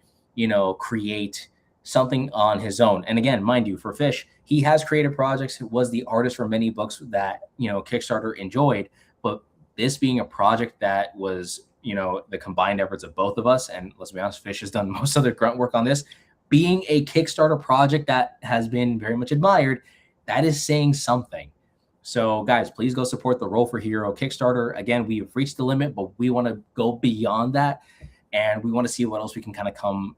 create something on his own. And again, mind you, for Fish, he has created projects, was the artist for many books that, Kickstarter enjoyed. But this being a project that was, the combined efforts of both of us, and let's be honest, Fish has done most of the grunt work on this, being a Kickstarter project that has been very much admired, that is saying something. So guys, please go support the Roll for Hero Kickstarter. Again, we've reached the limit, but we want to go beyond that. And we want to see what else we can kind of come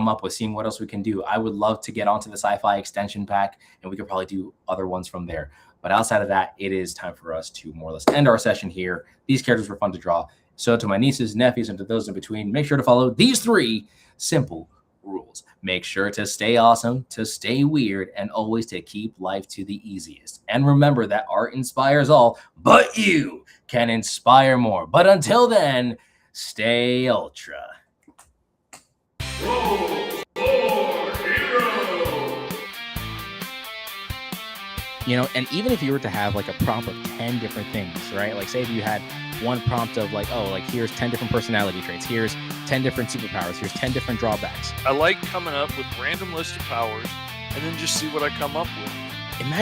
up with, seeing what else we can do. I would love to get onto the sci-fi extension pack, and we could probably do other ones from there. But outside of that, it is time for us to more or less end our session here. These characters were fun to draw. So to my nieces, nephews, and to those in between, make sure to follow these 3 simple rules. Make sure to stay awesome, to stay weird, and always to keep life to the easiest. And remember that art inspires all, but you can inspire more. But until then, stay ultra. Roll for Hero! And even if you were to have like a prompt of 10 different things, right? Like say if you had one prompt of like, oh, like here's 10 different personality traits, here's 10 different superpowers, here's 10 different drawbacks. I like coming up with random list of powers and then just see what I come up with. Imagine